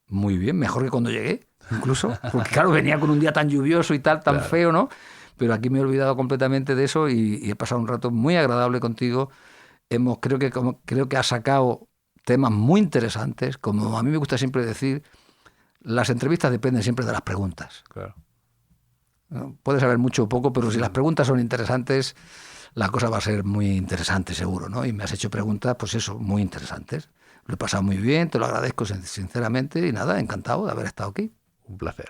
muy bien, mejor que cuando llegué, incluso, porque claro, venía con un día tan lluvioso y tal, tan Claro. feo, ¿no? Pero aquí me he olvidado completamente de eso y he pasado un rato muy agradable contigo. Creo que has sacado temas muy interesantes, como a mí me gusta siempre decir, las entrevistas dependen siempre de las preguntas. Claro. ¿No? Puede saber mucho o poco, pero si las preguntas son interesantes, la cosa va a ser muy interesante seguro, ¿no? Y me has hecho preguntas, pues eso, muy interesantes. Lo he pasado muy bien, te lo agradezco sinceramente y nada, encantado de haber estado aquí. Un placer.